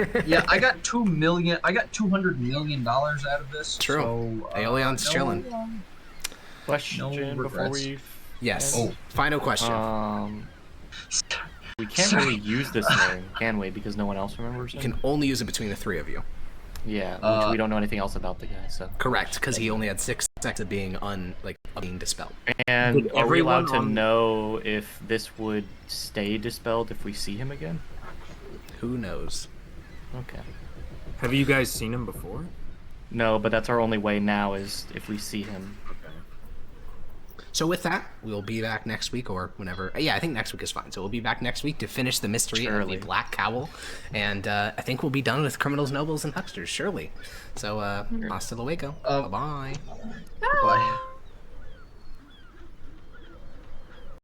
I got $200 million out of this. True. So, Aeolion's chilling. Question before we... Yes. Final question. We can't really use this thing, can we? Because no one else remembers You him? can only use it between the three of you. Yeah, which we don't know anything else about the guy, so... Correct, because he only had 6 seconds of being being dispelled. And are we allowed to know if this would stay dispelled if we see him again? Who knows? Okay. Have you guys seen him before? No, but that's our only way now, is if we see him. So with that, we'll be back next week or whenever. Yeah, I think next week is fine. So we'll be back next week to finish the mystery of the Black Cowl. And I think we'll be done with criminals, nobles, and hucksters, surely. So, hasta luego. Bye-bye. Bye.